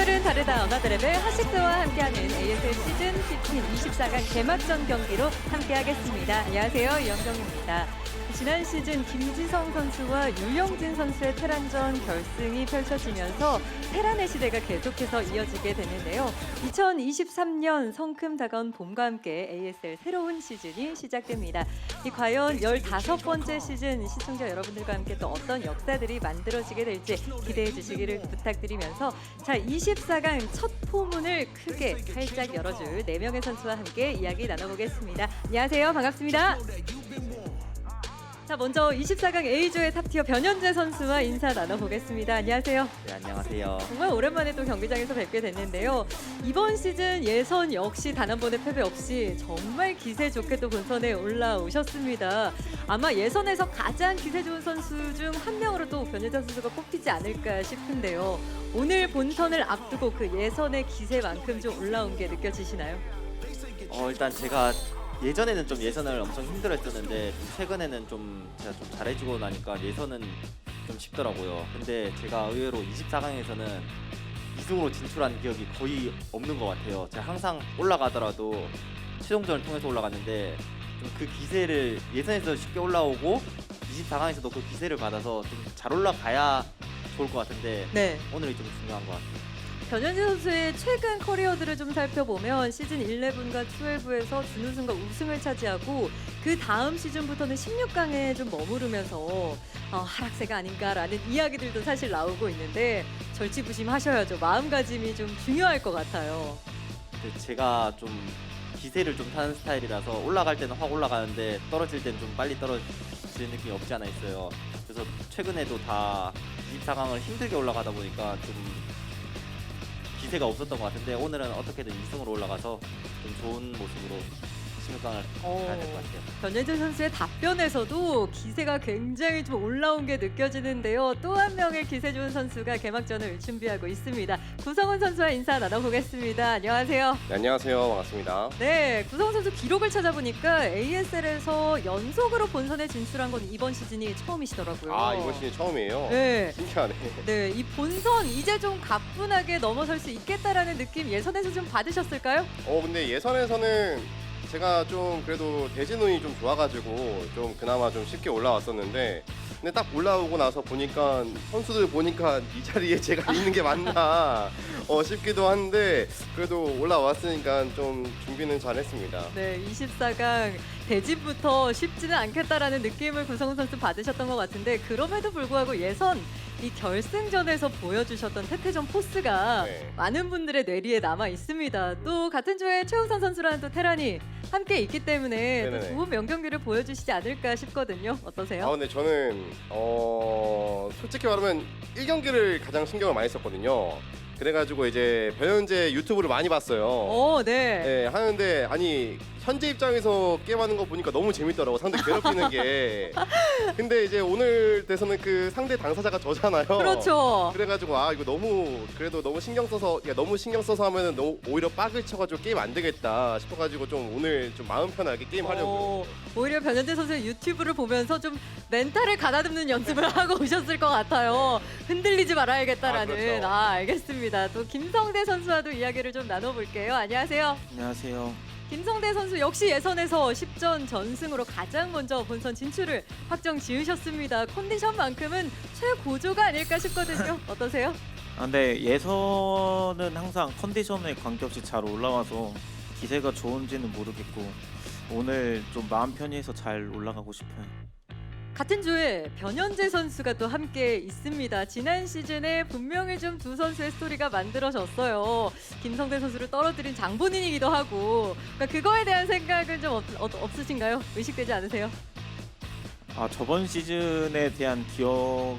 오늘은 다르다 언어드랩의 하식스와 함께하는 ASL 시즌 15 24강 개막전 경기로 함께하겠습니다. 안녕하세요, 이영경입니다. 지난 시즌 김지성 선수와 유영진 선수의 테란전 결승이 펼쳐지면서 테란의 시대가 계속해서 이어지게 됐는데요. 2023년 성큼 다가온 봄과 함께 ASL 새로운 시즌이 시작됩니다. 과연 15번째 시즌 시청자 여러분들과 함께 또 어떤 역사들이 만들어지게 될지 기대해 주시기를 부탁드리면서 자, 24강 첫 포문을 크게 활짝 열어줄 4명의 선수와 함께 이야기 나눠보겠습니다. 안녕하세요. 반갑습니다. 자, 먼저 24강 A조의 탑티어 변현재 선수와 인사 나눠보겠습니다. 안녕하세요. 네, 안녕하세요. 정말 오랜만에 또 경기장에서 뵙게 됐는데요. 이번 시즌 예선 역시 단 한 번의 패배 없이 정말 기세 좋게 또 본선에 올라오셨습니다. 아마 예선에서 가장 기세 좋은 선수 중 한 명으로 또 변현재 선수가 꼽히지 않을까 싶은데요. 오늘 본선을 앞두고 그 예선의 기세만큼 좀 올라온 게 느껴지시나요? 일단 제가 예전에는 좀 예선을 엄청 힘들어했었는데 최근에는 좀 제가 좀 잘해주고 나니까 예선은 좀 쉽더라고요. 근데 제가 의외로 24강에서는 2승으로 진출한 기억이 거의 없는 것 같아요. 제가 항상 올라가더라도 최종전을 통해서 올라갔는데 좀 그 기세를 예선에서 쉽게 올라오고 24강에서도 그 기세를 받아서 좀 잘 올라가야 좋을 것 같은데 네. 오늘이 좀 중요한 것 같아요. 변현재 선수의 최근 커리어들을 좀 살펴보면 시즌 11과 12에서 준우승과 우승을 차지하고 그 다음 시즌부터는 16강에 좀 머무르면서 하락세가 아닌가라는 이야기들도 사실 나오고 있는데 절치부심하셔야죠. 마음가짐이 좀 중요할 것 같아요. 제가 좀 기세를 좀 타는 스타일이라서 올라갈 때는 확 올라가는데 떨어질 때는 좀 빨리 떨어지는 느낌이 없지 않아 있어요. 그래서 최근에도 다 24강을 힘들게 올라가다 보니까 좀 기세가 없었던 것 같은데 오늘은 어떻게든 2승으로 올라가서 좀 좋은 모습으로 16강을 가야 될 것 같아요. 변현재 선수의 답변에서도 기세가 굉장히 좀 올라온 게 느껴지는데요. 또 한 명의 기세 좋은 선수가 개막전을 준비하고 있습니다. 구성훈 선수와 인사 나눠보겠습니다. 안녕하세요. 네, 안녕하세요. 반갑습니다. 네, 구성훈 선수 기록을 찾아보니까 ASL에서 연속으로 본선에 진출한 건 이번 시즌이 처음이시더라고요. 아, 이번 시즌 처음이에요? 네. 신기하네. 네, 이 본선 이제 좀 가뿐하게 넘어설 수 있겠다라는 느낌 예선에서 좀 받으셨을까요? 근데 예선에서는 제가 좀 그래도 대진운이 좀 좋아가지고 좀 그나마 좀 쉽게 올라왔었는데 근데 딱 올라오고 나서 보니까 선수들 보니까 이 자리에 제가 있는 게 맞나 싶기도 한데 그래도 올라왔으니까 좀 준비는 잘했습니다. 네, 24강 대진부터 쉽지는 않겠다라는 느낌을 구성훈 선수 받으셨던 것 같은데 그럼에도 불구하고 예선 이 결승전에서 보여주셨던 태태전 포스가 네. 많은 분들의 뇌리에 남아 있습니다. 또 같은 조에 최우선 선수라는 또 테란이 함께 있기 때문에 또 네네네. 좋은 명경기를 보여주시지 않을까 싶거든요. 어떠세요? 근데 저는 솔직히 말하면 1경기를 가장 신경을 많이 썼거든요. 그래가지고 이제 변현재 유튜브를 많이 봤어요. 네. 네, 하는데 아니 현재 입장에서 게임하는 거 보니까 너무 재밌더라고. 상대 괴롭히는 게. 근데 이제 오늘 돼서는 그 상대 당사자가 저잖아요. 그렇죠. 그래가지고 이거 너무 신경 써서 너무 신경 써서 하면은 너무 오히려 빡을 쳐가지고 게임 안 되겠다 싶어가지고 좀 오늘 좀 마음 편하게 게임 하려고. 오히려 변현재 선수의 유튜브를 보면서 좀 멘탈을 가다듬는 연습을 하고 오셨을 것 같아요. 흔들리지 말아야겠다라는. 그렇죠. 알겠습니다. 또 김성대 선수와도 이야기를 좀 나눠볼게요. 안녕하세요. 안녕하세요. 김성대 선수 역시 예선에서 10전 전승으로 가장 먼저 본선 진출을 확정 지으셨습니다. 컨디션만큼은 최고조가 아닐까 싶거든요. 어떠세요? 근데 예선은 항상 컨디션에 관계없이 잘 올라와서 기세가 좋은지는 모르겠고 오늘 좀 마음 편히해서 잘 올라가고 싶어요. 같은 조에 변현재 선수가 또 함께 있습니다. 지난 시즌에 분명히 좀 두 선수의 스토리가 만들어졌어요. 김성대 선수를 떨어뜨린 장본인이기도 하고 그러니까 그거에 대한 생각은 좀 없으신가요? 의식되지 않으세요? 저번 시즌에 대한 기억은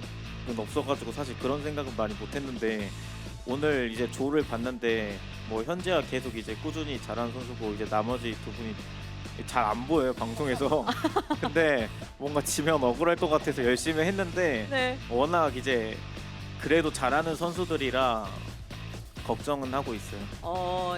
없어가지고 사실 그런 생각은 많이 못했는데 오늘 이제 조를 봤는데 뭐 현재와 계속 이제 꾸준히 잘하는 선수고 이제 나머지 두 분이 잘 안 보여요 방송에서. 근데 뭔가 지면 억울할 것 같아서 열심히 했는데 네. 워낙 이제 그래도 잘하는 선수들이라 걱정은 하고 있어요.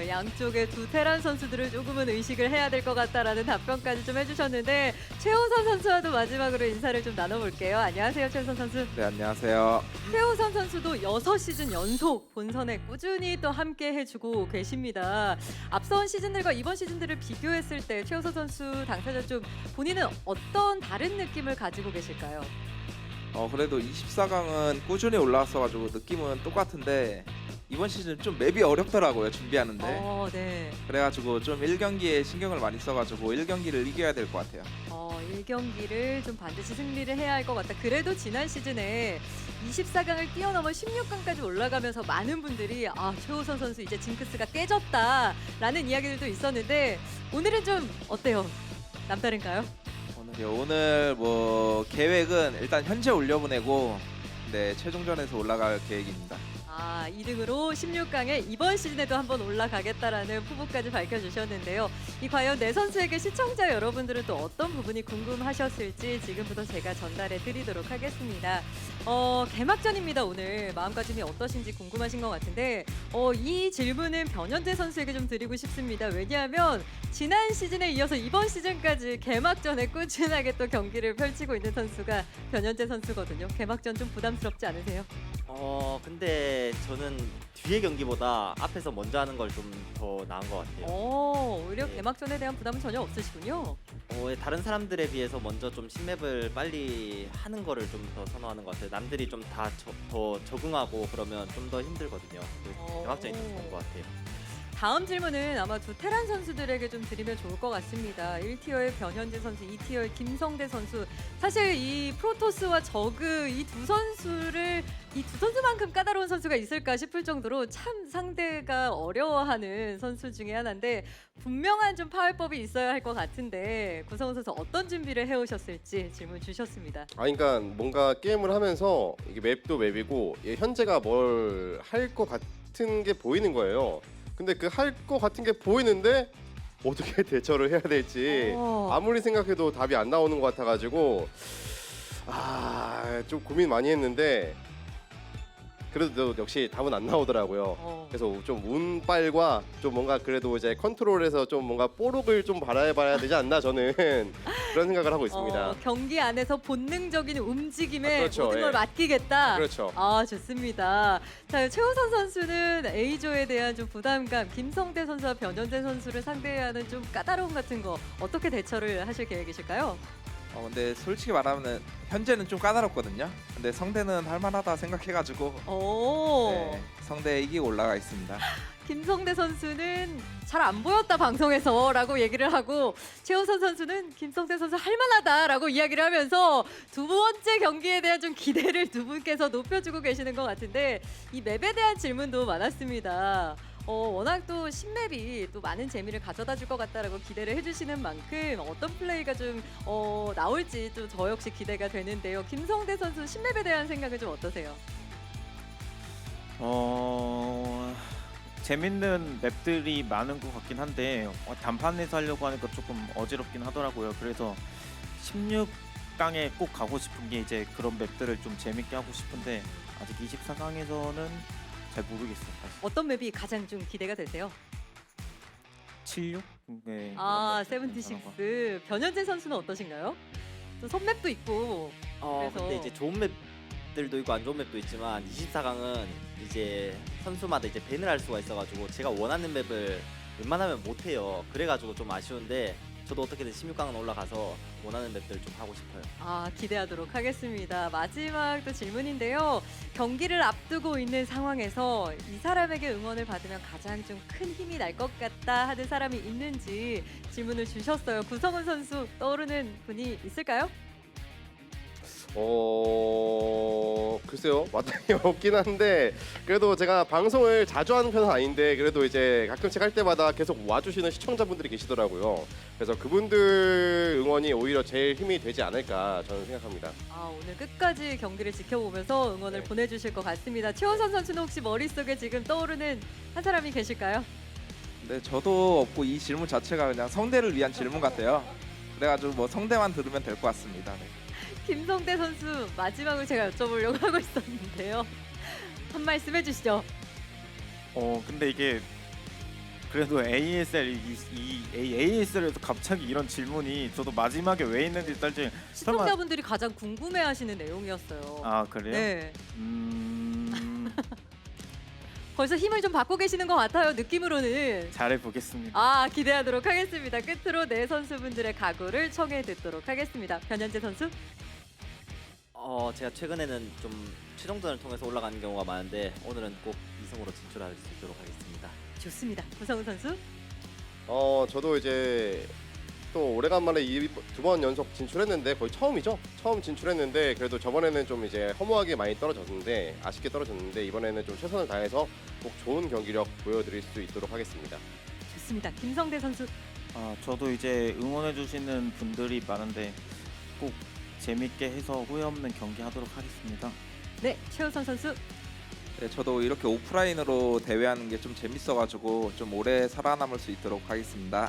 양쪽의 두 테란 선수들을 조금은 의식을 해야 될 것 같다라는 답변까지 좀 해주셨는데 최우선 선수와도 마지막으로 인사를 좀 나눠볼게요. 안녕하세요, 최우선 선수. 네, 안녕하세요. 최우선 선수도 6시즌 연속 본선에 꾸준히 또 함께 해주고 계십니다. 앞선 시즌들과 이번 시즌들을 비교했을 때 최우선 선수 당사자 좀 본인은 어떤 다른 느낌을 가지고 계실까요? 그래도 24강은 꾸준히 올라왔어가지고 느낌은 똑같은데 이번 시즌 좀 맵이 어렵더라고요, 준비하는데. 네. 그래가지고 좀 1경기에 신경을 많이 써가지고 1경기를 이겨야 될 것 같아요. 1경기를 좀 반드시 승리를 해야 할 것 같다. 그래도 지난 시즌에 24강을 뛰어넘어 16강까지 올라가면서 많은 분들이 최우선 선수 이제 징크스가 깨졌다라는 이야기들도 있었는데 오늘은 좀 어때요? 남다른가요? 오늘 뭐 계획은 일단 현재 올려보내고 최종전에서 올라갈 계획입니다. 2등으로 16강에 이번 시즌에도 한번 올라가겠다라는 포부까지 밝혀주셨는데요. 과연 내 선수에게 시청자 여러분들은 또 어떤 부분이 궁금하셨을지 지금부터 제가 전달해 드리도록 하겠습니다. 개막전입니다. 오늘 마음가짐이 어떠신지 궁금하신 것 같은데 이 질문은 변현재 선수에게 좀 드리고 싶습니다. 왜냐하면 지난 시즌에 이어서 이번 시즌까지 개막전에 꾸준하게 또 경기를 펼치고 있는 선수가 변현재 선수거든요. 개막전 좀 부담스럽지 않으세요? 근데 저는 뒤에 경기보다 앞에서 먼저 하는 걸 좀 더 나은 것 같아요. 오히려 네. 개막전에 대한 부담은 전혀 없으시군요. 다른 사람들에 비해서 먼저 좀 신맵을 빨리 하는 거를 좀 더 선호하는 것 같아요. 남들이 좀 다 더 적응하고 그러면 좀 더 힘들거든요. 그래서 개막전이 좀 좋은 것 같아요. 다음 질문은 아마 두 테란 선수들에게 좀 드리면 좋을 것 같습니다. 1티어의 변현재 선수, 2티어의 김성대 선수. 사실 이 프로토스와 저그 이 두 선수만큼 까다로운 선수가 있을까 싶을 정도로 참 상대가 어려워하는 선수 중에 하나인데 분명한 좀 파울법이 있어야 할 것 같은데 구성훈 선수 어떤 준비를 해오셨을지 질문 주셨습니다. 그러니까 뭔가 게임을 하면서 이게 맵도 맵이고 현재가 뭘 할 것 같은 게 보이는 거예요. 근데 그 할 것 같은 게 보이는데 어떻게 대처를 해야 될지 아무리 생각해도 답이 안 나오는 것 같아가지고 좀 고민 많이 했는데 그래도 역시 답은 안 나오더라고요. 그래서 좀 운빨과 좀 뭔가 그래도 이제 컨트롤에서 좀 뭔가 뽀록을 좀 바라봐야 되지 않나 저는 그런 생각을 하고 있습니다. 경기 안에서 본능적인 움직임에 그렇죠, 모든 걸 맡기겠다. 그렇죠. 좋습니다. 자, 최우선 선수는 A조에 대한 좀 부담감, 김성대 선수와 변현재 선수를 상대해야 하는 좀 까다로움 같은 거 어떻게 대처를 하실 계획이실까요? 근데 솔직히 말하면 현재는 좀 까다롭거든요. 근데 성대는 할만하다 생각해가지고 성대 이기고 올라가 있습니다. 김성대 선수는 잘 안 보였다 방송에서라고 얘기를 하고 최우선 선수는 김성대 선수 할만하다라고 이야기를 하면서 두 번째 경기에 대한 좀 기대를 두 분께서 높여주고 계시는 것 같은데 이 맵에 대한 질문도 많았습니다. 워낙 또 신맵이 또 많은 재미를 가져다 줄 것 같다라고 기대를 해주시는 만큼 어떤 플레이가 좀 나올지 또 저 역시 기대가 되는데요. 김성대 선수 신맵에 대한 생각은 좀 어떠세요? 재밌는 맵들이 많은 것 같긴 한데 단판에서 하려고 하니까 조금 어지럽긴 하더라고요. 그래서 16강에 꼭 가고 싶은 게 이제 그런 맵들을 좀 재밌게 하고 싶은데 아직 24강에서는 잘 모르겠어요. 사실. 어떤 맵이 가장 좀 기대가 되세요? 76? 네. 76. 변현재 선수는 어떠신가요? 또 선맵도 있고. 그래서 근데 이제 좋은 맵들도 있고 안 좋은 맵도 있지만 24강은 이제 선수마다 이제 밴을 할 수가 있어가지고 제가 원하는 맵을 웬만하면 못 해요. 그래가지고 좀 아쉬운데 저도 어떻게든 16강은 올라가서 원하는 맵들 좀 하고 싶어요. 기대하도록 하겠습니다. 마지막 또 질문인데요. 경기를 앞두고 있는 상황에서 이 사람에게 응원을 받으면 가장 좀 큰 힘이 날 것 같다 하는 사람이 있는지 질문을 주셨어요. 구성훈 선수 떠오르는 분이 있을까요? 글쎄요, 마땅히 없긴 한데 그래도 제가 방송을 자주 하는 편은 아닌데 그래도 이제 가끔씩 할 때마다 계속 와주시는 시청자분들이 계시더라고요. 그래서 그분들 응원이 오히려 제일 힘이 되지 않을까 저는 생각합니다. 오늘 끝까지 경기를 지켜보면서 응원을 보내주실 것 같습니다. 최우선 선수는 혹시 머릿속에 지금 떠오르는 한 사람이 계실까요? 네, 저도 없고 이 질문 자체가 그냥 성대를 위한 질문 같아요. 그래가지고 뭐 성대만 들으면 될 것 같습니다. 김성대 선수 마지막으로 제가 여쭤보려고 하고 있었는데요. 한 말씀 해주시죠. 근데 이게 그래도 ASL ASL에서 갑자기 이런 질문이 저도 마지막에 왜 있는지 사실 시청자분들이 가장 궁금해하시는 내용이었어요. 아 그래요? 네. 벌써 힘을 좀 받고 계시는 것 같아요. 느낌으로는. 잘해보겠습니다. 아, 기대하도록 하겠습니다. 끝으로 네 선수분들의 각오를 청해 듣도록 하겠습니다. 변현재 선수. 제가 최근에는 좀 최종전을 통해서 올라가는 경우가 많은데 오늘은 꼭 2승으로 진출할 수 있도록 하겠습니다. 좋습니다. 구성훈 선수. 저도 이제 또 오래간만에 2번 연속 진출했는데 거의 처음이죠. 처음 진출했는데 그래도 저번에는 좀 이제 허무하게 많이 떨어졌는데 아쉽게 떨어졌는데 이번에는 좀 최선을 다해서 꼭 좋은 경기력 보여드릴 수 있도록 하겠습니다. 좋습니다. 김성대 선수. 저도 이제 응원해주시는 분들이 많은데 꼭 재밌게 해서 후회 없는 경기 하도록 하겠습니다. 네, 최우선 선수. 네, 저도 이렇게 오프라인으로 대회하는 게 좀 재밌어가지고 좀 오래 살아남을 수 있도록 하겠습니다.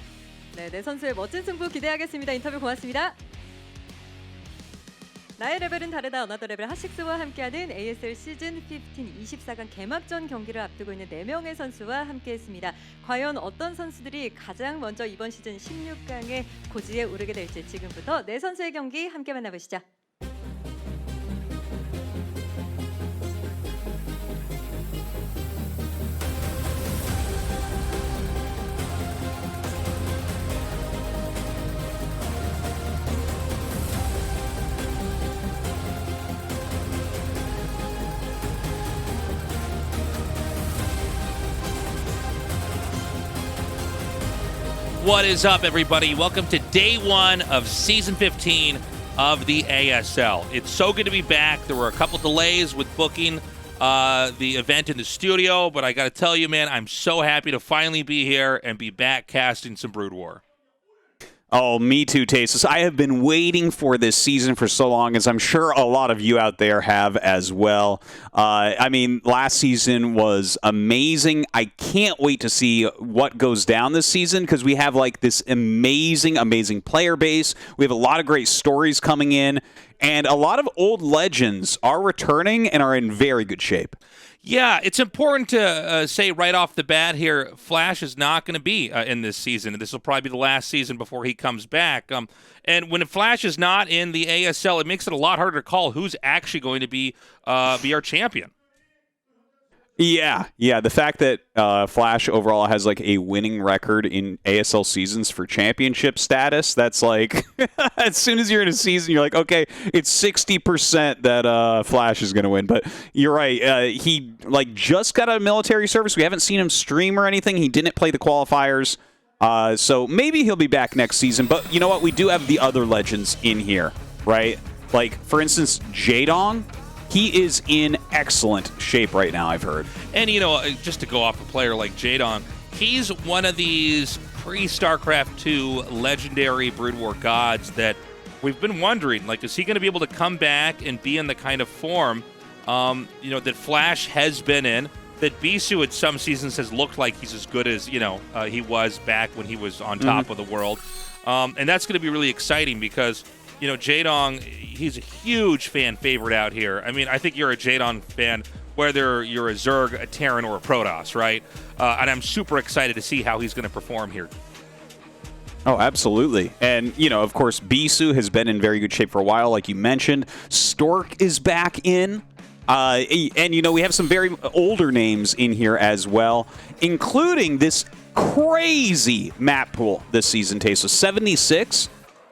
네, 네 선수의 멋진 승부 기대하겠습니다. 인터뷰 고맙습니다. 나의 레벨은 다르다 어나더 레벨 핫식스와 함께하는 ASL 시즌 15 24강 개막전 경기를 앞두고 있는 4명의 선수와 함께했습니다. 과연 어떤 선수들이 가장 먼저 이번 시즌 16강의 고지에 오르게 될지 지금부터 네 선수의 경기 함께 만나보시죠. What is up, everybody? Welcome to day one of season 15 of the ASL. It's so good to be back. There were a couple delays with booking the event in the studio, but I got to tell you, man, I'm so happy to finally be here and be back casting some Brood War. Oh, me too, Tastosis. I have been waiting for this season for so long, as I'm sure a lot of you out there have as well. I mean, last season was amazing. I can't wait to see what goes down this season because we have like this amazing, amazing player base. We have a lot of great stories coming in, and a lot of old legends are returning and are in very good shape. Yeah, it's important to say right off the bat here, Flash is not going to be in this season. This will probably be the last season before he comes back. And when Flash is not in the ASL, it makes it a lot harder to call who's actually going to be our champion. Yeah. The fact that Flash overall has like a winning record in ASL seasons for championship status, that's like as soon as you're in a season, you're like, okay, it's 60% that Flash is going to win. But you're right. He like just got out of military service. We haven't seen him stream or anything. He didn't play the qualifiers. So maybe he'll be back next season. But you know what? We do have the other legends in here, right? Like, for instance, Jaedong. He is in excellent shape right now, I've heard. And, you know, just to go off a player like Jaedong, he's one of these pre-StarCraft 2 legendary Brood War gods that we've been wondering, like, is he going to be able to come back and be in the kind of form, you know, that Flash has been in, that Bisu at some seasons has looked like he's as good as, you know, he was back when he was on top of the world. And that's going to be really exciting because, you know, Jaedong, he's a huge fan favorite out here. I mean, I think you're a Jaedong fan, whether you're a Zerg, a Terran, or a Protoss, right? And I'm super excited to see how he's going to perform here. Oh, absolutely. And, you know, of course, Bisu has been in very good shape for a while, like you mentioned. Stork is back in. And, you know, we have some very older names in here as well, including this crazy map pool this season, Taste. So 76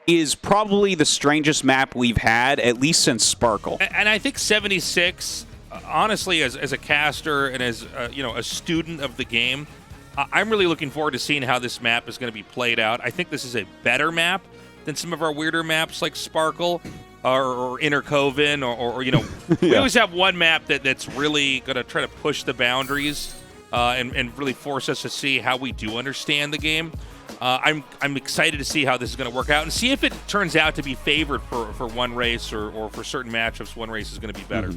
is probably the strangest map we've had, at least since Sparkle. And I think 76, honestly, as a caster and as, you know, a student of the game, I'm really looking forward to seeing how this map is going to be played out. I think this is a better map than some of our weirder maps like Sparkle or Inner Coven or you know, we always have one map that's really going to try to push the boundaries and really force us to see how we do understand the game. I'm excited to see how this is going to work out and see if it turns out to be favored for one race or for certain matchups, one race is going to be better.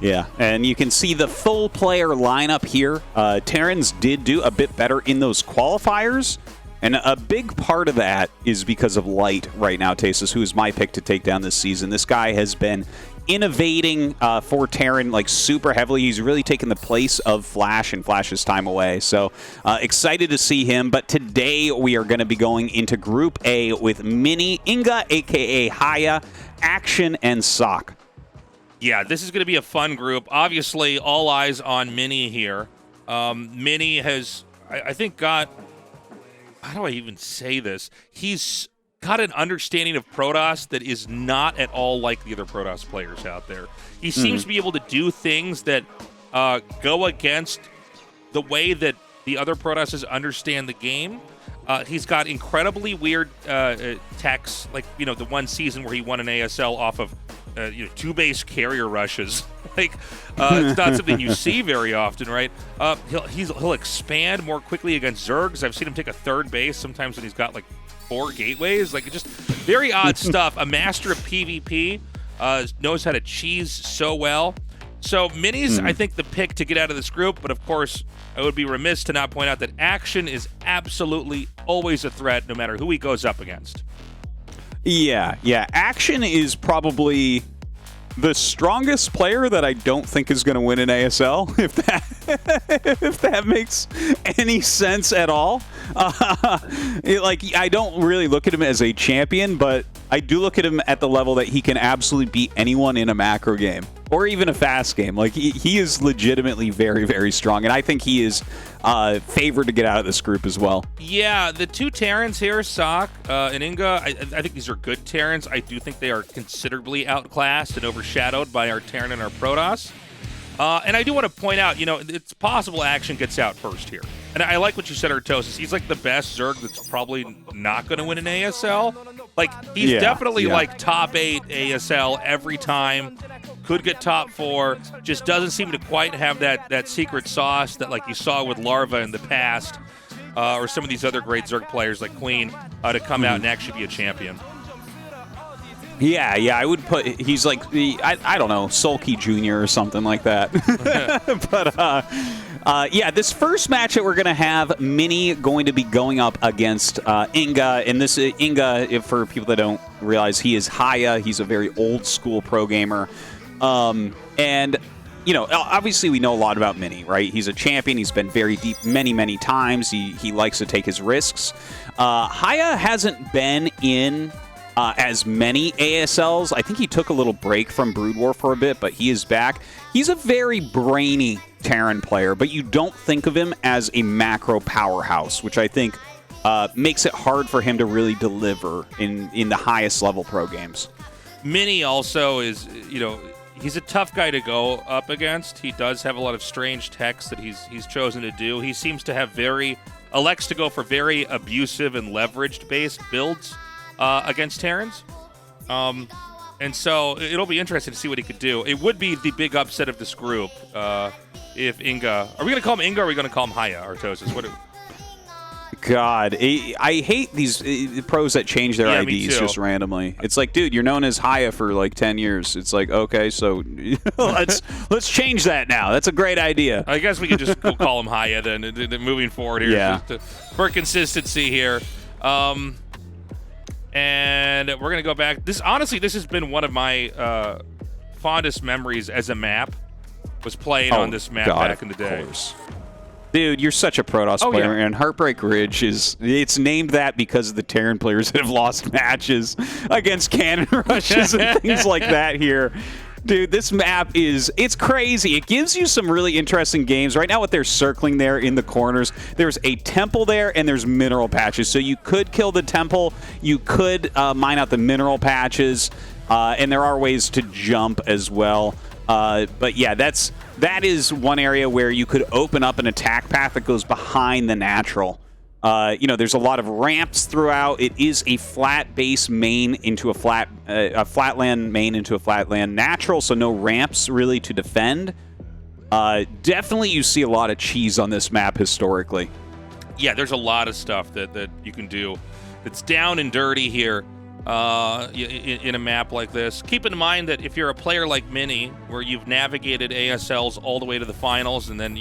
Yeah, and you can see the full player lineup here. Terrans did do a bit better in those qualifiers, and a big part of that is because of Light right now, Tasis, who is my pick to take down this season. This guy has been innovating for Terran like super heavily. He's really taken the place of Flash and Flash's time away. So excited to see him. But today we are going to be going into Group A with Mini, Inga, a.k.a. Haya, Action, and sSak. Yeah, this is going to be a fun group. Obviously, all eyes on Mini here. Mini has, I think, got, how do I even say this? He's got an understanding of Protoss that is not at all like the other Protoss players out there. He seems to be able to do things that go against the way that the other Protosses understand the game. He's got incredibly weird techs, like, you know, the one season where he won an ASL off of 2 base carrier rushes. Like, it's not something you see very often, right? He'll expand more quickly against Zergs. I've seen him take a 3rd base sometimes when he's got like 4 gateways. Like, just very odd stuff. A master of PvP, knows how to cheese so well. So Mini's, I think, the pick to get out of this group. But of course, I would be remiss to not point out that Action is absolutely always a threat, no matter who he goes up against. Yeah. Action is probably the strongest player that I don't think is going to win an ASL, if that makes any sense at all. I don't really look at him as a champion, but I do look at him at the level that he can absolutely beat anyone in a macro game or even a fast game. Like, he is legitimately very, very strong, and I think he is favored to get out of this group as well. Yeah, the 2 Terrans here, sSak and Inga, I think these are good Terrans. I do think they are considerably outclassed and overshadowed by our Terran and our Protoss. And I do want to point out, it's possible Action gets out first here. And I like what you said, Tastosis. He's like the best Zerg that's probably not going to win an ASL. Like, he's definitely like top 8 ASL every time. Could get top 4. Just doesn't seem to quite have that secret sauce that, like, you saw with Larva in the past, or some of these other great Zerg players like Queen, to come out and actually be a champion. Yeah, I would put, he's like, I don't know, Sulky Jr. or something like that. But, yeah, this first match that we're going to have, Mini going to be going up against Inga. And this Inga, for people that don't realize, he is Haya. He's a very old school pro gamer. And, obviously we know a lot about Mini, right? He's a champion. He's been very deep many times. He likes to take his risks. Haya hasn't been in as many ASLs. I think he took a little break from Brood War for a bit, but he is back. He's a very brainy Terran player, but you don't think of him as a macro powerhouse, which I think makes it hard for him to really deliver in the highest level pro games. Mini also is, he's a tough guy to go up against. He does have a lot of strange techs that he's chosen to do. He seems to have elects to go for very abusive and leveraged based builds against Terrans. And so it'll be interesting to see what he could do. It would be the big upset of this group if Inga... Are we going to call him Inga or are we going to call him Haya, Tastosis? God, I hate these pros that change their IDs just randomly. It's like, dude, you're known as Haya for like 10 years. It's like, okay, so let's change that now. That's a great idea. I guess we could just call him Haya then, moving forward here. Yeah. For consistency here. And we're going to go back. This has been one of my fondest memories as a map, was playing on this map back in the day. Of course. Dude, you're such a Protoss player, and Heartbreak Ridge it's named that because of the Terran players that have lost matches against cannon rushes and things like that here. Dude, this map it's crazy. It gives you some really interesting games. Right now, what they're circling there in the corners, there's a temple there and there's mineral patches. So you could kill the temple, you could mine out the mineral patches, and there are ways to jump as well. But yeah, that is one area where you could open up an attack path that goes behind the natural. There's a lot of ramps throughout. It is a flat base main into a flatland main into a flatland natural, so no ramps really to defend. Definitely you see a lot of cheese on this map historically. Yeah, there's a lot of stuff that you can do. It's down and dirty here in a map like this. Keep in mind that if you're a player like Mini, where you've navigated ASLs all the way to the finals and then,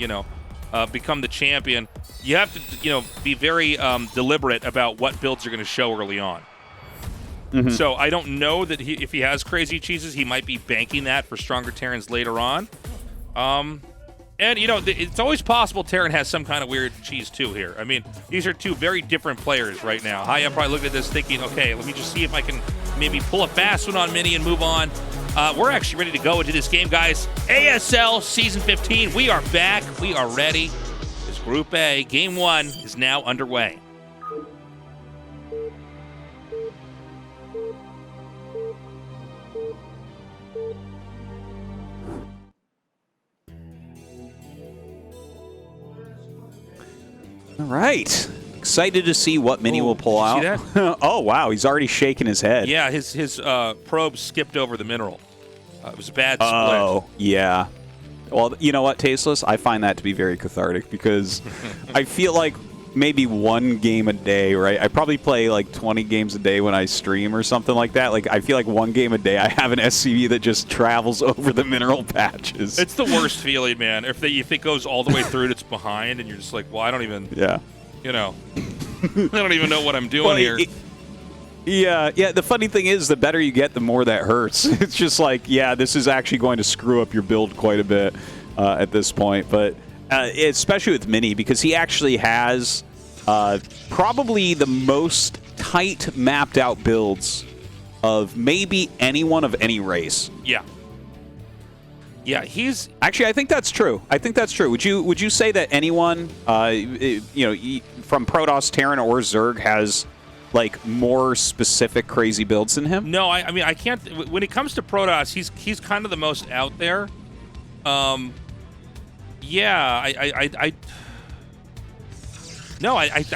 become the champion, you have to, be very deliberate about what builds you're going to show early on. So I don't know that if he has crazy cheeses, he might be banking that for stronger Terrans later on. And, you know, it's always possible Terran has some kind of weird cheese, too, here. I mean, these are two very different players right now. Haya probably looking at this thinking, okay, let me just see if I can maybe pull a fast one on Mini and move on. We're actually ready to go into this game, guys. ASL Season 15, we are back. We are ready. This Group A, Game 1 is now underway. All right. Excited to see what Mini will pull out. See that? Oh, wow. He's already shaking his head. Yeah, his probe skipped over the mineral. It was a bad split. Oh, yeah. Well, you know what, Tasteless? I find that to be very cathartic because I feel like maybe one game a day, right? I probably play like 20 games a day when I stream or something like that. Like, I feel like one game a day I have an SCV that just travels over the mineral patches. It's the worst feeling, man. If it goes all the way through and it's behind and you're just like, well, I don't even, you know, I don't even know what I'm doing here. Yeah. The funny thing is, the better you get, the more that hurts. It's just like, yeah, this is actually going to screw up your build quite a bit at this point. But especially with Mini, because he actually has probably the most tight mapped out builds of maybe anyone of any race. Yeah, he's actually. I think that's true. Would you say that anyone, you know, from Protoss, Terran, or Zerg has like more specific crazy builds than him? No, I mean I can't. When it comes to Protoss, he's kind of the most out there. Yeah, I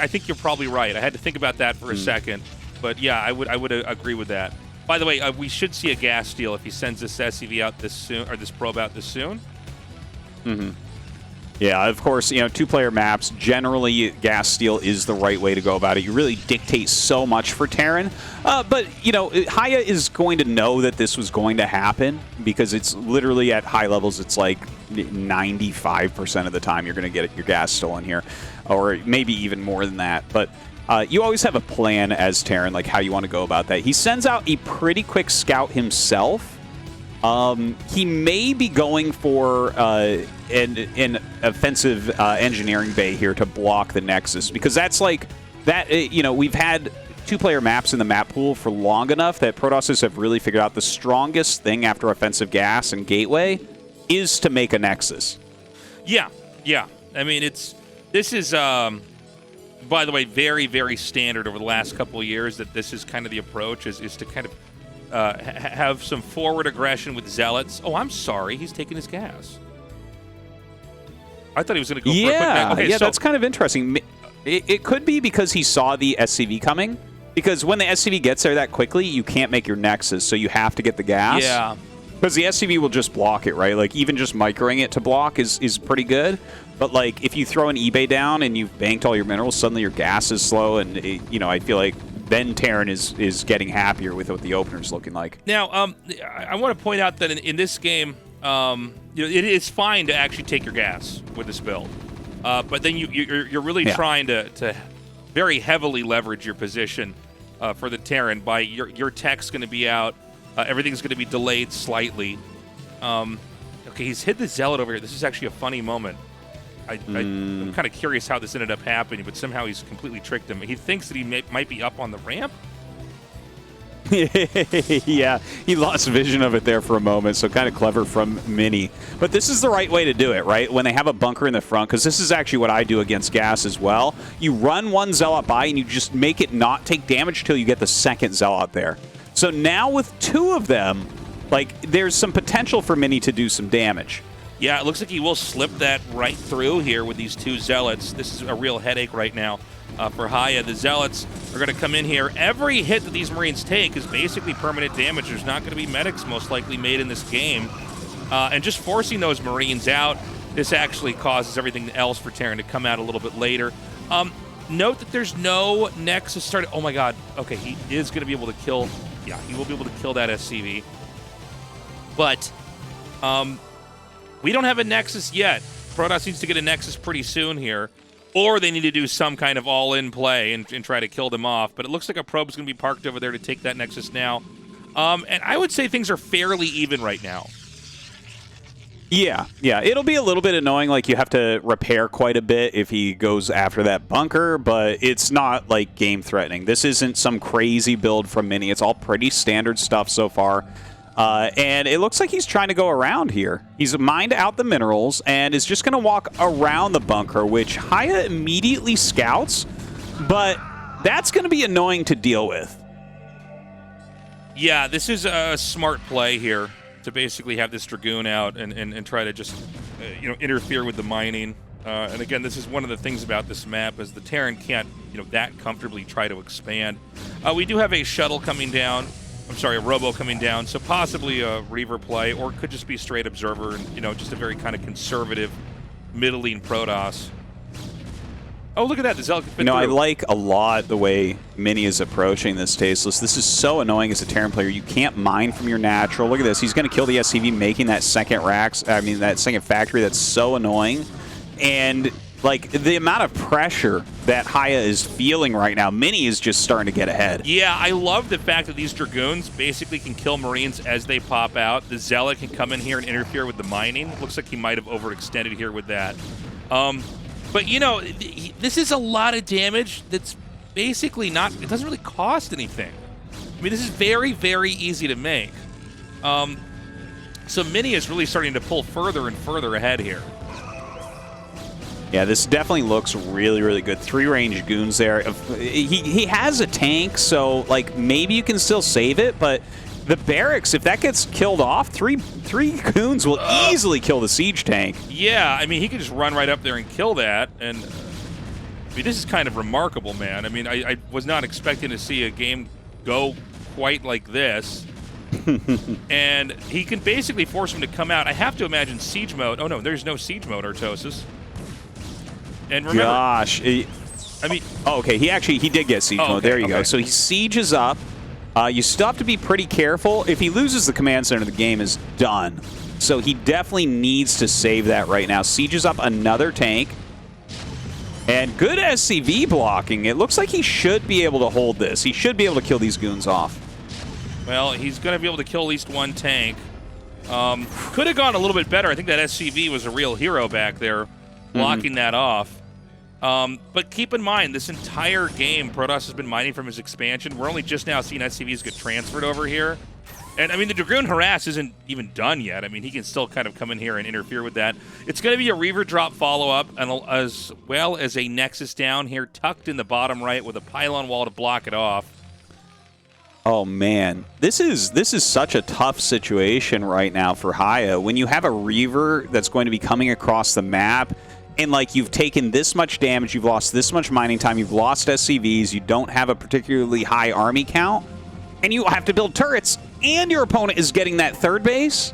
think you're probably right. I had to think about that for a second, but yeah, I would agree with that. By the way, we should see a gas steal if he sends this SCV out this soon, or this probe out this soon. Yeah, of course, you know, two-player maps, generally gas steal is the right way to go about it. You really dictate so much for Terran. But, you know, Haya is going to know that this was going to happen because it's literally at high levels, it's like 95% of the time you're going to get your gas stolen here, or maybe even more than that. But you always have a plan as Terran, like how you want to go about that. He sends out a pretty quick scout himself. He may be going for an offensive engineering bay here to block the Nexus, because that's like that. You know, we've had two-player maps in the map pool for long enough that Protosses have really figured out the strongest thing after offensive gas and gateway is to make a Nexus. Yeah. I mean, this is by the way, very, very standard over the last couple of years that this is kind of the approach is to kind of have some forward aggression with Zealots. Oh, I'm sorry. He's taking his gas. I thought he was going to go for a quick back. Okay, so that's kind of interesting. It could be because he saw the SCV coming. Because when the SCV gets there that quickly, you can't make your Nexus, so you have to get the gas. Yeah. Because the SCV will just block it, right? Like, even just microing it to block is pretty good. But, like, if you throw an eBay down and you've banked all your minerals, suddenly your gas is slow, and, you know, I feel like then Terran is getting happier with what the opener's looking like. Now, I want to point out that in this game, you know, it is fine to actually take your gas with this build. But then you're really trying to very heavily leverage your position for the Terran by your tech's going to be out. Everything's going to be delayed slightly. Okay, he's hit the Zealot over here. This is actually a funny moment. I'm kind of curious how this ended up happening, but somehow he's completely tricked him. He thinks that he might be up on the ramp. Yeah, he lost vision of it there for a moment, so kind of clever from Mini. But this is the right way to do it, right? When they have a bunker in the front, because this is actually what I do against gas as well. You run one Zealot by, and you just make it not take damage until you get the second Zealot there. So now with two of them, like, there's some potential for Mini to do some damage. Yeah, it looks like he will slip that right through here with these two Zealots. This is a real headache right now for Haya. The Zealots are going to come in here. Every hit that these Marines take is basically permanent damage. There's not going to be medics most likely made in this game. And just forcing those Marines out, this actually causes everything else for Terran to come out a little bit later. Note that there's no Nexus started. Oh my god. Okay, he is going to be able to kill. Yeah, he will be able to kill that SCV. But we don't have a Nexus yet. Protoss needs to get a Nexus pretty soon here. or they need to do some kind of all-in play and try to kill them off. But it looks like a probe's going to be parked over there to take that Nexus now. And I would say things are fairly even right now. Yeah. It'll be a little bit annoying. Like, you have to repair quite a bit if he goes after that bunker, but it's not, like, game-threatening. This isn't some crazy build from Mini. It's all pretty standard stuff so far. And it looks like he's trying to go around here. He's mined out the minerals and is just going to walk around the bunker, which Haya immediately scouts, but that's going to be annoying to deal with. Yeah, this is a smart play here to basically have this Dragoon out and try to just interfere with the mining. And again, this is one of the things about this map is the Terran can't that comfortably try to expand. We do have a shuttle coming down. I'm sorry, a Robo coming down, so possibly a Reaver play, or it could just be straight Observer and just a very kind of conservative middling Protoss. Oh, look at that, the Zealot can fit through. I like a lot the way Mini is approaching this Tasteless. This is so annoying as a Terran player. You can't mine from your natural. Look at this. He's going to kill the SCV, making that second that second factory. That's so annoying. And, like, the amount of pressure that Haya is feeling right now, Mini is just starting to get ahead. Yeah, I love the fact that these Dragoons basically can kill Marines as they pop out. The Zealot can come in here and interfere with the mining. Looks like he might have overextended here with that. But, this is a lot of damage that's basically not... It doesn't really cost anything. I mean, this is very, very easy to make. So Mini is really starting to pull further and further ahead here. Yeah, this definitely looks really, really good. 3-range goons there. He has a tank, so, like, maybe you can still save it, but the barracks, if that gets killed off, three goons will easily kill the siege tank. Yeah, I mean, he could just run right up there and kill that, and I mean, this is kind of remarkable, man. I mean, I was not expecting to see a game go quite like this. And he can basically force him to come out. I have to imagine siege mode. Oh, no, there's no siege mode, Artosis. And remember, gosh. I mean, oh, okay, he did get siege mode. Okay, there you go. So he sieges up. You still have to be pretty careful. If he loses the command center, the game is done. So he definitely needs to save that right now. Sieges up another tank. And good SCV blocking. It looks like he should be able to hold this. He should be able to kill these goons off. Well, he's going to be able to kill at least one tank. Could have gone a little bit better. I think that SCV was a real hero back there, blocking that off. But keep in mind, this entire game, Protoss has been mining from his expansion. We're only just now seeing SCVs get transferred over here. And, I mean, the Dragoon Harass isn't even done yet. I mean, he can still kind of come in here and interfere with that. It's going to be a Reaver drop follow-up, and as well as a Nexus down here, tucked in the bottom right with a pylon wall to block it off. Oh, man. This is such a tough situation right now for Haya. When you have a Reaver that's going to be coming across the map, and, like, you've taken this much damage, you've lost this much mining time, you've lost SCVs, you don't have a particularly high army count, and you have to build turrets, and your opponent is getting that third base?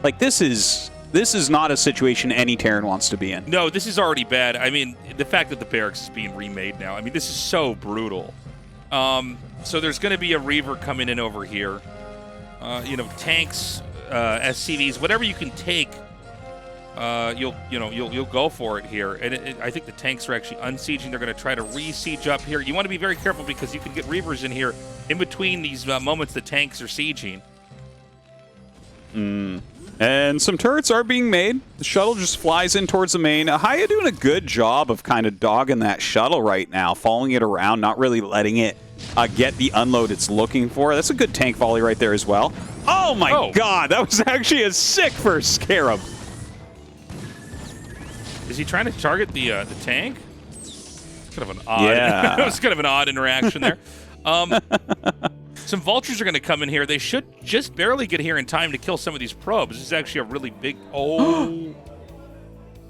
Like, this is not a situation any Terran wants to be in. No, this is already bad. I mean, the fact that the barracks is being remade now, I mean, this is so brutal. So there's going to be a Reaver coming in over here. Tanks, SCVs, whatever you can take, you'll go for it here. And I think the tanks are actually unsieging. They're going to try to re-siege up here. You want to be very careful because you can get Reavers in here in between these moments the tanks are sieging. And some turrets are being made. The shuttle just flies in towards the main. Haya doing a good job of kind of dogging that shuttle right now, following it around, not really letting it get the unload it's looking for. That's a good tank volley right there as well. Oh my god, that was actually a sick first Scarab. Is he trying to target the tank? It's kind of an odd. Yeah. It was kind of an odd interaction there. Some vultures are going to come in here. They should just barely get here in time to kill some of these probes. This is actually a really big. Oh.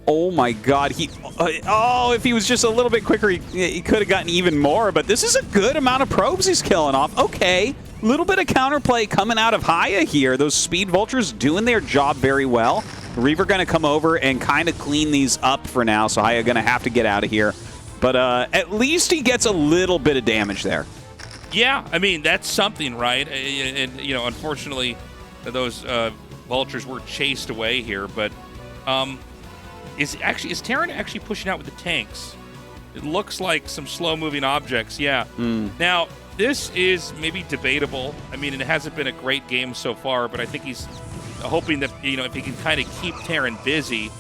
Oh my god. If he was just a little bit quicker, he could have gotten even more. But this is a good amount of probes he's killing off. Okay. Little bit of counterplay coming out of Haya here. Those speed vultures doing their job very well. Reaver going to come over and kind of clean these up for now, so Haya going to have to get out of here. But at least he gets a little bit of damage there. Yeah, I mean, that's something, right? And unfortunately, those vultures were chased away here. But is Terran actually pushing out with the tanks? It looks like some slow-moving objects, yeah. Now, this is maybe debatable. I mean, it hasn't been a great game so far, but I think he's hoping that, if he can kind of keep Terran busy,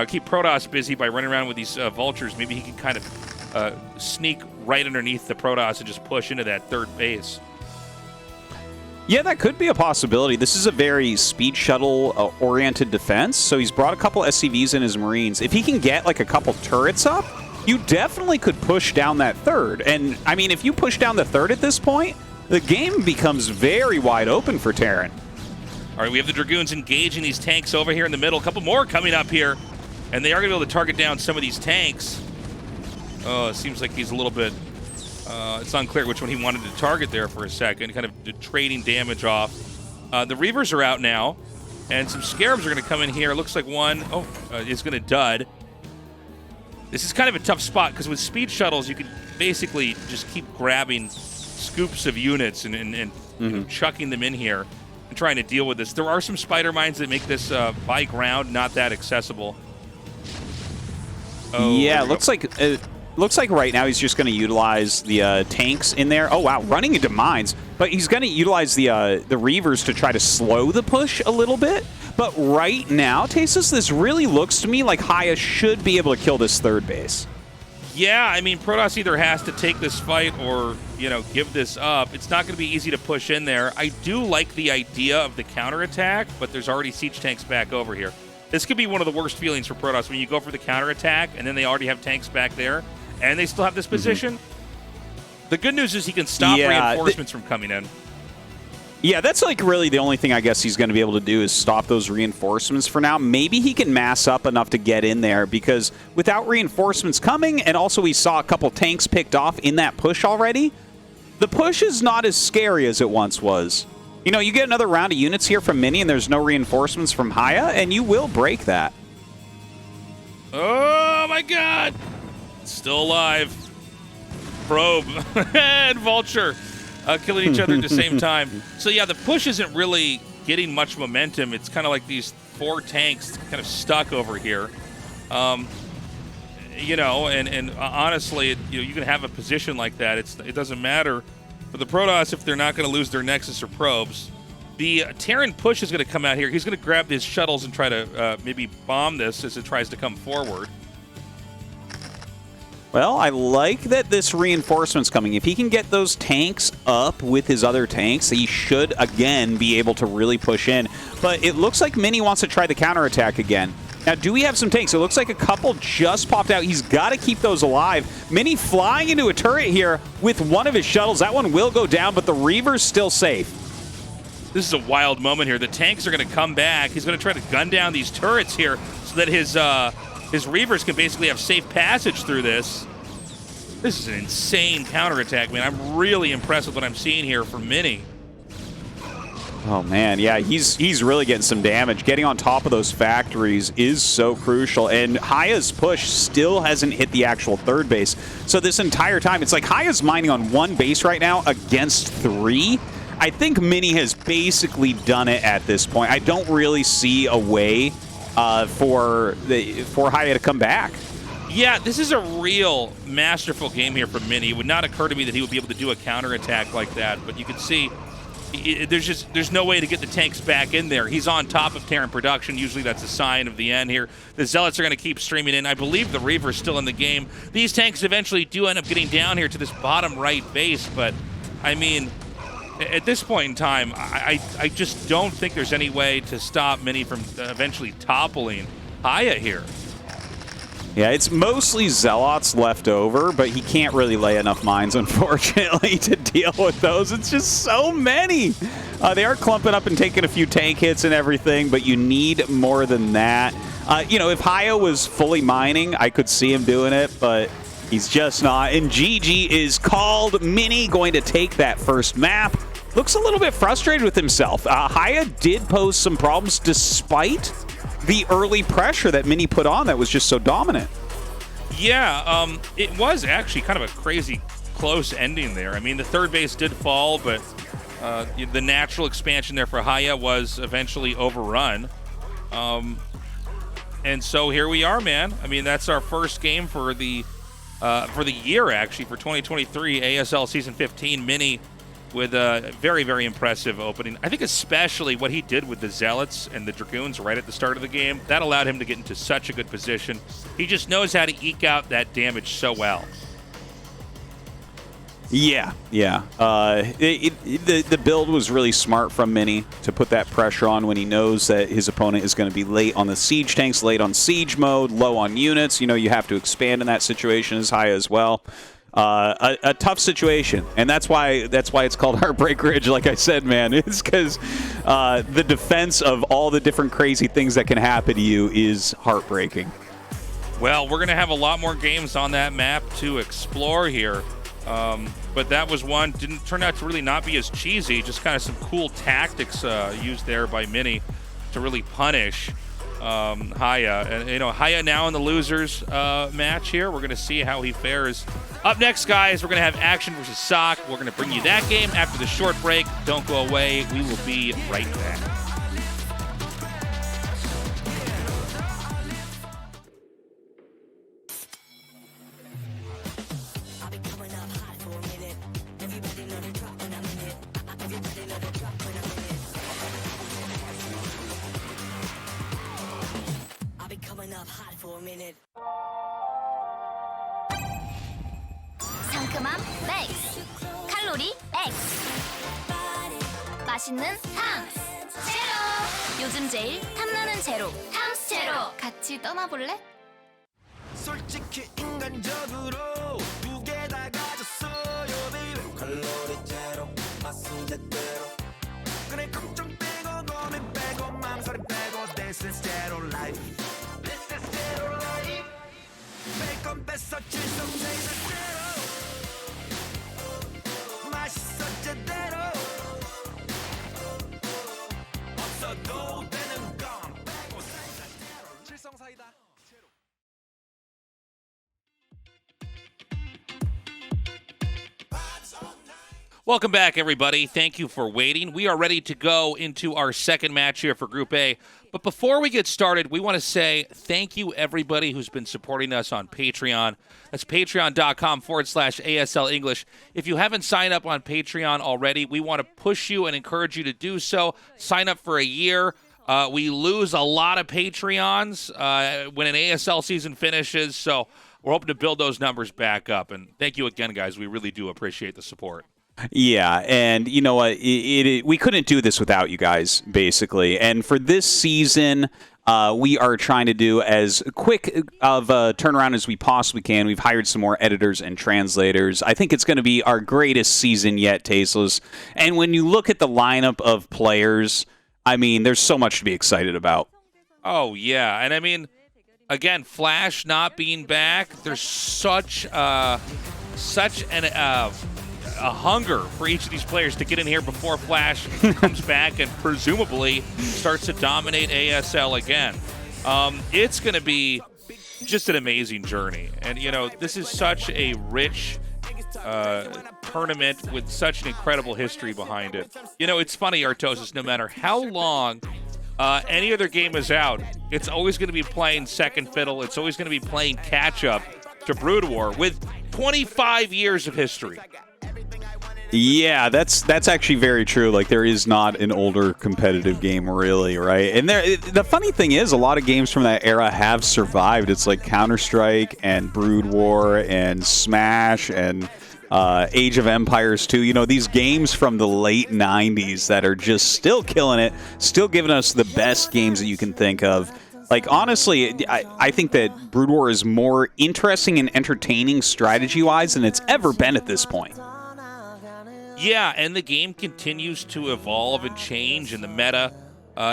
keep Protoss busy by running around with these vultures, maybe he can kind of sneak right underneath the Protoss and just push into that third base. Yeah, that could be a possibility. This is a very speed shuttle oriented defense, so he's brought a couple SCVs in his Marines. If he can get like a couple turrets up, you definitely could push down that third. And I mean, if you push down the third at this point, the game becomes very wide open for Terran. All right, we have the Dragoons engaging these tanks over here in the middle. A couple more coming up here, and they are going to be able to target down some of these tanks. Oh, it seems like he's a little bit... it's unclear which one he wanted to target there for a second, kind of trading damage off. The Reavers are out now, and some Scarabs are going to come in here. It looks like one is going to dud. This is kind of a tough spot, because with speed shuttles, you can basically just keep grabbing scoops of units and chucking them in here and trying to deal with this. There are some spider mines that make this by ground not that accessible. Oh, yeah, looks like right now he's just going to utilize the tanks in there. Oh wow, running into mines, but he's going to utilize the Reavers to try to slow the push a little bit. But right now, Tastosis, this really looks to me like Haya should be able to kill this third base. Yeah, I mean, Protoss either has to take this fight or, give this up. It's not going to be easy to push in there. I do like the idea of the counterattack, but there's already siege tanks back over here. This could be one of the worst feelings for Protoss when you go for the counterattack and then they already have tanks back there and they still have this position. The good news is he can stop reinforcements from coming in. Yeah, that's like really the only thing I guess he's going to be able to do is stop those reinforcements for now. Maybe he can mass up enough to get in there, because without reinforcements coming, and also we saw a couple tanks picked off in that push already, the push is not as scary as it once was. You get another round of units here from Mini and there's no reinforcements from Haya, and you will break that. Oh my god! Still alive. Probe and Vulture. Killing each other at the same time. So yeah, the push isn't really getting much momentum. It's kind of like these 4 tanks kind of stuck over here. And honestly, you can have a position like that. It doesn't matter for the Protoss if they're not going to lose their Nexus or probes. The Terran push is going to come out here. He's going to grab these shuttles and try to maybe bomb this as it tries to come forward. Well, I like that this reinforcement's coming. If he can get those tanks up with his other tanks, he should, again, be able to really push in. But it looks like Mini wants to try the counterattack again. Now, do we have some tanks? It looks like a couple just popped out. He's got to keep those alive. Mini flying into a turret here with one of his shuttles. That one will go down, but the Reaver's still safe. This is a wild moment here. The tanks are going to come back. He's going to try to gun down these turrets here so that his Reavers can basically have safe passage through this. This is an insane counterattack, man. I'm really impressed with what I'm seeing here from Mini. Oh, man. Yeah, he's really getting some damage. Getting on top of those factories is so crucial. And Haya's push still hasn't hit the actual third base. So this entire time, it's like Haya's mining on 1 base right now against 3. I think Mini has basically done it at this point. I don't really see a way for Haya to come back. Yeah, this is a real masterful game here from Mini. It would not occur to me that he would be able to do a counterattack like that, but you can see there's no way to get the tanks back in there. He's on top of Terran production. Usually that's a sign of the end here. The Zealots are going to keep streaming in. I believe the Reaver's still in the game. These tanks eventually do end up getting down here to this bottom right base, but I mean, at this point in time, I just don't think there's any way to stop Mini from eventually toppling Haya here. Yeah, it's mostly Zealots left over, but he can't really lay enough mines, unfortunately, to deal with those. It's just so many. They are clumping up and taking a few tank hits and everything, but you need more than that. If Haya was fully mining, I could see him doing it, but he's just not. And GG is called. Mini going to take that first map. Looks a little bit frustrated with himself. Haya did pose some problems despite the early pressure that Mini put on that was just so dominant. Yeah, it was actually kind of a crazy close ending there. I mean, the third base did fall, but the natural expansion there for Haya was eventually overrun. And so here we are, man. I mean, that's our first game for the for the year, actually, for 2023 ASL Season 15 Mini with a very, very impressive opening. I think especially what he did with the Zealots and the Dragoons right at the start of the game, that allowed him to get into such a good position. He just knows how to eke out that damage so well. Yeah. The build was really smart from Mini to put that pressure on when he knows that his opponent is going to be late on the siege tanks, late on siege mode, low on units. You know, you have to expand in that situation as high as well. A tough situation, and that's why it's called Heartbreak Ridge. Like I said, man, it's because the defense of all the different crazy things that can happen to you is heartbreaking. Well, we're going to have a lot more games on that map to explore here. But that was one, didn't turn out to really not be as cheesy, just kind of some cool tactics used there by Mini to really punish Haya. And, you know, Haya now in the losers match here. We're going to see how he fares. Up next, guys, we're going to have Action versus sSak. We're going to bring you that game after the short break. Don't go away. We will be right back. 상큼함 맥스, 칼로리 X, 맛있는 탐스 제로. 요즘 제일 탐나는 제로, 탐스 제로. 같이 떠나볼래? 솔직히 인간적으로 두 개 다 가졌어요 baby. 칼로리 제로 맛은 제대로. 그래 걱정 빼고 고민 빼고 망설임 빼고 This is zero life. This is zero life. 뺄 건 뺐어 질성 제대로. 맛있어 제대로. 없어도 되는 건 빼고 살살 제로. 칠성 사이다. Welcome back, everybody. Thank you for waiting. We are ready to go into our second match here for Group A. But before we get started, we want to say thank you, everybody who's been supporting us on Patreon. That's patreon.com/ASL English. If you haven't signed up on Patreon already, we want to push you and encourage you to do so. Sign up for a year. We lose a lot of Patreons when an ASL season finishes, so we're hoping to build those numbers back up. And thank you again, guys. We really do appreciate the support. Yeah, and you know what? We couldn't do this without you guys, basically. And for this season, we are trying to do as quick of a turnaround as we possibly can. We've hired some more editors and translators. I think it's going to be our greatest season yet, Tasteless. And when you look at the lineup of players, I mean, there's so much to be excited about. Oh, yeah. And I mean, again, Flash not being back, there's such a hunger for each of these players to get in here before Flash comes back and presumably starts to dominate ASL again. It's going to be just an amazing journey. And, you know, this is such a rich tournament with such an incredible history behind it. You know, it's funny, Artosis, no matter how long any other game is out, it's always going to be playing second fiddle. It's always going to be playing catch-up to Brood War with 25 years of history. Yeah, that's actually very true. Like, there is not an older competitive game, really, right? And the funny thing is, a lot of games from that era have survived. It's like Counter-Strike and Brood War and Smash and Age of Empires 2. You know, these games from the late 90s that are just still killing it, still giving us the best games that you can think of. Like, honestly, I think that Brood War is more interesting and entertaining strategy-wise than it's ever been at this point. Yeah, and the game continues to evolve and change, and the meta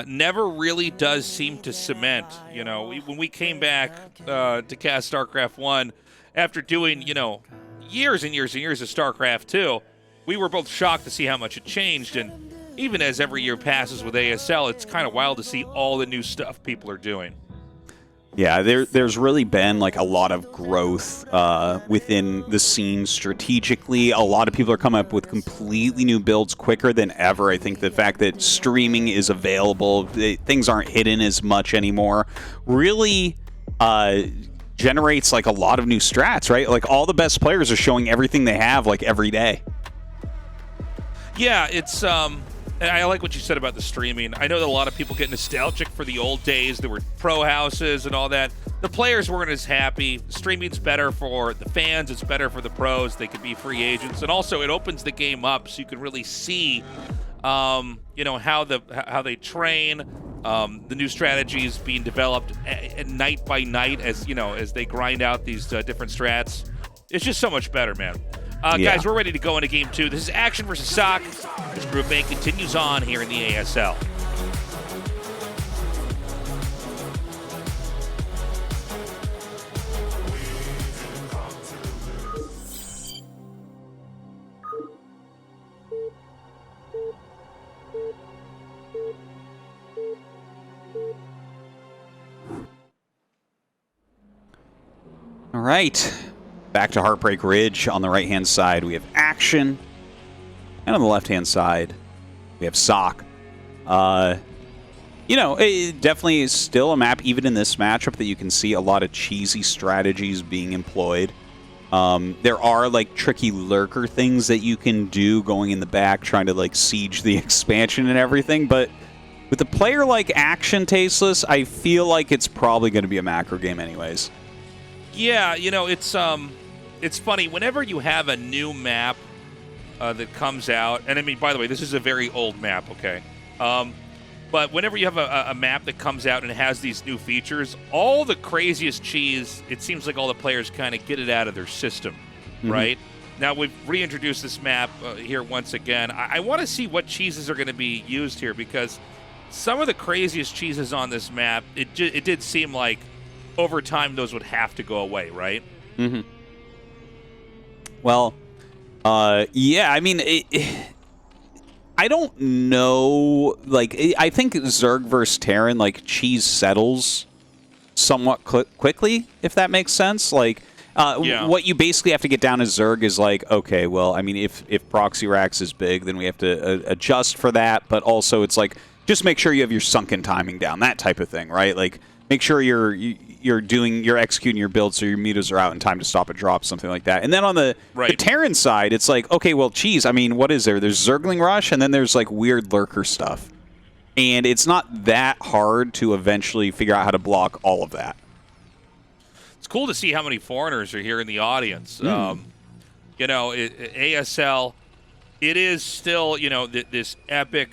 never really does seem to cement. You know, when we came back to cast StarCraft 1, after doing, you know, years and years and years of StarCraft 2, we were both shocked to see how much it changed, and even as every year passes with ASL, it's kind of wild to see all the new stuff people are doing. Yeah, there's really been like a lot of growth within the scene strategically. A lot of people are coming up with completely new builds quicker than ever. I think the fact that streaming is available, things aren't hidden as much anymore, really generates like a lot of new strats, right? Like all the best players are showing everything they have like every day. Yeah, it's and I like what you said about the streaming. I know that a lot of people get nostalgic for the old days. There were pro houses and all that. The players weren't as happy. Streaming's better for the fans. It's better for the pros. They can be free agents, and also it opens the game up so you can really see, how they train, the new strategies being developed night by night as they grind out these different strats. It's just so much better, man. Guys, we're ready to go into Game 2. This is Action versus sSak. This Group A continues on here in the ASL. All right, back to Heartbreak Ridge. On the right-hand side, we have Action. And on the left-hand side, we have sSak. It definitely is still a map, even in this matchup, that you can see a lot of cheesy strategies being employed. There are, like, tricky lurker things that you can do going in the back, trying to, like, siege the expansion and everything. But with a player like Action, Tasteless, I feel like it's probably going to be a macro game anyways. Yeah, it's funny. Whenever you have a new map that comes out, and I mean, by the way, this is a very old map, okay? But whenever you have a map that comes out and it has these new features, all the craziest cheese, it seems like all the players kind of get it out of their system, right? Now, we've reintroduced this map here once again. I want to see what cheeses are going to be used here, because some of the craziest cheeses on this map, it did seem like over time those would have to go away, right? Well, yeah, I mean, I don't know. Like, I think Zerg versus Terran, like, cheese settles somewhat quickly, if that makes sense. Like, what you basically have to get down as Zerg is like, okay, well, I mean, if Proxy Rax is big, then we have to adjust for that. But also, it's like, just make sure you have your sunken timing down, that type of thing, right? Like, make sure you're executing your build so your meters are out in time to stop a drop, something like that. And then on the Terran side, it's like, okay, well, geez, I mean, what is there? There's Zergling Rush, and then there's like weird lurker stuff. And it's not that hard to eventually figure out how to block all of that. It's cool to see how many foreigners are here in the audience. ASL, it is still, this epic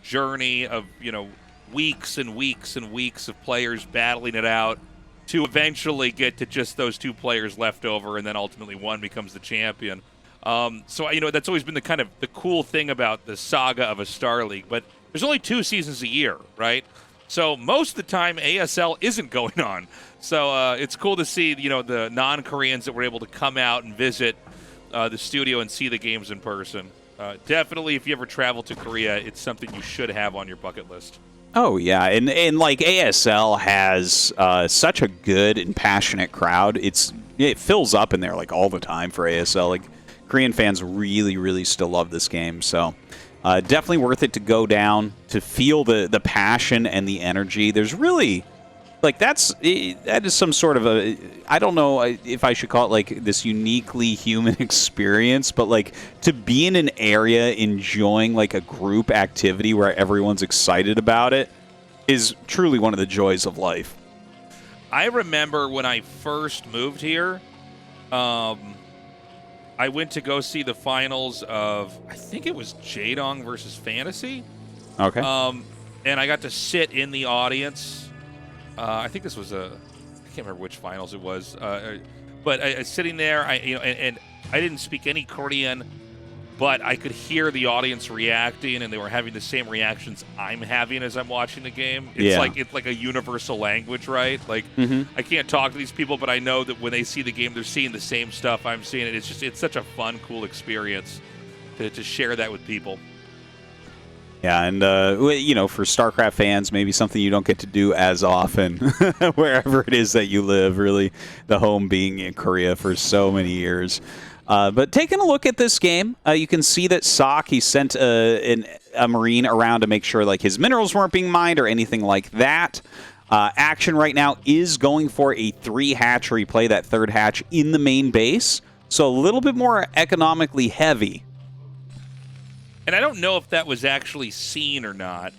journey of, weeks and weeks and weeks of players battling it out to eventually get to just those two players left over, and then ultimately one becomes the champion. So that's always been the cool thing about the saga of a StarLeague. But there's only 2 seasons a year, right? So most of the time ASL isn't going on. So it's cool to see the non-Koreans that were able to come out and visit the studio and see the games in person. Definitely, if you ever travel to Korea, it's something you should have on your bucket list. Oh, yeah, and like ASL has such a good and passionate crowd. It fills up in there like all the time for ASL. Like, Korean fans really, really still love this game. So definitely worth it to go down, to feel the passion and the energy. There's really, like, that is some sort of a, I don't know if I should call it like this uniquely human experience, but like to be in an area enjoying like a group activity where everyone's excited about it is truly one of the joys of life. I remember when I first moved here, I went to go see the finals of, I think it was Jaedong versus Fantasy. Okay. And I got to sit in the audience. I think this was I can't remember which finals it was, but I sitting there, and I didn't speak any Korean, but I could hear the audience reacting, and they were having the same reactions I'm having as I'm watching the game. It's like a universal language, right? Like, I can't talk to these people, but I know that when they see the game, they're seeing the same stuff I'm seeing. It's such a fun, cool experience to share that with people. Yeah, and, for StarCraft fans, maybe something you don't get to do as often wherever it is that you live, really, the home being in Korea for so many years. But taking a look at this game, you can see that sSak, he sent a Marine around to make sure like his minerals weren't being mined or anything like that. Action right now is going for a 3 hatchery play, that 3rd hatch in the main base. So a little bit more economically heavy. And I don't know if that was actually seen or not.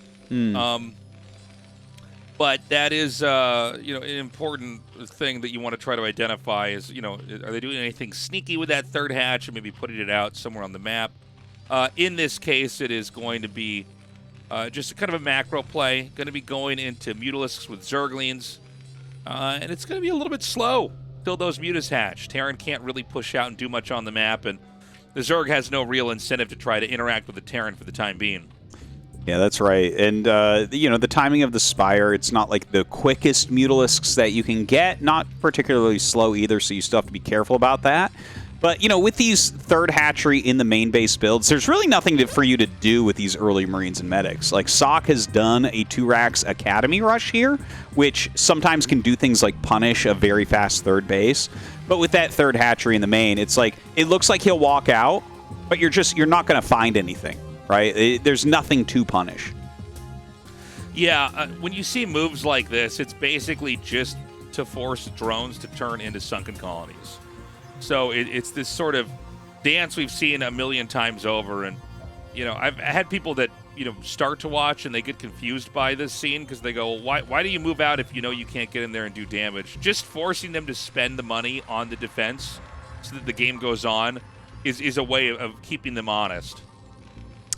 But that is, an important thing that you want to try to identify is, are they doing anything sneaky with that 3rd hatch and maybe putting it out somewhere on the map? In this case, it is going to be just kind of a macro play, going to be going into Mutalisks with Zerglings, and it's going to be a little bit slow till those Mutas hatch. Terran can't really push out and do much on the map, and the Zerg has no real incentive to try to interact with the Terran for the time being. Yeah, that's right. And, the timing of the Spire, it's not like the quickest Mutalisks that you can get. Not particularly slow either, so you still have to be careful about that. But, with these 3rd hatchery in the main base builds, there's really nothing for you to do with these early Marines and Medics. Like, sSak has done a 2-Rax Academy rush here, which sometimes can do things like punish a very fast 3rd base. But with that 3rd hatchery in the main, it's like, it looks like he'll walk out, but you're not going to find anything. Right? There's nothing to punish. Yeah, when you see moves like this, it's basically just to force drones to turn into sunken colonies. So it's this sort of dance we've seen a million times over. And, I've had people that, start to watch and they get confused by this scene because they go, well, why do you move out if you can't get in there and do damage? Just forcing them to spend the money on the defense so that the game goes on is a way of keeping them honest.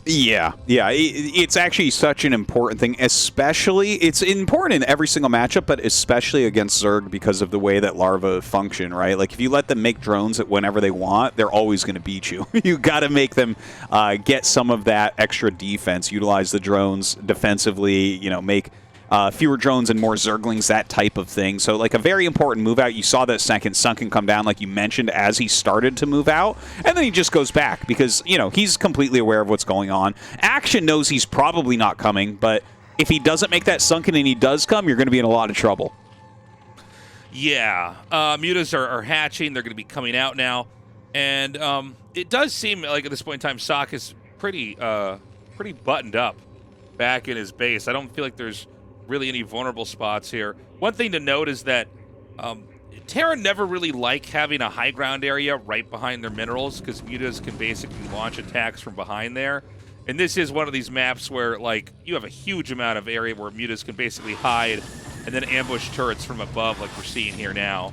Yeah. It's actually such an important thing, especially, it's important in every single matchup, but especially against Zerg because of the way that Larva function, right? Like, if you let them make drones at whenever they want, they're always going to beat you. You got to make them get some of that extra defense, utilize the drones defensively, make fewer drones and more Zerglings, that type of thing. So, like, a very important move out. You saw that second Sunken come down, like you mentioned, as he started to move out, and then he just goes back because, he's completely aware of what's going on. Action knows he's probably not coming, but if he doesn't make that Sunken and he does come, you're going to be in a lot of trouble. Yeah. Mutas are hatching. They're going to be coming out now. And it does seem like at this point in time, sSak is pretty buttoned up back in his base. I don't feel like there's really any vulnerable spots here. One thing to note is that Terran never really like having a high ground area right behind their minerals because Mutas can basically launch attacks from behind there. And this is one of these maps where, like, you have a huge amount of area where Mutas can basically hide and then ambush turrets from above like we're seeing here now.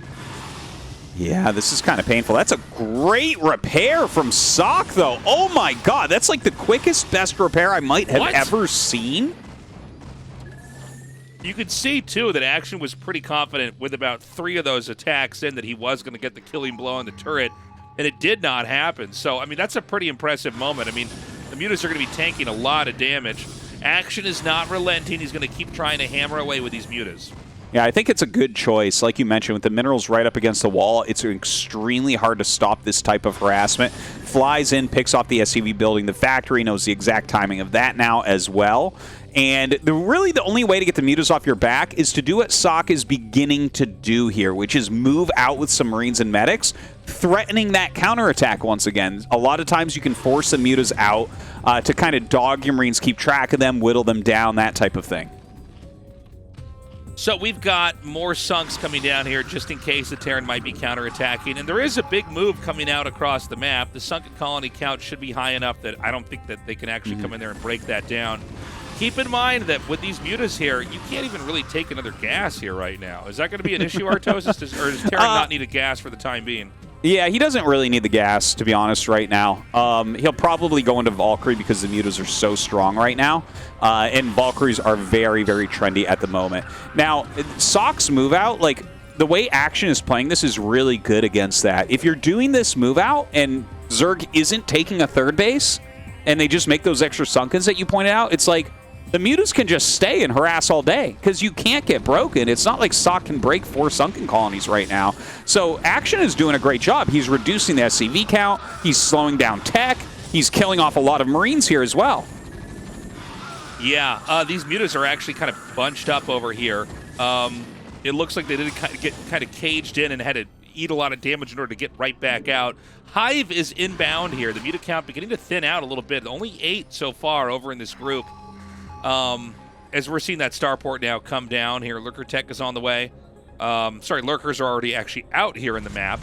Yeah, this is kind of painful. That's a great repair from sSak, though. Oh my god, that's like the quickest, best repair I might have ever seen. You could see, too, that Action was pretty confident with about 3 of those attacks in that he was going to get the killing blow on the turret, and it did not happen. So, I mean, that's a pretty impressive moment. I mean, the Mutas are going to be tanking a lot of damage. Action is not relenting. He's going to keep trying to hammer away with these Mutas. Yeah, I think it's a good choice. Like you mentioned, with the minerals right up against the wall, it's extremely hard to stop this type of harassment. Flies in, picks off the SCV building. The factory knows the exact timing of that now as well. And really the only way to get the Mutas off your back is to do what sSak is beginning to do here, which is move out with some Marines and Medics, threatening that counterattack once again. A lot of times you can force the Mutas out to kind of dog your Marines, keep track of them, whittle them down, that type of thing. So we've got more sunks coming down here just in case the Terran might be counterattacking. And there is a big move coming out across the map. The sunken colony count should be high enough that I don't think that they can actually come in there and break that down. Keep in mind that with these Mutas here, you can't even really take another gas here right now. Is that going to be an issue, Artosis? Or does Terran not need a gas for the time being? Yeah, he doesn't really need the gas, to be honest, right now. He'll probably go into Valkyrie because the Mutas are so strong right now. And Valkyries are very, very trendy at the moment. Now, sSak's move out, like, the way Action is playing this is really good against that. If you're doing this move out and Zerg isn't taking a third base, and they just make those extra Sunkens that you pointed out, it's like, the Mutas can just stay and harass all day because you can't get broken. It's not like sSak can break 4 sunken colonies right now. So Action is doing a great job. He's reducing the SCV count. He's slowing down tech. He's killing off a lot of Marines here as well. Yeah, these Mutas are actually kind of bunched up over here. It looks like they did get kind of caged in and had to eat a lot of damage in order to get right back out. Hive is inbound here. The Muta count beginning to thin out a little bit. Only 8 so far over in this group. as we're seeing that starport now come down here, Lurker Tech is on the way. Sorry, Lurkers are already actually out here in the map.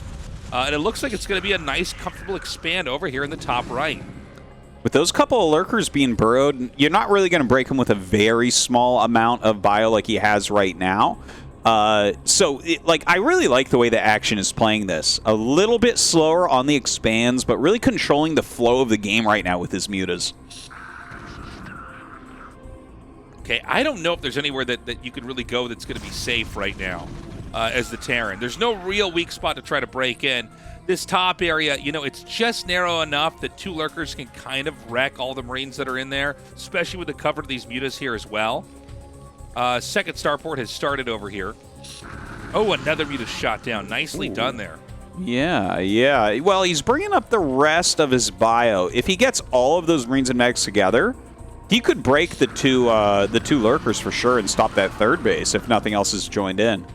And it looks like it's going to be a nice, comfortable expand over here in the top right. With those couple of Lurkers being burrowed, you're not really going to break him with a very small amount of bio like he has right now. I really like the way that Action is playing this. A little bit slower on the expands, but really controlling the flow of the game right now with his mutas. Okay, I don't know if there's anywhere that you could really go that's going to be safe right now as the Terran. There's no real weak spot to try to break in. This top area, you know, it's just narrow enough that 2 Lurkers can kind of wreck all the Marines that are in there, especially with the cover of these mutas here as well. Second starport has started over here. Oh, another muta shot down. Nicely done there. Yeah. Well, he's bringing up the rest of his bio. If he gets all of those Marines and Medics together, he could break the two Lurkers for sure and stop that third base if nothing else is joined in.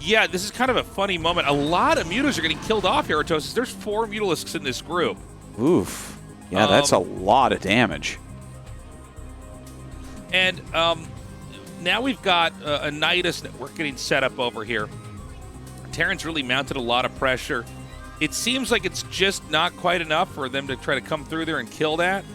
Yeah, this is kind of a funny moment. A lot of mutas are getting killed off here, Tastosis. There's 4 Mutalisks in this group. Oof. Yeah, that's a lot of damage. And now we've got a Nidus that we're getting set up over here. Terran's really mounted a lot of pressure. It seems like it's just not quite enough for them to try to come through there and kill that.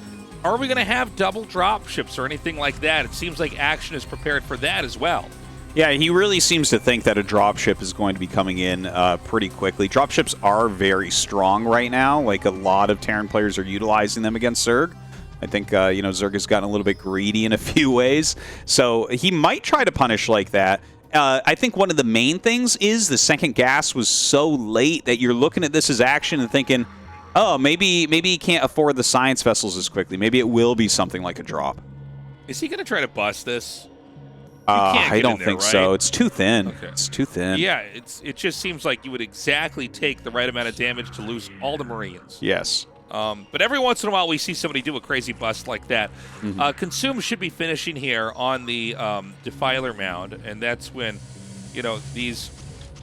Are we going to have double dropships or anything like that? It seems like Action is prepared for that as well. Yeah, he really seems to think that a dropship is going to be coming in pretty quickly. Dropships are very strong right now. Like, a lot of Terran players are utilizing them against Zerg. I think, Zerg has gotten a little bit greedy in a few ways. So he might try to punish like that. I think one of the main things is the second gas was so late that you're looking at this as Action and thinking, oh, maybe he can't afford the science vessels as quickly. Maybe it will be something like a drop. Is he going to try to bust this? I don't think so. It's too thin. Okay. It's too thin. Yeah, it just seems like you would exactly take the right amount of damage to lose all the Marines. Yes. But every once in a while, we see somebody do a crazy bust like that. Consume should be finishing here on the Defiler Mound, and that's when, these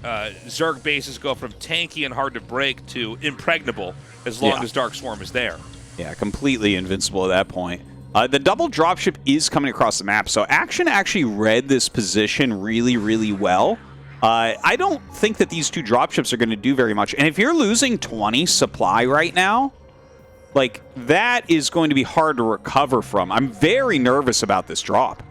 Zerg bases go from tanky and hard to break to impregnable as long as Dark Swarm is there. Yeah, completely invincible at that point. The double dropship is coming across the map, so Action actually read this position really, really well. I don't think that these 2 dropships are going to do very much. And if you're losing 20 supply right now, like, that is going to be hard to recover from. I'm very nervous about this drop.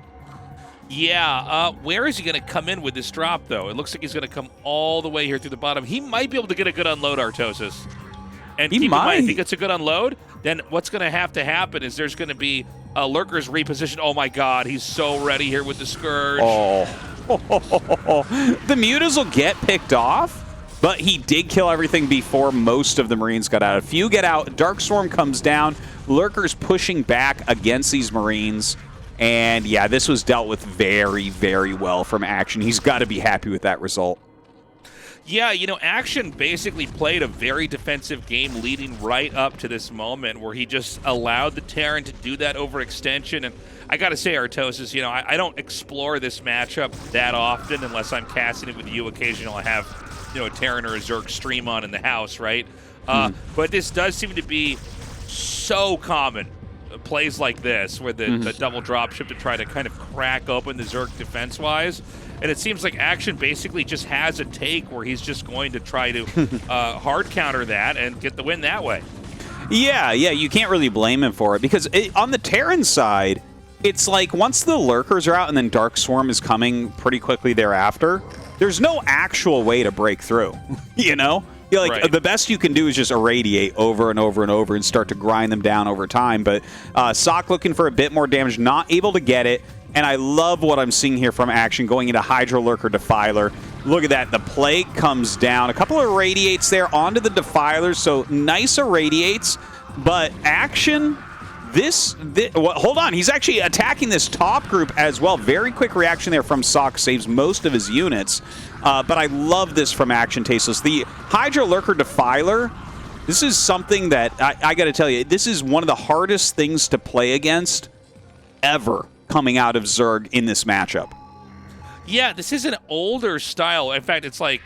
Yeah, where is he going to come in with this drop, though? It looks like he's going to come all the way here through the bottom. He might be able to get a good unload, Tastosis. And keep in mind, if he gets a good unload, then what's going to happen is there's going to be Lurkers repositioned. Oh, my God, he's so ready here with the Scourge. Oh. The mutas will get picked off, but he did kill everything before most of the Marines got out. A few get out. Dark Storm comes down. Lurkers pushing back against these Marines. And, yeah, this was dealt with very, very well from Action. He's got to be happy with that result. Yeah, Action basically played a very defensive game leading right up to this moment where he just allowed the Terran to do that overextension. And I got to say, Tastosis, I don't explore this matchup that often unless I'm casting it with you. Occasionally I have, a Terran or a Zerg stream on in the house, right? But this does seem to be so common. Plays like this where the double dropship to try to kind of crack open the Zerg defense-wise. And it seems like Action basically just has a take where he's just going to try to hard counter that and get the win that way. Yeah, you can't really blame him for it because on the Terran side, it's like once the Lurkers are out and then Dark Swarm is coming pretty quickly thereafter, there's no actual way to break through, The best you can do is just irradiate over and over and over and start to grind them down over time. But sSak looking for a bit more damage, not able to get it. And I love what I'm seeing here from Action going into Hydro Lurker Defiler. Look at that. The Plague comes down. A couple of irradiates there onto the Defilers. So nice irradiates. But Action, hold on. He's actually attacking this top group as well. Very quick reaction there from sSak. Saves most of his units. But I love this from Action, Tastosis. The Hydro Lurker Defiler, this is something that, I got to tell you, this is one of the hardest things to play against ever coming out of Zerg in this matchup. Yeah, this is an older style. In fact, it's like,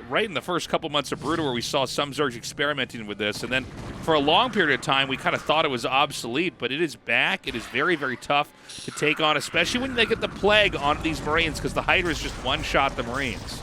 right in the first couple months of Brutal where we saw some Zergs experimenting with this, and then for a long period of time, we kind of thought it was obsolete, but it is back. It is very, very tough to take on, especially when they get the plague on these Marines, because the Hydras just one-shot the Marines.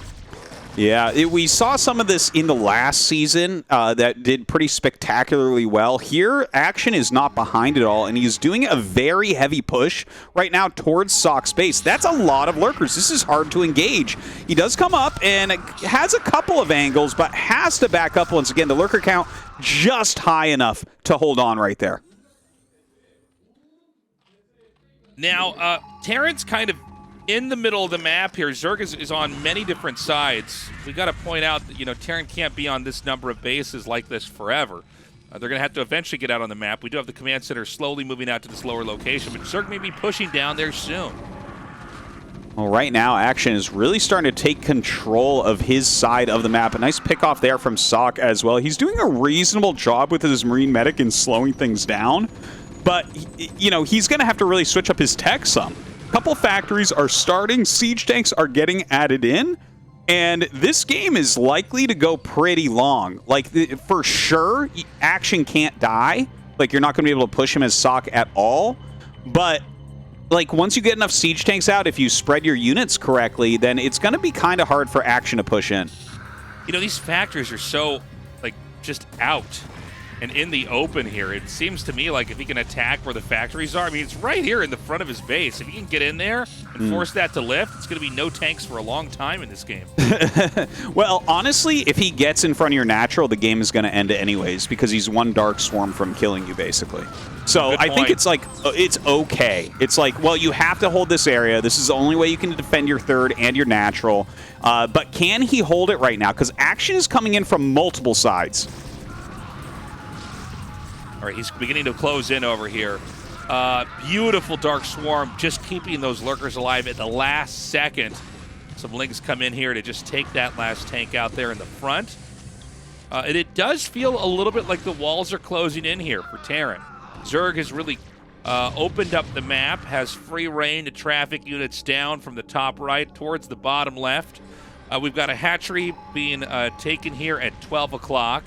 Yeah, we saw some of this in the last season that did pretty spectacularly well. Here, Action is not behind it all, and he's doing a very heavy push right now towards sSak's base. That's a lot of lurkers. This is hard to engage. He does come up and has a couple of angles, but has to back up once again. The lurker count just high enough to hold on right there. Now, Terran's kind of in the middle of the map here. Zerg is on many different sides. We got to point out that, you know, Terran can't be on this number of bases like this forever. They're going to have to eventually get out on the map. We do have the command center slowly moving out to this lower location, but Zerg may be pushing down there soon. Well, right now, Action is really starting to take control of his side of the map. A nice pick off there from sSak as well. He's doing a reasonable job with his Marine Medic in slowing things down, but, you know, he's going to have to really switch up his tech some. Couple factories are starting, siege tanks are getting added in, and this game is likely to go pretty long. Like, for sure, Action can't die. Like, you're not going to be able to push him as sSak at all. But, like, once you get enough siege tanks out, if you spread your units correctly, then it's going to be kind of hard for Action to push in. You know, these factories are so, like, just out and in the open here. It seems to me like if he can attack where the factories are, I mean, it's right here in the front of his base. If he can get in there and force that to lift, it's going to be no tanks for a long time in this game. Well, honestly, if he gets in front of your natural, the game is going to end anyways, because he's one Dark Swarm from killing you, basically. So I think it's like, it's okay. It's like, well, you have to hold this area. This is the only way you can defend your third and your natural. But can he hold it right now? Because Action is coming in from multiple sides. All right, he's beginning to close in over here. Beautiful Dark Swarm, just keeping those lurkers alive at the last second. Some Lings come in here to just take that last tank out there in the front. And it does feel a little bit like the walls are closing in here for Terran. Zerg has really opened up the map, has free reign to traffic units down from the top right towards the bottom left. We've got a hatchery being taken here at 12 o'clock.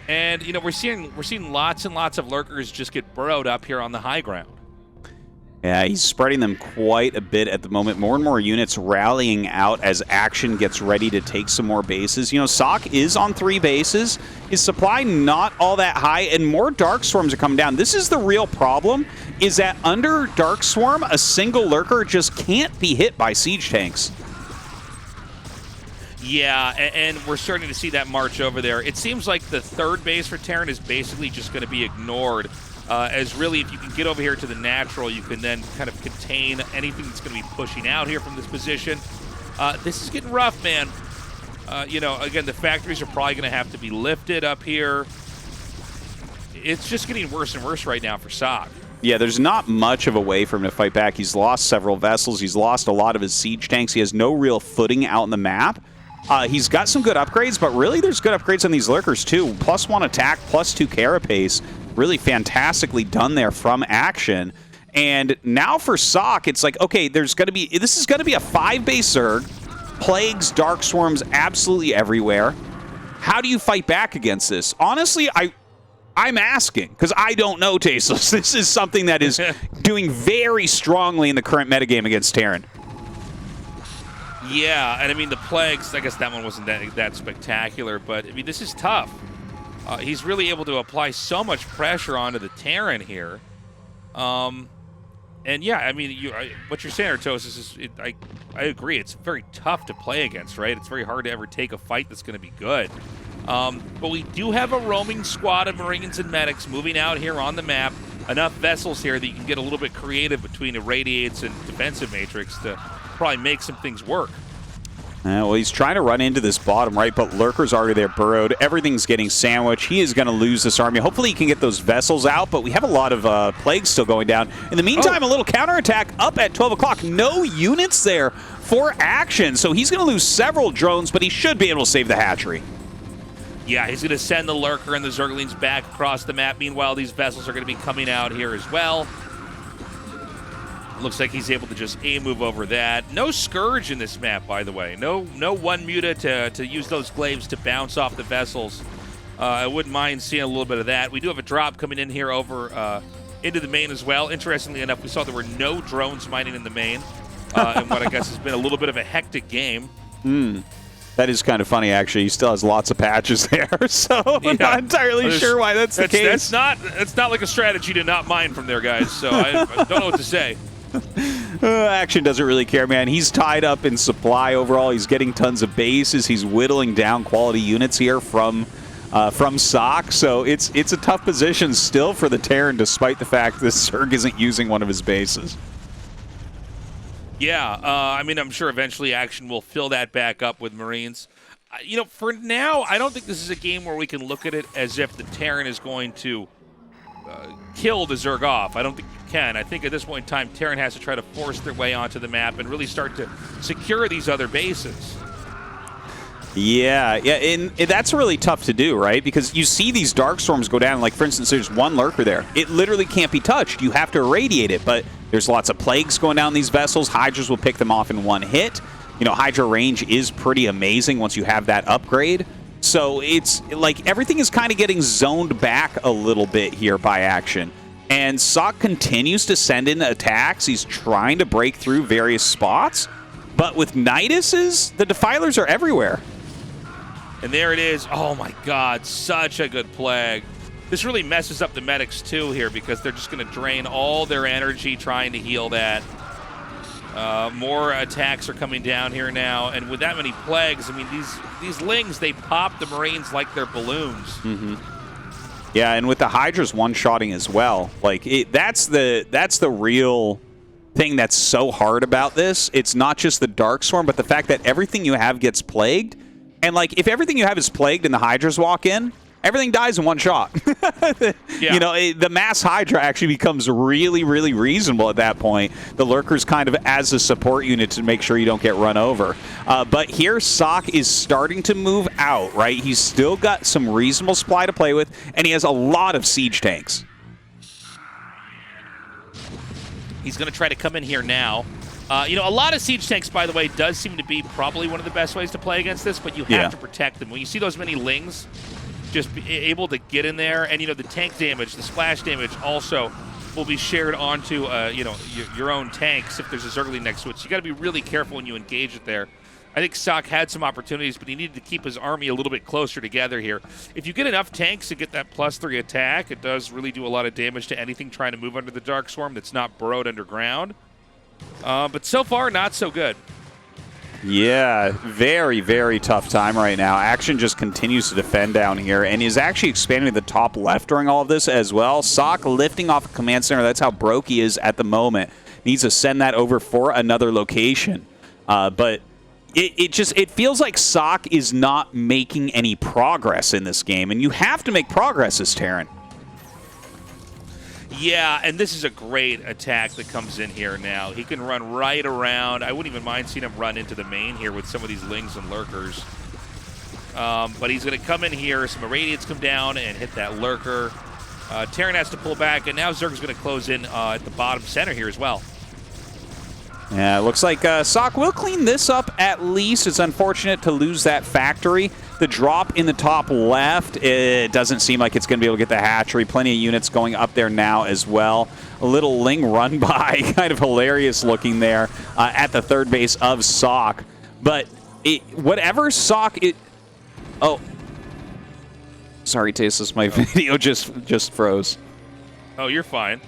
And, you know, we're seeing lots and lots of lurkers just get burrowed up here on the high ground. Yeah, he's spreading them quite a bit at the moment. More and more units rallying out as Action gets ready to take some more bases. You know, sSak is on 3 bases. His supply not all that high, and more Dark Swarms are coming down. This is the real problem, is that under Dark Swarm, a single lurker just can't be hit by siege tanks. Yeah, and we're starting to see that march over there. It seems like the third base for Terran is basically just going to be ignored, as really if you can get over here to the natural, you can then kind of contain anything that's going to be pushing out here from this position. This is getting rough, man. You know, again, the factories are probably going to have to be lifted up here. It's just getting worse and worse right now for sSak. Yeah, there's not much of a way for him to fight back. He's lost several vessels. He's lost a lot of his siege tanks. He has no real footing out in the map. He's got some good upgrades, but really there's good upgrades on these lurkers too. +1 attack, +2 carapace. Really fantastically done there from Action. And now for sSak, it's like, okay, this is going to be a 5-base Zerg. Plagues, Dark Swarms absolutely everywhere. How do you fight back against this? Honestly, I'm asking, because I don't know, Tastosis. This is something that is doing very strongly in the current metagame against Terran. Yeah, and I mean, the Plagues, I guess that one wasn't that spectacular, but I mean, this is tough. He's really able to apply so much pressure onto the Terran here. And yeah, I mean, what you're saying, Tastosis, is I agree. It's very tough to play against, right? It's very hard to ever take a fight that's going to be good. But we do have a roaming squad of Marines and medics moving out here on the map. Enough vessels here that you can get a little bit creative between irradiates and defensive matrix to probably make some things work. Well, he's trying to run into this bottom right, but Lurker's already there burrowed. Everything's getting sandwiched. He is going to lose this army. Hopefully he can get those vessels out, but we have a lot of plagues still going down. In the meantime, a little counterattack up at 12 o'clock. No units there for Action, so he's going to lose several drones, but he should be able to save the hatchery. Yeah, he's going to send the Lurker and the Zerglings back across the map. Meanwhile, these vessels are going to be coming out here as well. Looks like he's able to just A-move over that. No Scourge in this map, by the way. No one Muta to use those glaives to bounce off the vessels. I wouldn't mind seeing a little bit of that. We do have a drop coming in here over into the main as well. Interestingly enough, we saw there were no drones mining in the main in what I guess has been a little bit of a hectic game. That is kind of funny, actually. He still has lots of patches there, so I'm not entirely sure why that's the case. It's not like a strategy to not mine from there, guys, so I don't know what to say. Action doesn't really care, man. He's tied up in supply overall. He's getting tons of bases. He's whittling down quality units here from sSak, so it's a tough position still for the Terran, despite the fact that Zerg isn't using one of his bases. Yeah, I mean, I'm sure eventually Action will fill that back up with Marines. You know, for now, I don't think this is a game where we can look at it as if the Terran is going to kill the Zerg off. I don't think you can. I think at this point in time, Terran has to try to force their way onto the map and really start to secure these other bases. Yeah, and that's really tough to do, right? Because you see these Dark Storms go down. Like, for instance, there's one Lurker there. It literally can't be touched. You have to irradiate it, but there's lots of Plagues going down these vessels. Hydras will pick them off in one hit. You know, Hydra range is pretty amazing once you have that upgrade. So it's like everything is kind of getting zoned back a little bit here by Action. And sSak continues to send in attacks. He's trying to break through various spots. But with Niduses, the Defilers are everywhere. And there it is. Oh, my God. Such a good Plague. This really messes up the medics, too, here, because they're just going to drain all their energy trying to heal that. More attacks are coming down here now. And with that many Plagues, I mean, these Lings, they pop the Marines like they're balloons. Yeah, and with the Hydras one-shotting as well. Like, that's the real thing that's so hard about this. It's not just the Darkstorm, but the fact that everything you have gets plagued. And, like, if everything you have is plagued and the Hydras walk in, everything dies in one shot. Yeah. You know, the mass Hydra actually becomes really, really reasonable at that point. The Lurker's kind of as a support unit to make sure you don't get run over. But here, sSak is starting to move out, right? He's still got some reasonable supply to play with, and he has a lot of siege tanks. He's going to try to come in here now. You know, a lot of siege tanks, by the way, does seem to be probably one of the best ways to play against this, but you have to protect them. When you see those many Lings just be able to get in there, and, you know, the tank damage, the splash damage also will be shared onto, you know, your own tanks if there's a Zergling next to it. So you got to be really careful when you engage it there. I think sSak had some opportunities, but he needed to keep his army a little bit closer together here. If you get enough tanks to get that +3 attack, it does really do a lot of damage to anything trying to move under the Darkstorm that's not burrowed underground. But so far, not so good. Yeah, very, very tough time right now. Action just continues to defend down here and is actually expanding to the top left during all of this as well. sSak lifting off a command center. That's how broke he is at the moment. Needs to send that over for another location. But it feels like sSak is not making any progress in this game, and you have to make progress as Terran. Yeah, and this is a great attack that comes in here now. He can run right around. I wouldn't even mind seeing him run into the main here with some of these Lings and Lurkers. But he's going to come in here. Some Irradiates come down and hit that Lurker. Terran has to pull back, and now Zerg's going to close in at the bottom center here as well. Yeah, it looks like sSak will clean this up at least. It's unfortunate to lose that factory. The drop in the top left, it doesn't seem like it's going to be able to get the hatchery. Plenty of units going up there now as well. A little Ling run by, kind of hilarious looking there at the third base of sSak. But whatever sSak... Oh. Sorry, Tastosis, my video just froze. Oh, you're fine.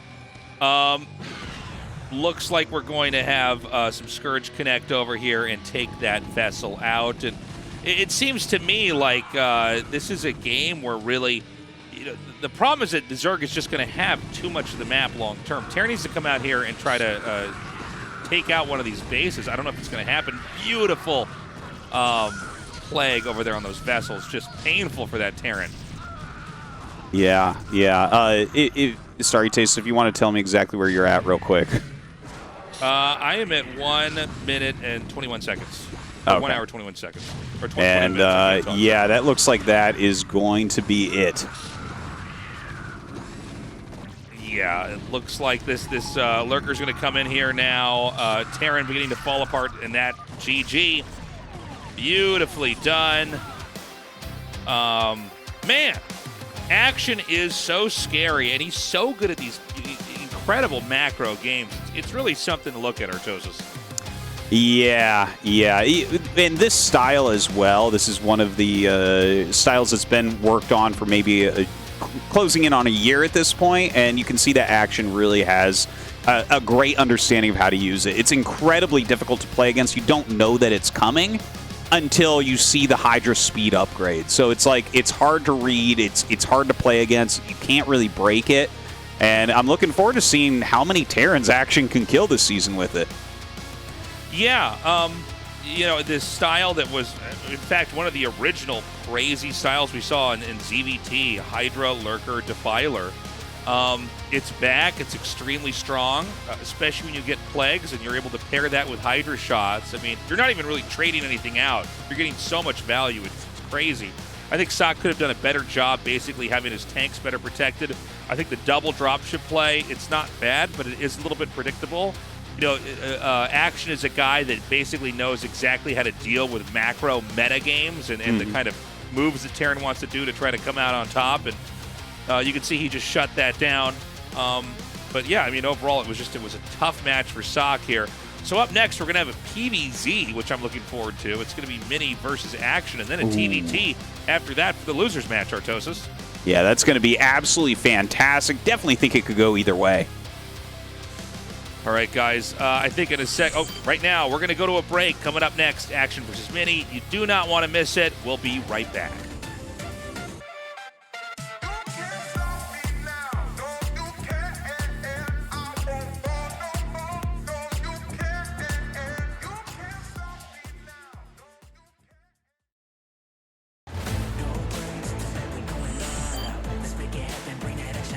Looks like we're going to have some Scourge connect over here and take that vessel out. And it seems to me like this is a game where really, you know, the problem is that the Zerg is just going to have too much of the map long term. Terran needs to come out here and try to take out one of these bases. I don't know if it's going to happen. Beautiful Plague over there on those vessels. Just painful for that Terran. Yeah. Sorry, Taste, if you want to tell me exactly where you're at real quick. I am at 1 minute and 21 seconds. Okay. 1 hour, 21 seconds. Or 20 and minutes. yeah, that looks like that is going to be it. Yeah, it looks like this Lurker's going to come in here now. Terran beginning to fall apart, and that GG. Beautifully done. Man, Action is so scary, and he's so good at these incredible macro games. It's really something to look at, Tastosis. Yeah. And this style as well, this is one of the styles that's been worked on for maybe closing in on a year at this point, and you can see that Action really has a great understanding of how to use it. It's incredibly difficult to play against. You don't know that it's coming until you see the Hydra speed upgrade. So it's like, it's hard to read, it's hard to play against, you can't really break it, and I'm looking forward to seeing how many Terrans Action can kill this season with it. Yeah, this style that was, in fact, one of the original crazy styles we saw in ZVT, Hydra, Lurker, Defiler. It's back. It's extremely strong, especially when you get Plagues and you're able to pair that with Hydra shots. I mean, you're not even really trading anything out. You're getting so much value. It's crazy. I think sSak could have done a better job basically having his tanks better protected. I think the double dropship play, it's not bad, but it is a little bit predictable. Action is a guy that basically knows exactly how to deal with macro meta games and the kind of moves that Terran wants to do to try to come out on top. And you can see he just shut that down. But yeah, I mean, overall, it was a tough match for sSak here. So up next, we're going to have a PvZ, which I'm looking forward to. It's going to be Mini versus Action, and then a TVT after that for the losers match, Tastosis. Yeah, that's going to be absolutely fantastic. Definitely think it could go either way. All right, guys, I think in a sec. Oh, right now, we're going to go to a break. Coming up next, Action versus Mini. You do not want to miss it. We'll be right back.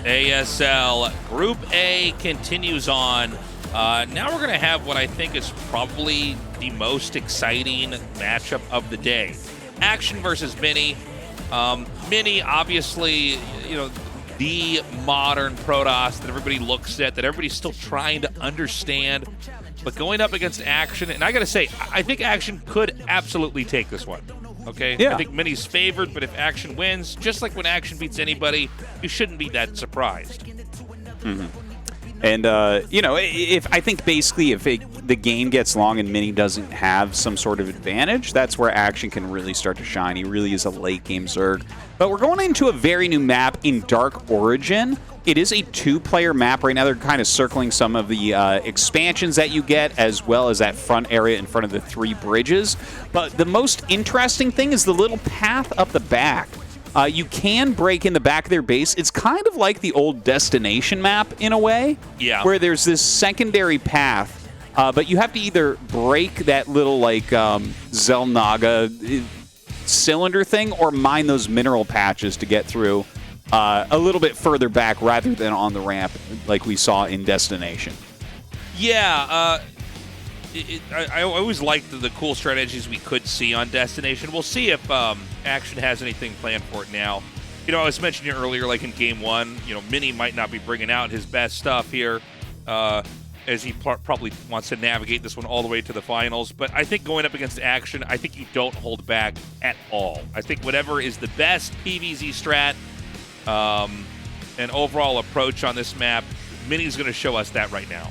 ASL Group A continues on. Now we're going to have what I think is probably the most exciting matchup of the day. Action versus Mini. Mini, obviously, the modern Protoss that everybody looks at, that everybody's still trying to understand. But going up against Action, and I got to say, I think Action could absolutely take this one. Okay? Yeah. I think Mini's favored, but if Action wins, just like when Action beats anybody, you shouldn't be that surprised. Mm-hmm. And, if I think basically if the game gets long and Mini doesn't have some sort of advantage, that's where Action can really start to shine. He really is a late game Zerg. But we're going into a very new map in Dark Origin. It is a two-player map right now. They're kind of circling some of the expansions that you get, as well as that front area in front of the 3 bridges. But the most interesting thing is the little path up the back. You can break in the back of their base. It's kind of like the old Destination map in a way, where there's this secondary path, but you have to either break that little like Zelnaga cylinder thing or mine those mineral patches to get through a little bit further back rather than on the ramp like we saw in Destination. Yeah, I always liked the cool strategies we could see on Destination. We'll see if Action has anything planned for it now. I was mentioning earlier, like in Game 1, Mini might not be bringing out his best stuff here, as he probably wants to navigate this one all the way to the finals. But I think going up against Action, I think you don't hold back at all. I think whatever is the best PvZ strat and overall approach on this map, Mini's going to show us that right now.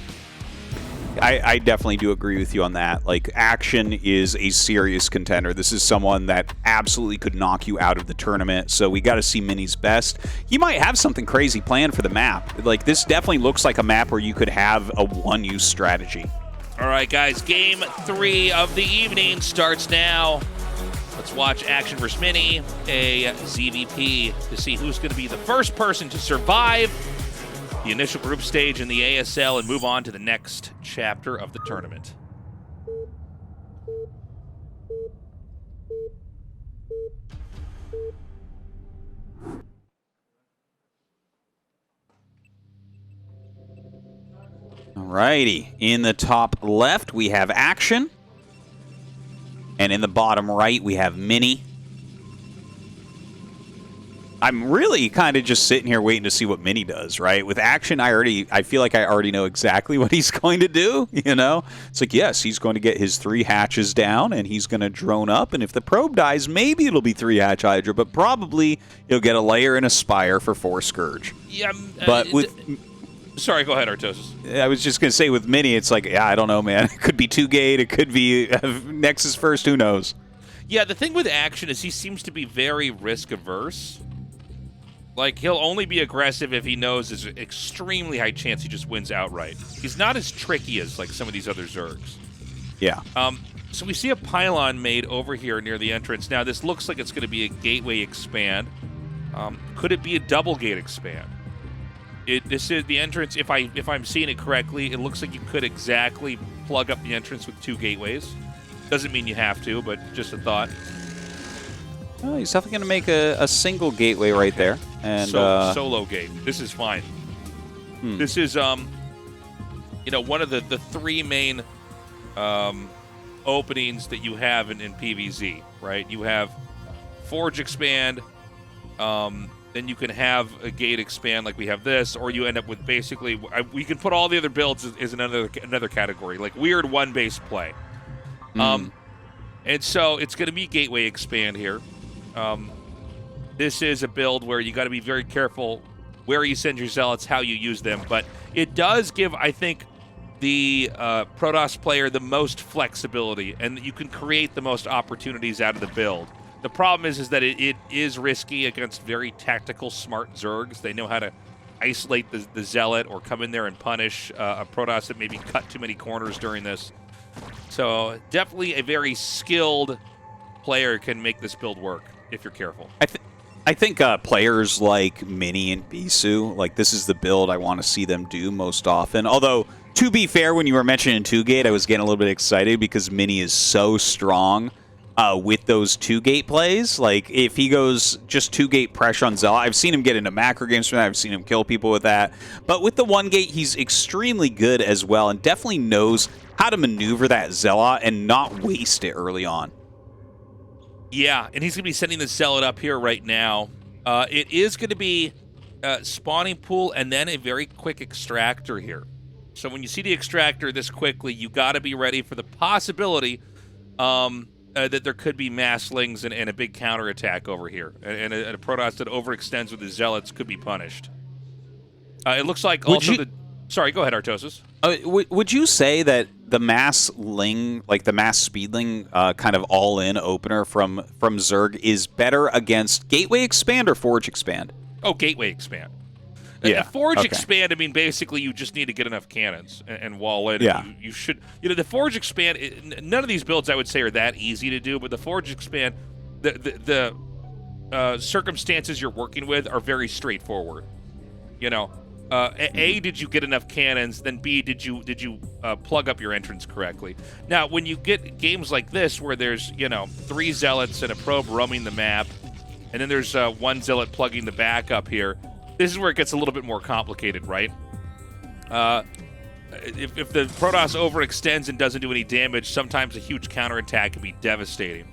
I definitely do agree with you on that. Like, Action is a serious contender. This is someone that absolutely could knock you out of the tournament, so we got to see Mini's best. He might have something crazy planned for the map. Like, this definitely looks like a map where you could have a one-use strategy. All right, guys, Game 3 of the evening starts now. Let's watch Action vs. Mini, a ZVP, to see who's going to be the first person to survive the initial group stage in the ASL and move on to the next chapter of the tournament. Alrighty, in the top left we have Action, and in the bottom right we have Mini. I'm really kind of just sitting here waiting to see what Mini does, right? With Action, I feel like I already know exactly what he's going to do, you know? It's like, yes, he's going to get his 3 hatches down, and he's going to drone up, and if the probe dies, maybe it'll be 3 hatch Hydra, but probably he'll get a layer and a Spire for 4 Scourge. Yeah, but with... Sorry, go ahead, Artosis. I was just going to say, with Mini, it's like, yeah, I don't know, man. It could be 2-gate, it could be Nexus first, who knows? Yeah, the thing with Action is he seems to be very risk-averse. Like, he'll only be aggressive if he knows there's an extremely high chance he just wins outright. He's not as tricky as, like, some of these other Zergs. Yeah. So we see a pylon made over here near the entrance. Now, this looks like it's going to be a gateway expand. Could it be a double gate expand? This is the entrance. If I'm seeing it correctly, it looks like you could exactly plug up the entrance with 2 gateways. Doesn't mean you have to, but just a thought. Oh, he's definitely going to make a single gateway right there. And solo gate. This is fine. This is you know, one of the 3 main openings that you have in PvZ, right? You have Forge expand, then you can have a gate expand like we have this, or you end up with basically we can put all the other builds as another category, like weird 1-base play. And so it's going to be gateway expand here. This is a build where you got to be very careful where you send your zealots, how you use them, but it does give, I think, the Protoss player the most flexibility, and you can create the most opportunities out of the build. The problem is that it is risky against very tactical, smart Zergs. They know how to isolate the zealot or come in there and punish a Protoss that maybe cut too many corners during this. So definitely a very skilled player can make this build work if you're careful. I think players like Mini and Bisu, like this is the build I want to see them do most often. Although, to be fair, when you were mentioning 2-gate, I was getting a little bit excited because Mini is so strong with those 2-gate plays. Like, if he goes just 2-gate pressure on Zealot, I've seen him get into macro games from that. I've seen him kill people with that. But with the 1-gate, he's extremely good as well and definitely knows how to maneuver that Zealot and not waste it early on. Yeah, and he's going to be sending the Zealot up here right now. It is going to be spawning pool and then a very quick extractor here. So when you see the extractor this quickly, you got to be ready for the possibility that there could be masslings and a big counterattack over here. And a Protoss that overextends with the Zealots could be punished. It looks like Sorry, go ahead, Artosis. Would you say that the mass ling, like the mass speedling kind of all-in opener from Zerg is better against Gateway Expand or Forge Expand? Oh, Gateway Expand. Yeah. Forge Expand, I mean, basically you just need to get enough cannons and wall in. Yeah. You should, you know, the Forge Expand, none of these builds I would say are that easy to do, but the Forge Expand, the circumstances you're working with are very straightforward. You know, A, did you get enough cannons? Then B, did you plug up your entrance correctly? Now, when you get games like this where there's, you know, 3 zealots and a probe roaming the map, and then there's 1 zealot plugging the back up here, this is where it gets a little bit more complicated, right? If the Protoss overextends and doesn't do any damage, sometimes a huge counterattack can be devastating.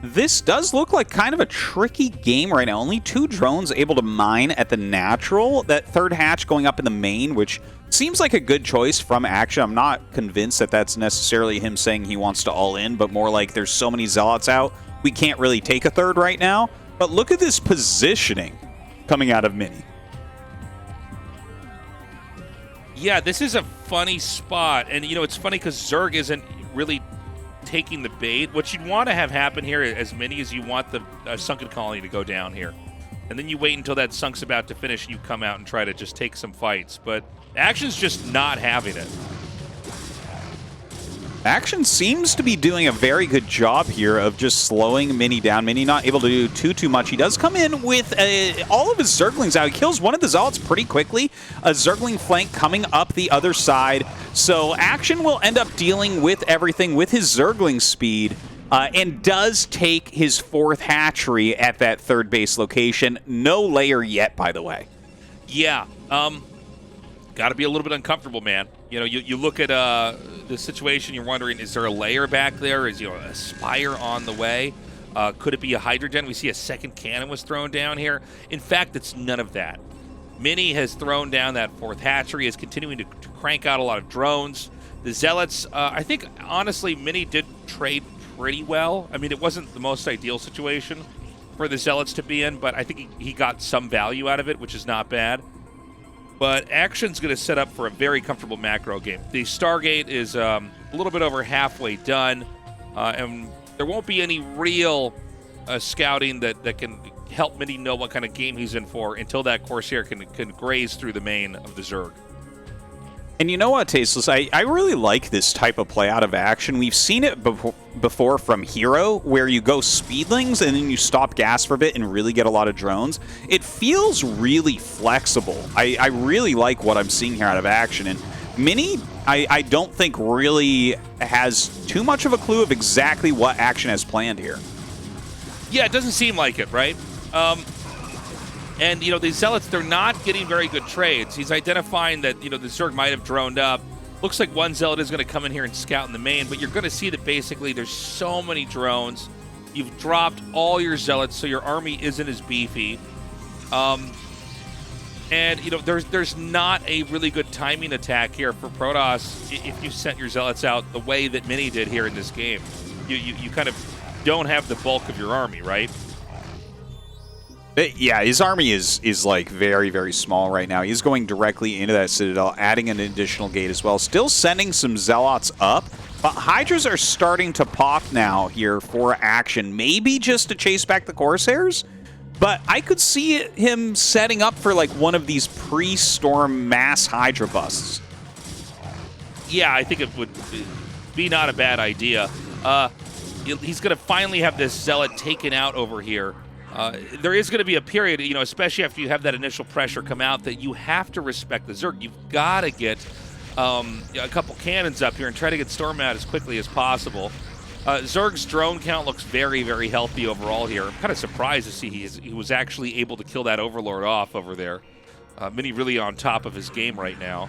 This does look like kind of a tricky game right now. Only 2 drones able to mine at the natural. That 3rd hatch going up in the main, which seems like a good choice from Action. I'm not convinced that that's necessarily him saying he wants to all in, but more like there's so many zealots out, we can't really take a 3rd right now. But look at this positioning coming out of Mini. Yeah, this is a funny spot. And, you know, it's funny because Zerg isn't really taking the bait. What you'd want to have happen here as Mini is you want the Sunken Colony to go down here. And then you wait until that Sunk's about to finish and you come out and try to just take some fights. But Action's just not having it. Action seems to be doing a very good job here of just slowing Mini down. Mini not able to do too much. He does come in with all of his Zerglings out. He kills one of the Zealots pretty quickly. A Zergling flank coming up the other side. So Action will end up dealing with everything with his Zergling speed and does take his 4th hatchery at that 3rd base location. No layer yet, by the way. Yeah. Got to be a little bit uncomfortable, man. You know, you look at the situation, you're wondering, is there a layer back there? Is, you know, a Spire on the way? Could it be a hydrogen? We see a second cannon was thrown down here. In fact, it's none of that. Mini has thrown down that fourth hatchery, is continuing to crank out a lot of drones. The Zealots, I think, honestly, Mini did trade pretty well. I mean, it wasn't the most ideal situation for the Zealots to be in, but I think he got some value out of it, which is not bad. But Action's going to set up for a very comfortable macro game. The Stargate is a little bit over halfway done, and there won't be any real scouting that can help Mini know what kind of game he's in for until that Corsair can graze through the main of the Zerg. And you know what, Tasteless? I really like this type of play out of Action. We've seen it before from Hero, where you go speedlings and then you stop gas for a bit and really get a lot of drones. It feels really flexible. I really like what I'm seeing here out of Action. And Mini, I don't think really has too much of a clue of exactly what Action has planned here. Yeah, it doesn't seem like it, right? And, you know, the Zealots, they're not getting very good trades. He's identifying that, you know, the Zerg might have droned up. Looks like one Zealot is going to come in here and scout in the main, but you're going to see that basically there's so many drones. You've dropped all your Zealots, so your army isn't as beefy. And, you know, there's not a really good timing attack here for Protoss if you sent your Zealots out the way that Mini did here in this game. You kind of don't have the bulk of your army, right? Yeah, his army is like very, very small right now. He's going directly into that Citadel, adding an additional gate as well. Still sending some Zealots up, but Hydras are starting to pop now here for Action. Maybe just to chase back the Corsairs, but I could see him setting up for like one of these pre-storm mass Hydra busts. Yeah, I think it would be not a bad idea. He's going to finally have this Zealot taken out over here. There is going to be a period, you know, especially after you have that initial pressure come out, that you have to respect the Zerg. You've got to get a couple cannons up here and try to get Storm out as quickly as possible. Zerg's drone count looks very, very healthy overall here. I'm kind of surprised to see he was actually able to kill that Overlord off over there. Mini really on top of his game right now.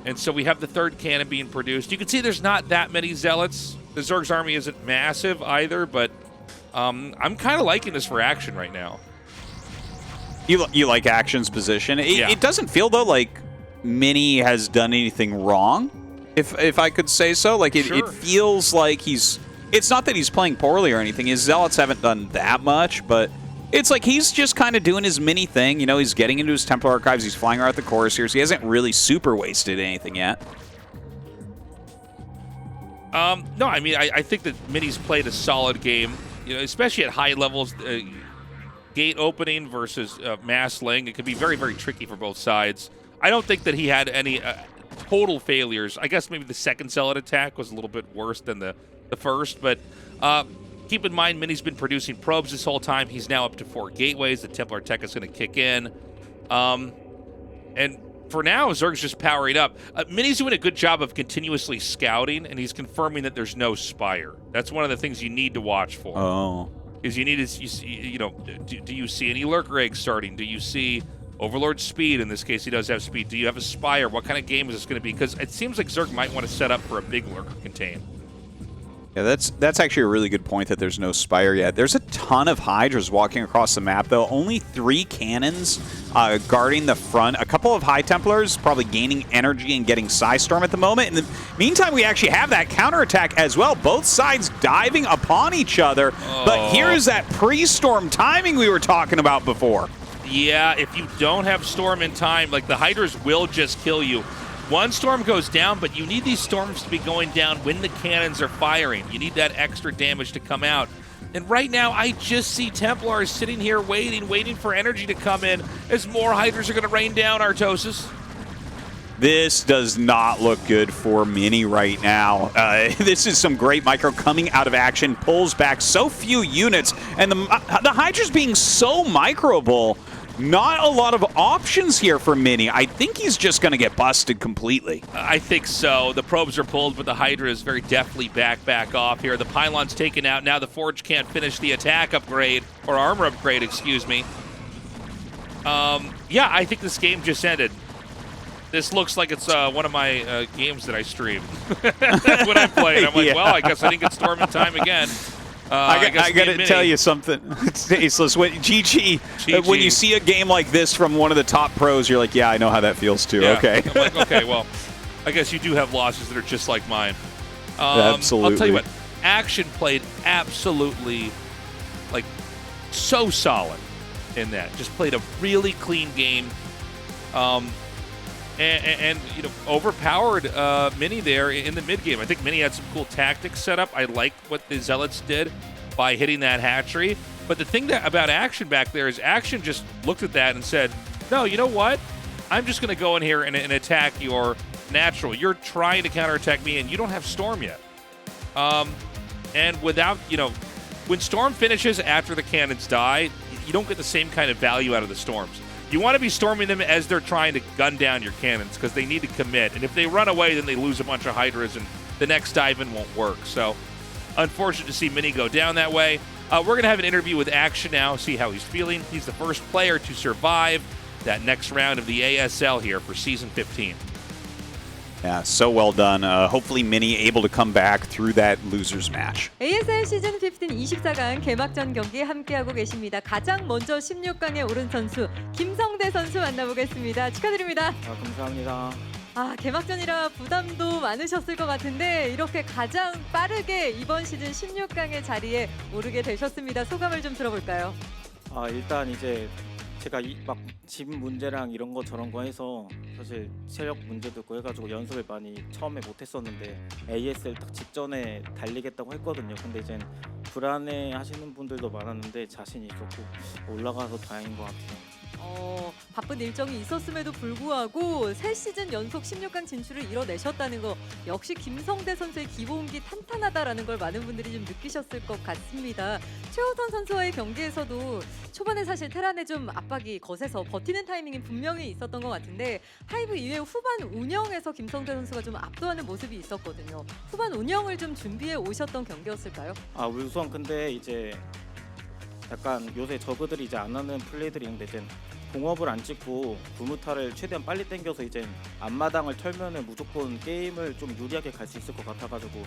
And so we have the third cannon being produced. You can see there's not that many Zealots. The Zerg's army isn't massive either, but I'm kind of liking this for Action right now. You like Action's position? Yeah. It doesn't feel, though, like Mini has done anything wrong, if I could say so. Like, it feels like it's not that he's playing poorly or anything. His Zealots haven't done that much, but it's like he's just kind of doing his Mini thing. You know, he's getting into his Templar Archives. He's flying around the Corsairs. He hasn't really super wasted anything yet. No, I mean, I think that Mini's played a solid game. You know, especially at high levels, gate opening versus mass laying, it can be very, very tricky for both sides. I don't think that he had any total failures. I guess maybe the second Zealot attack was a little bit worse than the first, but keep in mind, Mini's been producing probes this whole time. He's now up to 4 gateways. The Templar tech is going to kick in. And for now, Zerg's just powering up. Mini's doing a good job of continuously scouting, and he's confirming that there's no Spire. That's one of the things you need to watch for. Oh. Is you need to, you know, do you see any Lurker eggs starting? Do you see Overlord speed? In this case, he does have speed. Do you have a Spire? What kind of game is this going to be? Because it seems like Zerg might want to set up for a big Lurker contain. Yeah, that's actually a really good point that there's no Spire yet. There's a ton of Hydras walking across the map, though. Only 3 cannons guarding the front. A couple of High Templars probably gaining energy and getting Psystorm at the moment. In the meantime, we actually have that counterattack as well. Both sides diving upon each other. Oh. But here's that pre-Storm timing we were talking about before. Yeah, if you don't have Storm in time, like the Hydras will just kill you. One storm goes down, but you need these storms to be going down when the cannons are firing. You need that extra damage to come out. And right now, I just see Templars sitting here waiting for energy to come in as more Hydras are going to rain down, Artosis. This does not look good for Mini right now. This is some great micro coming out of Action, pulls back so few units, and the Hydra's being so microable. Not a lot of options here for Mini. I think he's just going to get busted completely. I think so. The probes are pulled, but the Hydra is very deftly back off here. The pylon's taken out. Now the Forge can't finish the attack upgrade, or armor upgrade, excuse me. Yeah, I think this game just ended. This looks like it's one of my games that I stream. When I'm playing, I'm like, yeah. Well, I guess I didn't get Storm in time again. I guess got to Mini- tell you something. It's tasteless. When when you see a game like this from one of the top pros, you're like, yeah, I know how that feels too. Yeah. Okay. I'm like, okay, well, I guess you do have losses that are just like mine. Absolutely. I'll tell you what, Action played absolutely, like, so solid in that. Just played a really clean game. And you know, overpowered Mini there in the mid game. I think Mini had some cool tactics set up. I like what the Zealots did by hitting that hatchery. But the thing about Action back there is Action just looked at that and said, no, you know what? I'm just going to go in here and attack your natural. You're trying to counterattack me, and you don't have Storm yet. And without, you know, when Storm finishes after the cannons die, you don't get the same kind of value out of the Storms. You want to be storming them as they're trying to gun down your cannons because they need to commit. And if they run away, then they lose a bunch of Hydras and the next dive-in won't work. So unfortunate to see Mini go down that way. We're going to have an interview with Action now, see how he's feeling. He's the first player to survive that next round of the ASL here for Season 15. Yeah, so well done. Hopefully Mini able to come back through that losers match. ASL 시즌 15 24강 개막전 경기 함께하고 계십니다. 가장 먼저 16강에 오른 선수 김성대 선수 만나보겠습니다. 축하드립니다. 감사합니다. 개막전이라 부담도 많으셨을 것 같은데 이렇게 가장 빠르게 이번 시즌 16강의 자리에 오르게 되셨습니다. 소감을 좀 들어볼까요? 일단 이제 제가 막 집 문제랑 이런 거 저런 거 해서 사실 체력 문제도 있고 해가지고 연습을 많이 처음에 못했었는데 ASL 딱 직전에 달리겠다고 했거든요. 근데 이젠 불안해 하시는 분들도 많았는데 자신 있었고 올라가서 다행인 것 같아요. 바쁜 일정이 있었음에도 불구하고 3시즌 연속 16강 진출을 이뤄내셨다는 거 역시 김성대 선수의 기본기 탄탄하다라는 걸 많은 분들이 좀 느끼셨을 것 같습니다. 최호선 선수와의 경기에서도 초반에 사실 테란의 좀 압박이 거세서 버티는 타이밍이 분명히 있었던 것 같은데 하이브 이외 후반 운영에서 김성대 선수가 좀 압도하는 모습이 있었거든요. 후반 운영을 좀 준비해 오셨던 경기였을까요? 우선 근데 이제 약간 요새 저그들이 이제 안 하는 플레이들이 있는데 이제 공업을 안 찍고 부무타를 최대한 빨리 당겨서 이제 앞마당을 털면은 무조건 게임을 좀 유리하게 갈 수 있을 것 같아가지고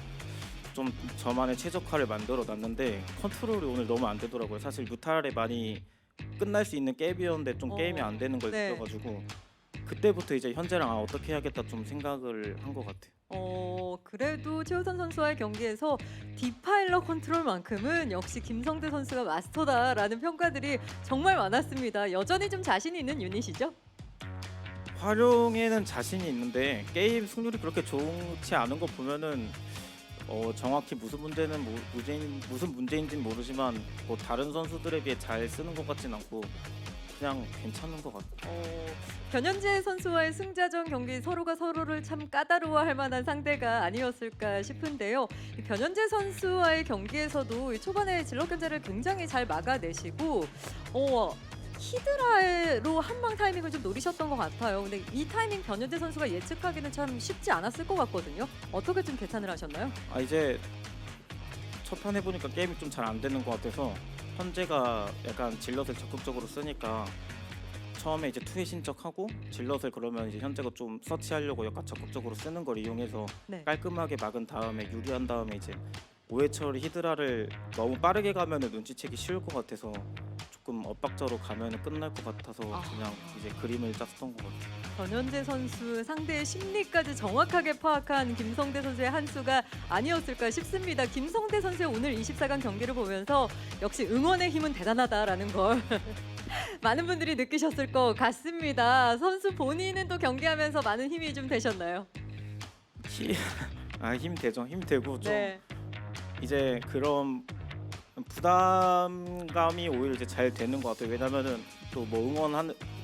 좀 저만의 최적화를 만들어 놨는데 컨트롤이 오늘 너무 안 되더라고요. 사실 무탈에 많이 끝날 수 있는 갭이었는데 좀 게임이 안 되는 걸 네. 느껴가지고 그때부터 이제 현재랑 어떻게 해야겠다 좀 생각을 한 것 같아요. 그래도 최호선 선수와의 경기에서 디파일러 컨트롤만큼은 역시 김성대 선수가 마스터다라는 평가들이 정말 많았습니다. 여전히 좀 자신 있는 유닛이죠? 활용에는 자신이 있는데 게임 승률이 그렇게 좋지 않은 거 보면은 정확히 무슨 문제인지는 모르지만 뭐 다른 선수들에 비해 잘 쓰는 것 같진 않고 그냥 괜찮은 것 같아요. 변현재 선수와의 승자전 경기 서로가 서로를 참 까다로워할 만한 상대가 아니었을까 싶은데요. 이 변현재 선수와의 경기에서도 이 초반에 질럿 견제를 굉장히 잘 막아내시고 히드라로 한방 타이밍을 좀 노리셨던 것 같아요. 근데 이 타이밍 변현재 선수가 예측하기는 참 쉽지 않았을 것 같거든요. 어떻게 좀 계산을 하셨나요? 이제 첫 판 해보니까 게임이 좀 잘 안 되는 것 같아서 현재가 약간 질럿을 적극적으로 쓰니까 처음에 이제 투회 신적하고 질럿을 그러면 이제 현재가 좀 서치하려고 약간 적극적으로 쓰는 걸 이용해서 네. 깔끔하게 막은 다음에 유리한 다음에 이제 5회 처리 히드라를 너무 빠르게 가면은 눈치채기 쉬울 것 같아서 조금 엇박자로 가면은 끝날 것 같아서 그냥 이제 그림을 짰던 것 같아요. 변현재 선수 상대의 심리까지 정확하게 파악한 김성대 선수의 한 수가 아니었을까 싶습니다. 김성대 선수의 오늘 24강 경기를 보면서 역시 응원의 힘은 대단하다라는 걸 많은 분들이 느끼셨을 것 같습니다. 선수 본인은 또 경기하면서 많은 힘이 좀 되셨나요? 힘되죠. 힘되고 좀 네. 이제 그런 부담감이 오히려 이제 잘 되는 것 같아요. 왜냐면은 또 뭐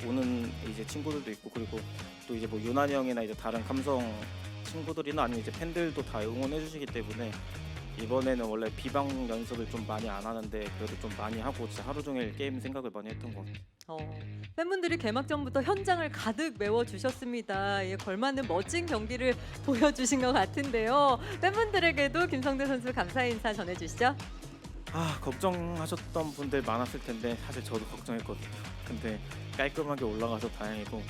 오는 이제 친구들도 있고 그리고 또 이제 뭐 유난히 형이나 이제 다른 감성 친구들이나 아니면 이제 팬들도 다 응원해 주시기 때문에 이번에는 원래 비방 연습을 좀 많이 안 하는데 그래도 좀 많이 하고 진짜 하루 종일 게임 생각을 많이 했던 것 같아요. 팬분들이 개막전부터 현장을 가득 메워주셨습니다. 걸맞는 멋진 경기를 보여주신 것 같은데요. 팬분들에게도 김성대 선수 감사 인사 전해주시죠. 걱정하셨던 분들 많았을 텐데 사실 저도 걱정했거든요. 근데 깔끔하게 올라가서 다행이고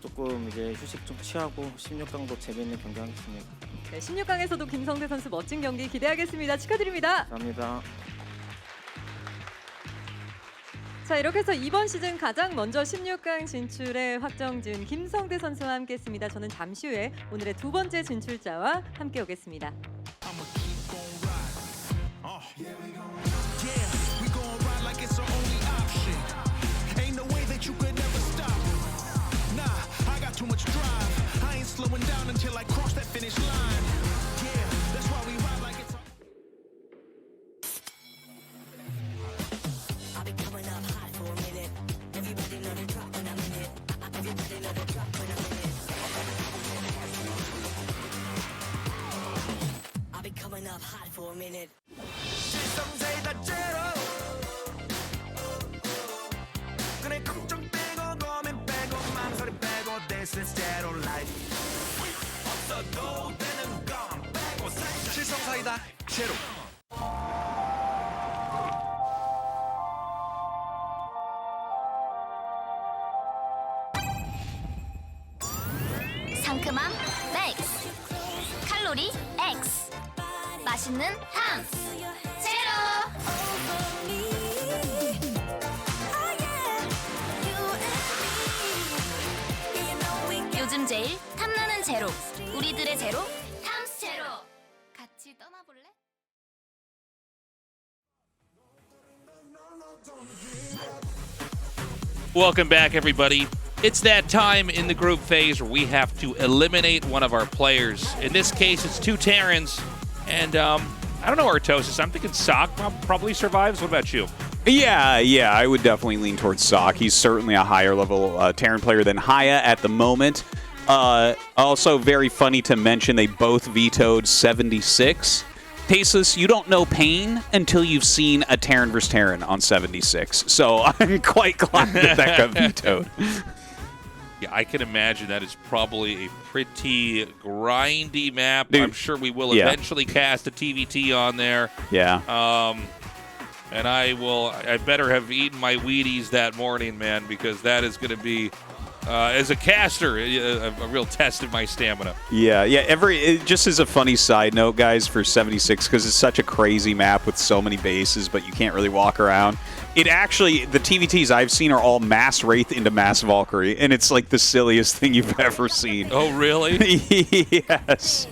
조금 이제 휴식 좀 취하고 16강도 재밌는 경기 하겠습니다. 네, 16강에서도 김성대 선수 멋진 경기 기대하겠습니다. 축하드립니다. 감사합니다. 자, 이렇게 해서 이번 시즌 가장 먼저 16강 진출에 확정진 김성대 선수와 함께했습니다. 저는 잠시 후에 오늘의 두 번째 진출자와 함께 오겠습니다. Too much drive. I ain't slowing down until I cross that finish line. Yeah, that's why we ride like it's. I've been coming up hot for a minute. Everybody know the drop when I'm in it. Everybody know the drop when I'm in it. I've been coming up hot for a minute. Some say that zero. 그래 걱정 빼고 고민 빼고 망설임 빼고 This is zero life. 없어도 되는 건 빼고 실성사이다 제로. 상큼함 맥스, 칼로리 X, 맛있는 함 제로. 요즘 제일 탐나는 제로, 우리들의 제로, 탐스 제로. 같이 떠나볼래? Welcome back, everybody. It's that time in the group phase where we have to eliminate one of our players. In this case, it's two Terrans, and I don't know, Tastosis. I'm thinking sSak probably survives. What about you? Yeah, I would definitely lean towards sSak. He's certainly a higher level Terran player than Haya at the moment. Also, very funny to mention, they both vetoed 76. Tastosis, you don't know pain until you've seen a Terran vs. Terran on 76. So I'm quite glad that got vetoed. Yeah, I can imagine that is probably a pretty grindy map. Dude, I'm sure we will eventually cast a TVT on there. Yeah. And I better have eaten my Wheaties that morning, man, because that is going to be, as a caster, a real test of my stamina. Yeah. Just as a funny side note, guys, for 76, because it's such a crazy map with so many bases, but you can't really walk around. It actually, the TVTs I've seen are all mass Wraith into mass Valkyrie, and it's like the silliest thing you've ever seen. Oh, really? Yes.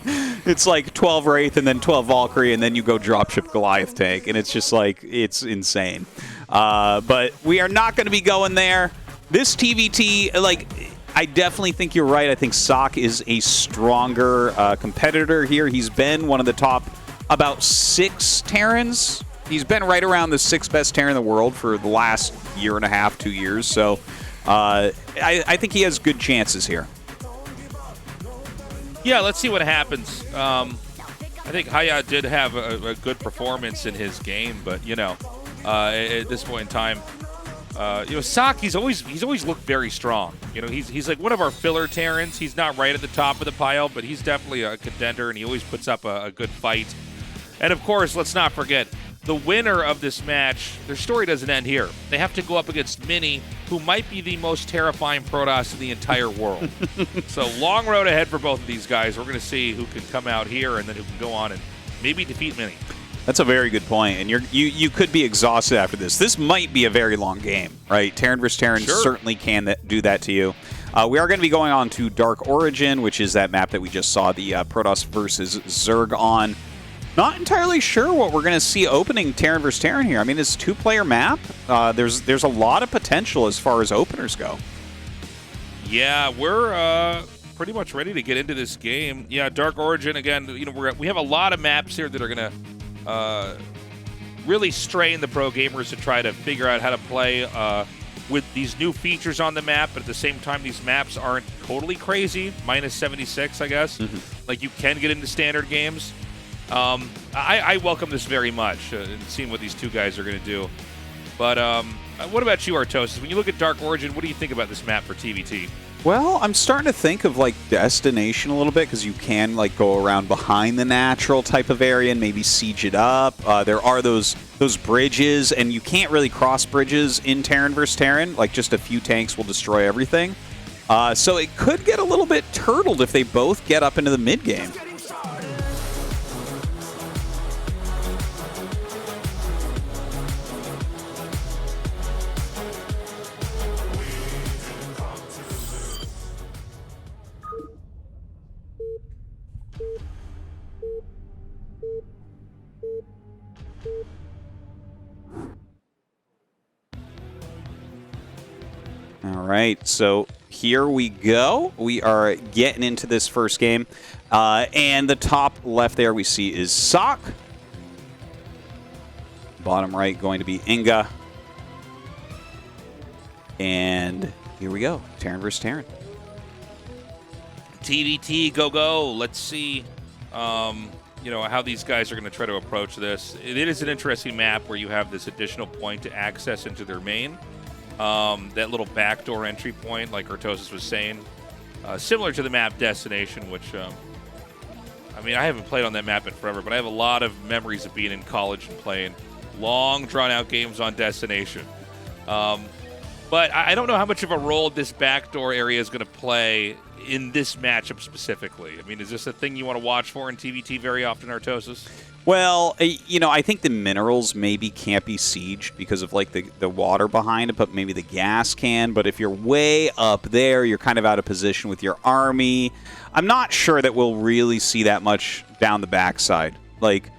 It's like 12 Wraith and then 12 Valkyrie, and then you go dropship Goliath tank, and it's just like, it's insane. But we are not going to be going there. This TVT, like, I definitely think you're right. I think sSak is a stronger competitor here. He's been one of the top about 6 Terrans. He's been right around the 6th best Terran in the world for the last year and a half, 2 years. So I think he has good chances here. Yeah, let's see what happens. I think Haya did have a good performance in his game, but at this point in time, sSak, he's always looked very strong. He's like one of our filler Terrans. He's not right at the top of the pile, but he's definitely a contender, and he always puts up a good fight. And of course, let's not forget, the winner of this match, their story doesn't end here. They have to go up against Mini, who might be the most terrifying Protoss in the entire world. So long road ahead for both of these guys. We're going to see who can come out here and then who can go on and maybe defeat Mini. That's a very good point, and you could be exhausted after this. This might be a very long game, right? Terran vs. Terran certainly can do that to you. We are going to be going on to Dark Origin, which is that map that we just saw the Protoss versus Zerg on. Not entirely sure what we're going to see opening Terran vs. Terran here. I mean, it's a 2-player map. There's a lot of potential as far as openers go. Yeah, we're pretty much ready to get into this game. Yeah, Dark Origin, again, we have a lot of maps here that are going to really strain the pro gamers to try to figure out how to play with these new features on the map, but at the same time, these maps aren't totally crazy. Minus 76, I guess. Like, you can get into standard games. I welcome this very much, and seeing what these two guys are going to do. But what about you, Tastosis? When you look at Dark Origin, what do you think about this map for TVT? Well, I'm starting to think of like Destination a little bit, because you can like go around behind the natural type of area and maybe siege it up. There are those bridges, and you can't really cross bridges in Terran vs. Terran. Like, just a few tanks will destroy everything. So it could get a little bit turtled if they both get up into the mid game. right, so here we go. We are getting into this first game. And the top left there we see is sSak. Bottom right going to be Inga. And here we go. Terran versus Terran. TVT, go. Let's see how these guys are going to try to approach this. It is an interesting map where you have this additional point to access into their main. That little backdoor entry point, like Tastosis was saying. Similar to the map Destination, which, I haven't played on that map in forever, but I have a lot of memories of being in college and playing long, drawn-out games on Destination. But I don't know how much of a role this backdoor area is going to play in this matchup specifically. Is this a thing you want to watch for in TVT very often, Tastosis? Well, I think the minerals maybe can't be sieged because of like the water behind it, but maybe the gas can. But if you're way up there, you're kind of out of position with your army. I'm not sure that we'll really see that much down the backside. Like,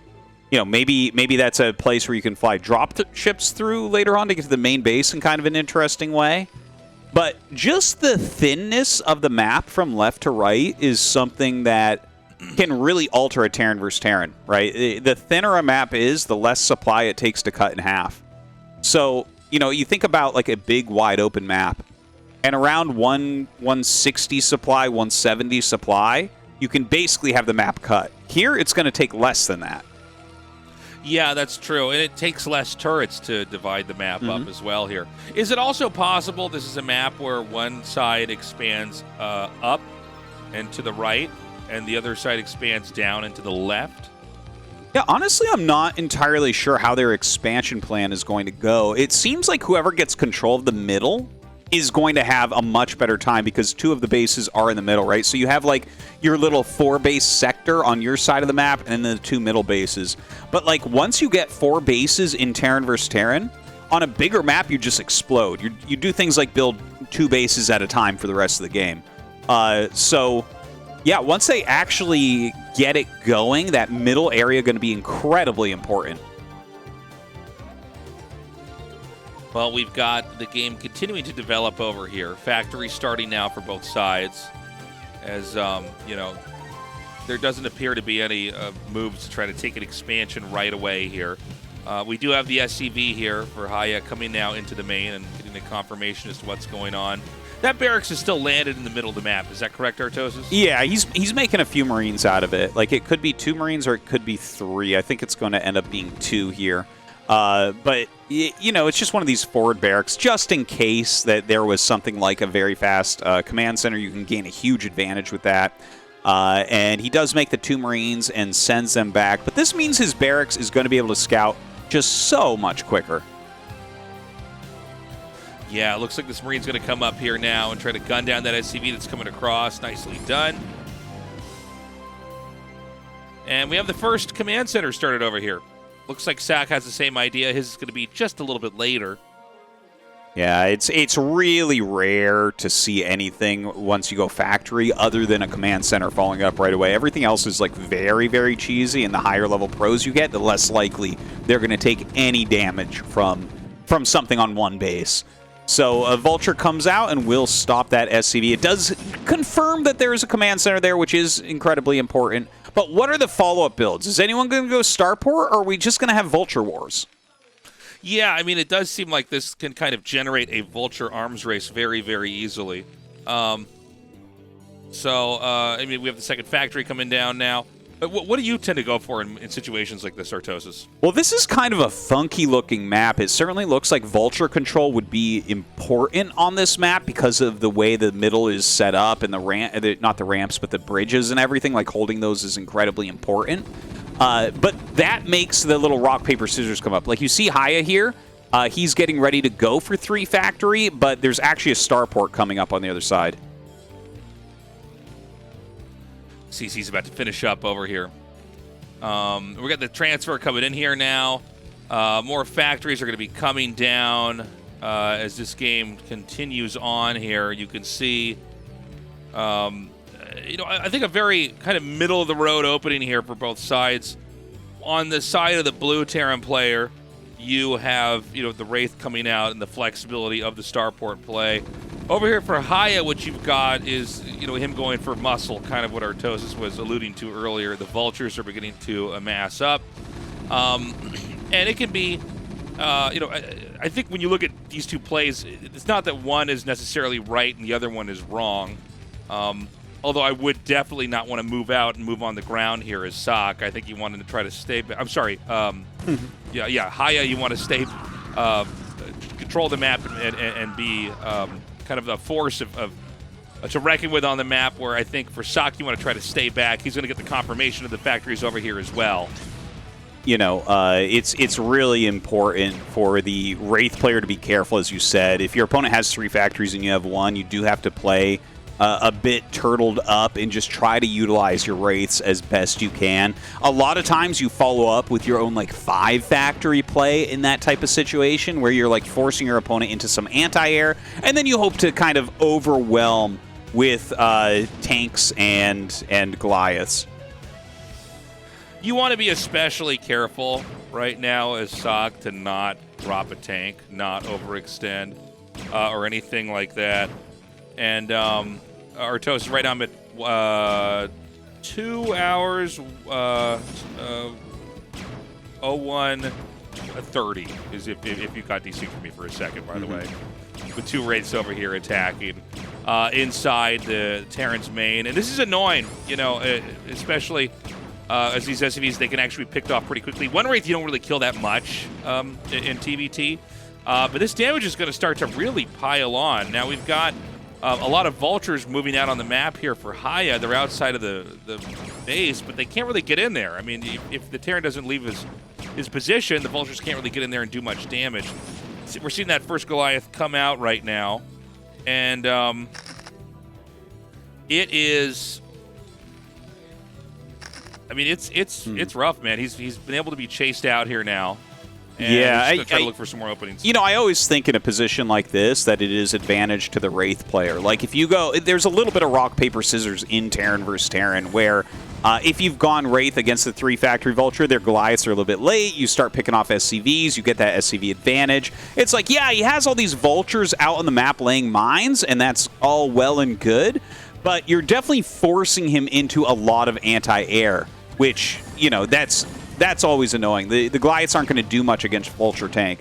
maybe that's a place where you can fly drop ships through later on to get to the main base in kind of an interesting way. But just the thinness of the map from left to right is something that can really alter a Terran versus Terran, right? The thinner a map is, the less supply it takes to cut in half. So, you think about like a big wide open map, and around 160 supply, 170 supply, you can basically have the map cut. Here, it's going to take less than that. Yeah, that's true. And it takes less turrets to divide the map up as well here. Is it also possible this is a map where one side expands up and to the right, and the other side expands down and to the left? Yeah, honestly, I'm not entirely sure how their expansion plan is going to go. It seems like whoever gets control of the middle is going to have a much better time because two of the bases are in the middle, right? So you have like your little 4-base sector on your side of the map and then the two middle bases. But like once you get 4 bases in Terran versus Terran, on a bigger map, you just explode. You do things like build 2 bases at a time for the rest of the game. So yeah, once they actually get it going, that middle area going to be incredibly important. Well, we've got the game continuing to develop over here. Factory starting now for both sides. As, there doesn't appear to be any moves to try to take an expansion right away here. We do have the SCV here for Haya coming now into the main and getting a confirmation as to what's going on. That barracks is still landed in the middle of the map. Is that correct, Tastosis? Yeah, he's making a few Marines out of it. Like, it could be 2 Marines or it could be 3. I think it's going to end up being 2 here. But, it's just one of these forward barracks, just in case that there was something like a very fast command center. You can gain a huge advantage with that. And he does make the 2 Marines and sends them back. But this means his barracks is going to be able to scout just so much quicker. Yeah, it looks like this Marine's going to come up here now and try to gun down that SCV that's coming across. Nicely done. And we have the first command center started over here. Looks like sSak has the same idea. His is going to be just a little bit later. Yeah, it's really rare to see anything once you go factory other than a command center falling up right away. Everything else is like very, very cheesy, and the higher level pros you get, the less likely they're going to take any damage from something on one base. So a Vulture comes out and will stop that SCV. It does confirm that there is a command center there, which is incredibly important. But what are the follow-up builds? Is anyone going to go Starport, or are we just going to have Vulture Wars? Yeah, it does seem like this can kind of generate a Vulture arms race very, very easily. We have the second factory coming down now. What do you tend to go for in situations like this, Tastosis? Well, this is kind of a funky-looking map. It certainly looks like Vulture control would be important on this map because of the way the middle is set up and not the ramps, but the bridges and everything. Like, holding those is incredibly important. But that makes the little rock, paper, scissors come up. Like, you see Haya here. He's getting ready to go for 3 factory, but there's actually a starport coming up on the other side. CC's about to finish up over here. We got the transfer coming in here now. More factories are going to be coming down as this game continues on here. You can see, I think a very kind of middle-of-the-road opening here for both sides. On the side of the blue Terran player, you have, the Wraith coming out and the flexibility of the starport play. Over here for Haya, what you've got is, you know, him going for muscle, kind of what Tastosis was alluding to earlier. The vultures are beginning to amass up. And it can be, you know, I think when you look at these two plays, it's not that one is necessarily right and the other one is wrong. Although I would definitely not want to move out and move on the ground here as sSak. I think you wanted to try to stay. I'm sorry. Yeah. Haya, you want to stay, control the map and be kind of the force of to reckon with on the map. Where I think for sSak, you want to try to stay back. He's going to get the confirmation of the factories over here as well. You know, it's really important for the Wraith player to be careful, as you said. If your opponent has 3 factories and you have 1, you do have to play a bit turtled up and just try to utilize your Wraiths as best you can. A lot of times you follow up with your own like 5-factory play in that type of situation where you're like forcing your opponent into some anti-air, and then you hope to kind of overwhelm with tanks and Goliaths. You want to be especially careful right now as sSak to not drop a tank, not overextend, or anything like that. And Tastosis right now I'm at 2 hours 01:30 is if you got DC for me for a second, by the way. With 2 Wraiths over here attacking inside the Terran's main. And this is annoying, you know, especially as these SCVs, they can actually be picked off pretty quickly. 1 Wraith, you don't really kill that much in TVT. But this damage is going to start to really pile on. Now we've got a lot of vultures moving out on the map here for Haya. They're outside of the base, but they can't really get in there. I mean, if the Terran doesn't leave his position, the vultures can't really get in there and do much damage. We're seeing that first Goliath come out right now. And it is... I mean, it's rough, man. He's been able to be chased out here now. And yeah, he's trying to look for some more openings. You know, I always think in a position like this that it is advantage to the Wraith player. Like if you go, there's a little bit of rock paper scissors in Terran versus Terran where if you've gone Wraith against the 3-factory Vulture, their Goliaths are a little bit late. You start picking off SCVs, you get that SCV advantage. It's like, yeah, he has all these Vultures out on the map laying mines, and that's all well and good. But you're definitely forcing him into a lot of anti-air, which, you know, that's always annoying. The Goliaths aren't going to do much against Vulture tank.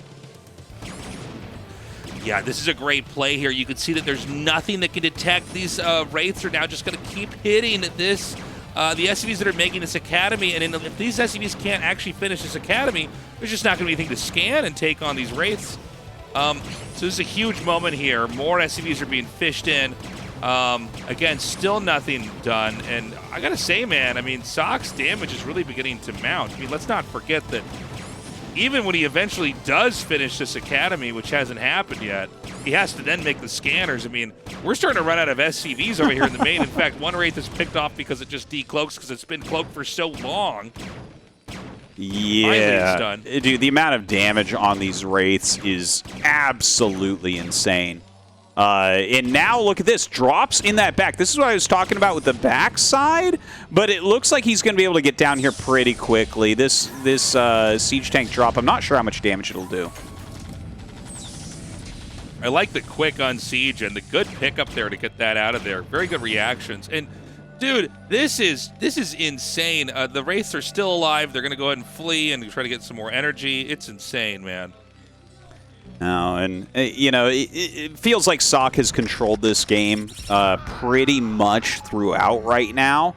Yeah, this is a great play here. You can see that there's nothing that can detect. These Wraiths are now just going to keep hitting this, the SCVs that are making this Academy. And if these SCVs can't actually finish this Academy, there's just not going to be anything to scan and take on these Wraiths. So this is a huge moment here. More SCVs are being fished in. Again, still nothing done, and I gotta say, man, I mean, sSak's damage is really beginning to mount. I mean, let's not forget that even when he eventually does finish this Academy, which hasn't happened yet, he has to then make the scanners. I mean, we're starting to run out of SCVs over here in the main. In fact, 1 Wraith is picked off because it just decloaks because it's been cloaked for so long. Yeah, dude, the amount of damage on these Wraiths is absolutely insane. And now look at this, drops in that back. This is what I was talking about with the backside, but it looks like he's going to be able to get down here pretty quickly. This siege tank drop, I'm not sure how much damage it'll do. I like the quick on siege and the good pick up there to get that out of there. Very good reactions. And dude, this is insane. The Wraiths are still alive. They're going to go ahead and flee and try to get some more energy. It's insane, man. No, and you know, it feels like sSak has controlled this game pretty much throughout right now.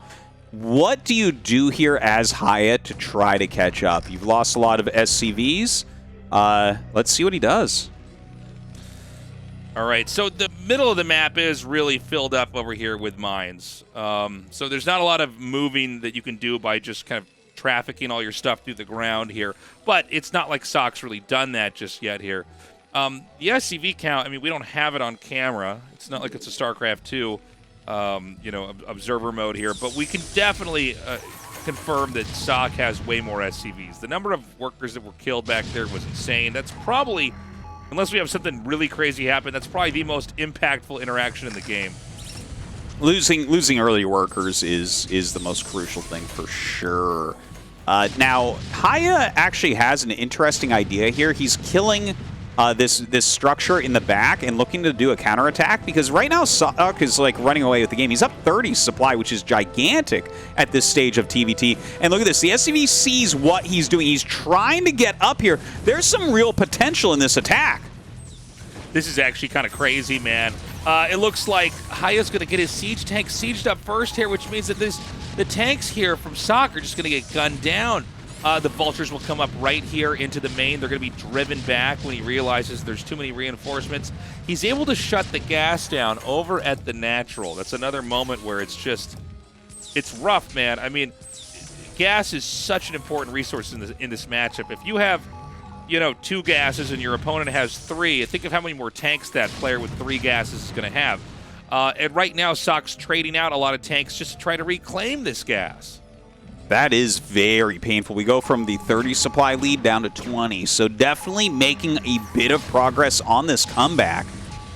What do you do here as Haya to try to catch up? You've lost a lot of SCVs. Let's see what he does. All right, so the middle of the map is really filled up over here with mines. So there's not a lot of moving that you can do by just kind of trafficking all your stuff through the ground here. But it's not like sSak's really done that just yet here. The SCV count, I mean, we don't have it on camera. It's not like it's a StarCraft 2, you know, observer mode here. But we can definitely confirm that sSak has way more SCVs. The number of workers that were killed back there was insane. That's probably, unless we have something really crazy happen, that's probably the most impactful interaction in the game. Losing early workers is the most crucial thing for sure. Now, Haya actually has an interesting idea here. He's killing this structure in the back and looking to do a counterattack, because right now sSak is like running away with the game. He's up 30 supply, which is gigantic at this stage of TVT. And look at this. The SCV sees what he's doing. He's trying to get up here. There's some real potential in this attack. This is actually kind of crazy, man. It looks like Haya's going to get his siege tank sieged up first here, which means that the tanks here from sSak are just going to get gunned down. The vultures will come up right here into the main. They're going to be driven back when he realizes there's too many reinforcements. He's able to shut the gas down over at the natural. That's another moment where it's rough, man. I mean, gas is such an important resource in this matchup. If you have, 2 gases and your opponent has 3, think of how many more tanks that player with 3 gases is going to have. And right now, sSak's trading out a lot of tanks just to try to reclaim this gas. That is very painful. We go from the 30 supply lead down to 20, so definitely making a bit of progress on this comeback.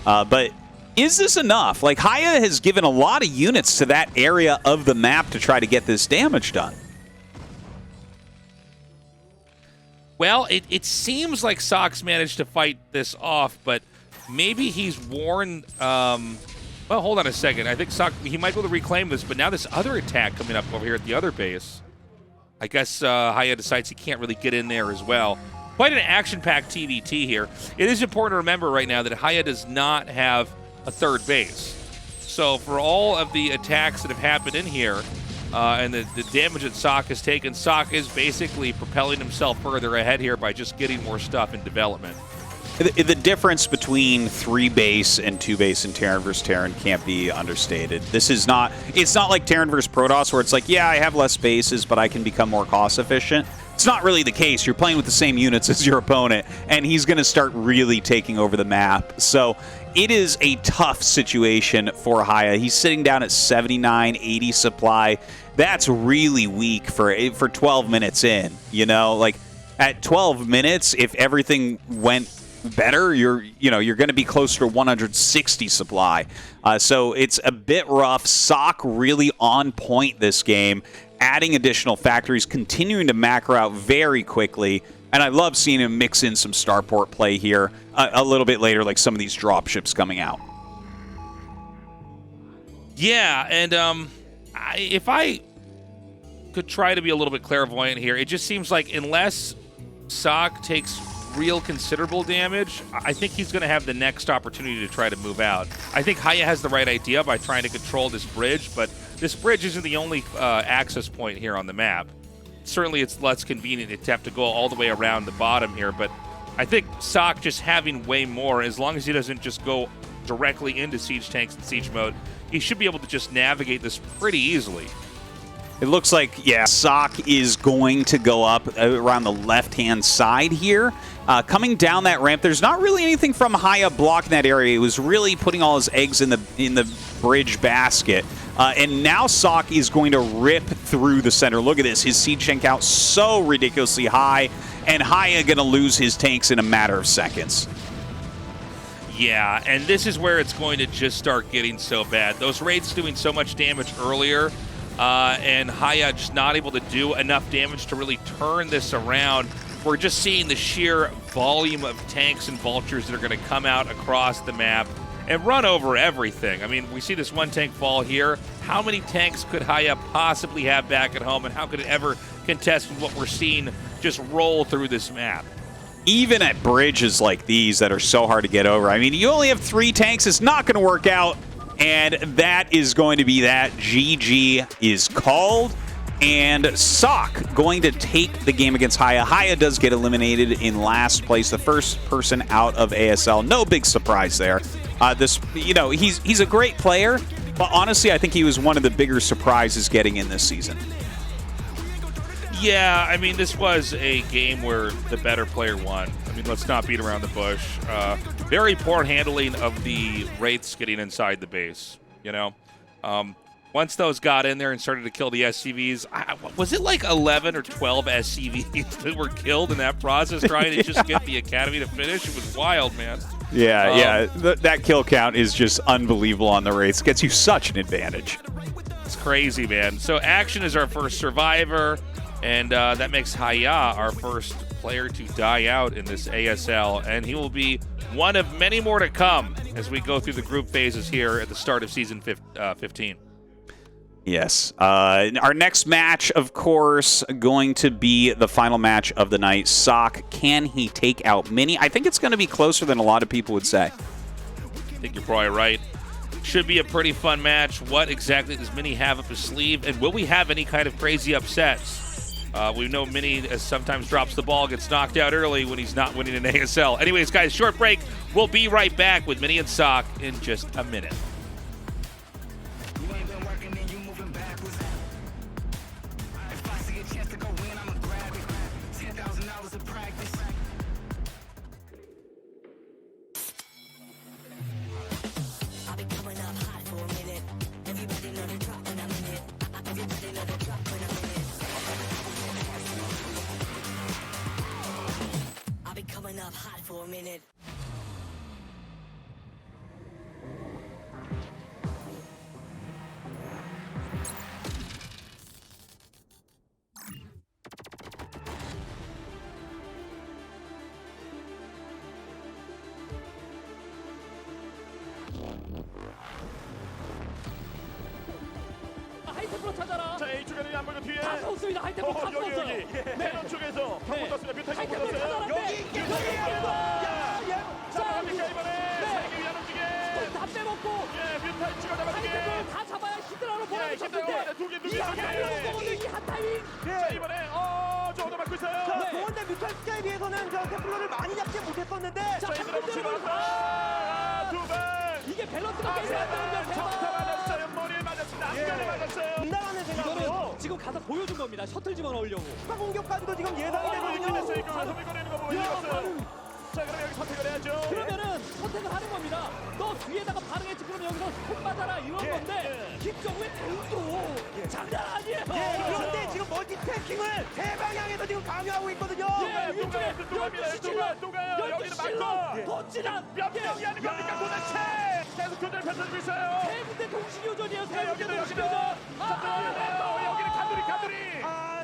But is this enough? Like, Haya has given a lot of units to that area of the map to try to get this damage done. Well, it seems like sSak's managed to fight this off, but maybe he's worn... well, hold on a second. I think sSak, he might be able to reclaim this, but now this other attack coming up over here at the other base. I guess Haya decides he can't really get in there as well. Quite an action-packed TVT here. It is important to remember right now that Haya does not have a third base. So for all of the attacks that have happened in here, and the damage that sSak has taken, sSak is basically propelling himself further ahead here by just getting more stuff in development. The difference between 3 base and 2 base in Terran vs. Terran can't be understated. This is not, it's not like Terran vs. Protoss where it's like, yeah, I have less bases, but I can become more cost efficient. It's not really the case. You're playing with the same units as your opponent, and he's going to start really taking over the map. So it is a tough situation for Haya. He's sitting down at 79, 80 supply. That's really weak for 12 minutes in, Like, at 12 minutes, if everything went better, you're going to be closer to 160 supply. So it's a bit rough. sSak really on point this game, adding additional factories, continuing to macro out very quickly. And I love seeing him mix in some starport play here a little bit later, like some of these dropships coming out. Yeah, and if I could try to be a little bit clairvoyant here, it just seems like unless sSak takes real considerable damage, I think he's going to have the next opportunity to try to move out. I think Haya has the right idea by trying to control this bridge, but this bridge isn't the only access point here on the map. Certainly it's less convenient to have to go all the way around the bottom here, but I think sSak just having way more, as long as he doesn't just go directly into siege tanks and siege mode, he should be able to just navigate this pretty easily. It looks like, yeah, sSak is going to go up around the left-hand side here. Coming down that ramp, there's not really anything from Haya blocking that area. It was really putting all his eggs in the bridge basket. And now sSak is going to rip through the center. Look at this. His siege tank count so ridiculously high, and Haya going to lose his tanks in a matter of seconds. Yeah, and this is where it's going to just start getting so bad. Those raids doing so much damage earlier, and Haya just not able to do enough damage to really turn this around. We're just seeing the sheer volume of tanks and vultures that are going to come out across the map and run over everything. I mean, we see this one tank fall here. How many tanks could Haya possibly have back at home, and how could it ever contest with what we're seeing just roll through this map? Even at bridges like these that are so hard to get over, I mean, you only have 3 tanks. It's not going to work out, and that is going to be that. GG is called, and sSak going to take the game against Haya. Haya does get eliminated in last place, the first person out of ASL. No big surprise there. He's a great player, but honestly, I think he was one of the bigger surprises getting in this season. Yeah, I mean, this was a game where the better player won. I mean, let's not beat around the bush. Very poor handling of the Wraiths getting inside the base, Once those got in there and started to kill the SCVs, was it like 11 or 12 SCVs that were killed in that process trying to just get the Academy to finish? It was wild, man. Yeah. That kill count is just unbelievable on the Wraiths. Gets you such an advantage. It's crazy, man. So Action is our first survivor, and that makes Haya our first player to die out in this ASL, and he will be one of many more to come as we go through the group phases here at the start of season 15. Yes. Our next match, of course, going to be the final match of the night. sSak, can he take out Mini? I think it's going to be closer than a lot of people would say. I think you're probably right. Should be a pretty fun match. What exactly does Mini have up his sleeve? And will we have any kind of crazy upsets? We know Mini sometimes drops the ball, gets knocked out early when he's not winning an ASL. Anyways, guys, short break. We'll be right back with Mini and sSak in just a minute. Up hot for a minute. 하이템프로 찾아라. 자, A쪽에는 안 보이고 뒤에 다 섰습니다. 하이템프로 다 섰어요. 여기 테론 쪽에서 경고 떴습니다. 뮤탈 경고 하이템프로 떴어요. 찾아라. 자, 갑니까 이번에 세계 위안 움직임. 다 빼먹고 예, 뮤탈 찍어 잡아주게. 하이템프로 다 잡아야 히드라로 몰아붙였는데 두개 이 한 타이밍. 자, 이번에 저 얻어 맞고 있어요. 네. 좋은데 뮤탈 숫자에 비해서는 저 템플러를 많이 잡지 못했었는데 자, 자, 이번에 한번 치고 들어가. 두 번. 이게 밸런스가 깨져야 되는데 정타 대박. 맞았어요. 머리에 맞았습니다. 앞면에 맞았어요. 분당하는 생각으로 이거는 지금 가서 보여준 겁니다. 셔틀 집어넣으려고. 추가 공격까지도 지금 예상이 이거 되거든요. 이거 소비거리는 거 보고 이겼어요. 자, 그럼 여기 선택을 해야죠. 그러면은 선택을 하는 겁니다. 너 뒤에다가 반응했지 그러면 여기서 손 맞아라 이런 건데 김정우의 대응도 장난 아니에요. 그런데 지금 멀티태킹을 세 방향에서 지금 강요하고 있거든요. 위쪽에 또 가요. 또 가요. 여기는 맞고. 더 진한 몇 명이 하는 겁니까 도대체? 계속 교전을 펼쳐주고 있어요. 세 군데 동시교전이에요. 세 군데 여기는 동시교전. 여기는 가두리.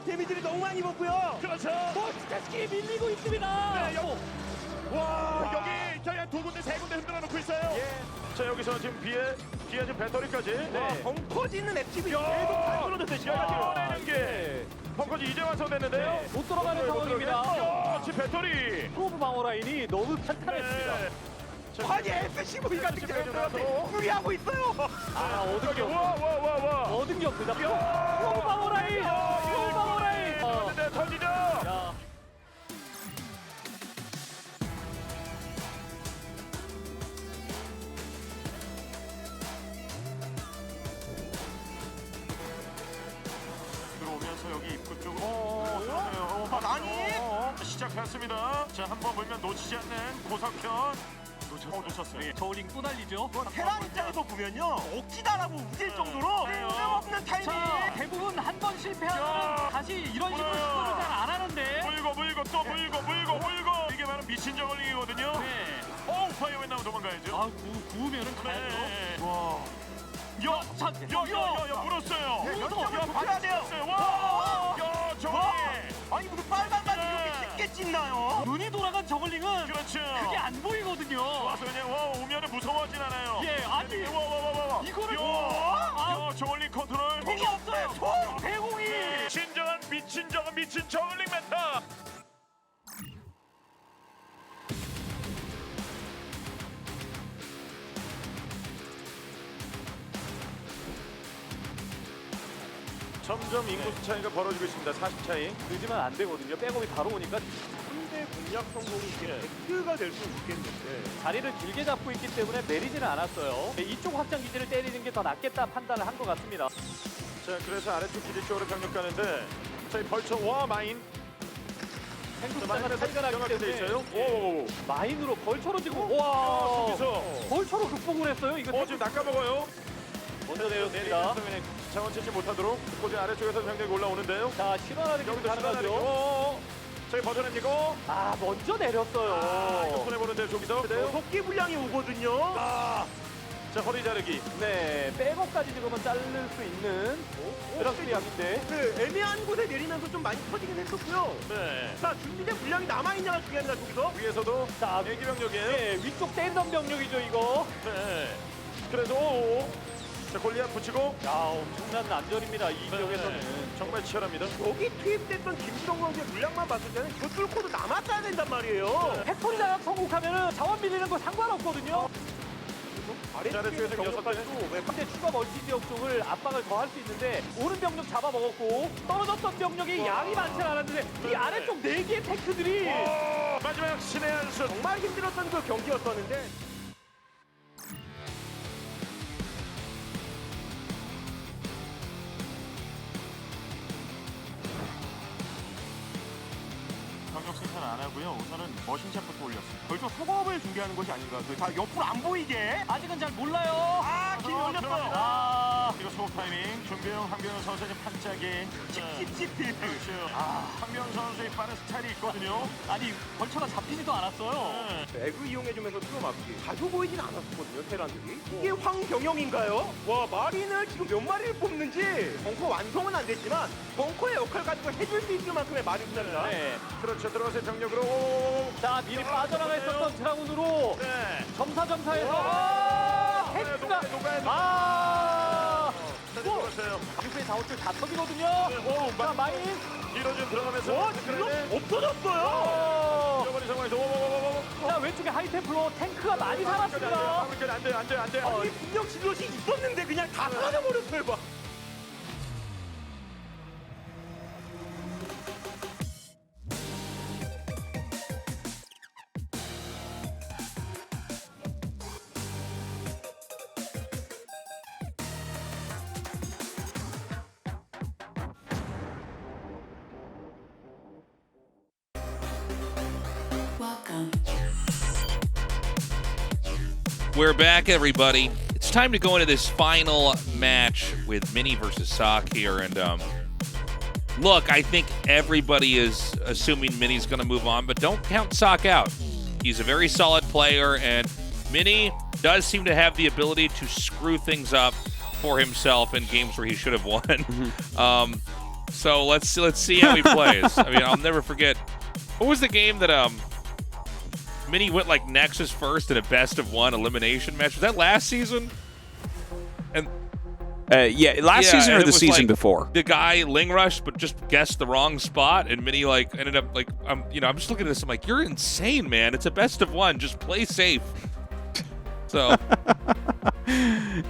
데미지를 너무 많이 입었고요. 그렇죠. 멀티태스킹이 밀리고 있습니다. 네, 와, 여기 그냥 두 군데 세 군데 흔들어 놓고 있어요. 자, 여기서 지금 뒤에 지금 배터리까지. 네. 벙커지는 앱집이 계속 잘 떨어졌어요. 이겨내는 게 벙커지 이제 완성됐는데요. 못 들어가는 상황입니다. 지금 배터리. 프로브 방어 라인이 너무 탄탄했습니다. 아니 F15 같은 경우는 무리하고 있어요. 어딘겨. 와. 어딘겨 그다. 프로브 방어 라인. 프로브 방어 라인. 근데 터지죠. 야. 들어오면서 여기 입구 쪽으로 들어오네요. 아니. 시작했습니다. 자, 한번 물면 놓치지 않는 고석현. 놓쳤어요. 저울링 또 달리죠. 테란 입장에서 보면요 억지다라고 우길 정도로 쓸데없는 타이밍. 자, 대부분 한 번 실패하면 다시 이런 식으로 시도를 잘 안 하는데. 물고 또 물고 이게 바로 미친 저글링이거든요. 네. 파이어맨 나면 도망가야죠. 아, 구우면은 가야죠. 네. 와. 자, 물었어요. 연장을 봐야 돼요. 와. 야, 저글링. 아니 무슨 빨간 바지 이렇게 쉽게 찢나요? 눈이 돌아간 저글링은 그렇죠. 그게 안 보이거든요. 와서 그냥 오면은 무서워하진 않아요. 예, 아니 와. 이거를 저글링 컨트롤. 공이 없어요. 총 대공이. 진정한 미친 저글링 메타. 점점 인구수 차이가 벌어지고 있습니다. 40 차이. 늦으면 안 되거든요. 백업이 바로 오니까 상대 공략 성공이 X가 될 수 있겠는데 자리를 길게 잡고 있기 때문에 내리지는 않았어요. 이쪽 확장 기지를 때리는 게 더 낫겠다 판단을 한 것 같습니다. 자, 그래서 아래쪽 기지 쪽으로 병력 가는데 저희 벌처 마인. 탱크 숫자가 차이가 나기 돼 때문에 있어요. 오. 마인으로 벌처로 지금 와 여기서 벌처로 극복을 했어요. 이거 지금 낚아먹어요. 먼저 내렸습니다. 자원 채취 못하도록 고지 아래쪽에서 병력이 올라오는데요. 자, 실현하는 게 여기도 가능하죠. 저희 버텨냅니까? 아, 먼저 내렸어요. 이거 손해보는데 저기서. 속기 분량이 오거든요. 자, 허리 자르기. 네, 백업까지 지금은 자를 수 있는 드라스리아인데 그 애매한 곳에 내리면서 좀 많이 터지긴 했었고요. 네. 자, 준비된 물량이 남아있냐가 중요합니다, 저기서. 위에서도 자, 대기 병력이에요. 네, 위쪽 랜덤 병력이죠 이거. 네. 그래도 오. 자, 골리앗 붙이고. 야, 엄청난 난전입니다 이 지역에서는. 정말 치열합니다. 여기 투입됐던 김주성 선수의 물량만 봤을 때는 그 뚫고도 남았어야 된단 말이에요. 팩토리 장악 성공하면은 자원 밀리는 거 상관없거든요. 아래쪽에서 병력까지도 근데 추가 멀티 지역 쪽을 압박을 더 할 수 있는데 오른 병력 잡아먹었고 떨어졌던 병력이 양이 많지 않았는데 이 아래쪽 4개의 탱크들이 마지막 신의 한수. 정말 힘들었던 그 경기였었는데 병력 생산 안 하고요. 우선은 머신샵부터 올렸습니다. 벌써 속업을 준비하는 것이 아닌가. 다 옆으로 안 보이게. 아직은 잘 몰라요. 길이 열렸어요. 아, 이거 소급 타이밍. 준비형 황병현 선수의 반짝이. 찝찝찝. 그렇죠. 황병현 선수의 빠른 스타일이 있거든요. 아니 벌처가 잡히지도 않았어요. 에그 이용해주면서 틀어막기 가져 보이진 않았었거든요, 테란들이. 이게 황병영인가요? 와, 마린을 지금 몇 마리를 뽑는지 벙커 완성은 안 됐지만 벙커의 역할 가지고 해줄 수 있을 만큼의 마린 숫자입니다. 네. 그렇죠. 들어가세요 병력으로. 자, 미리 빠져나가 있었던 드라군으로 네. 점사해서 탱크가 들어갔어요. 유페 자원줄 다 터지거든요. 오, 자, 마인 뒤로 좀 들어가면서. 없어졌어요. 잃어버린 상황에서. 자, 왼쪽에 하이템플로 탱크가 많이 살았습니다. 안 돼. 아니, 분명 진로시 있었는데 그냥 다 사라져버렸어요. 막. We're back, everybody. It's time to go into this final match with Mini versus Sak here. And look, I think everybody is assuming Mini's going to move on, but don't count Sak out. He's a very solid player, and Mini does seem to have the ability to screw things up for himself in games where he should have won. So let's see how he plays. I mean, I'll never forget. What was the game that Mini went like Nexus first in a best-of-1 elimination match? Was that last season? And last season or the season like before. The guy Ling rushed, but just guessed the wrong spot, and Mini like ended up like I'm just looking at this. I'm like, you're insane, man. It's a best-of-1. Just play safe. So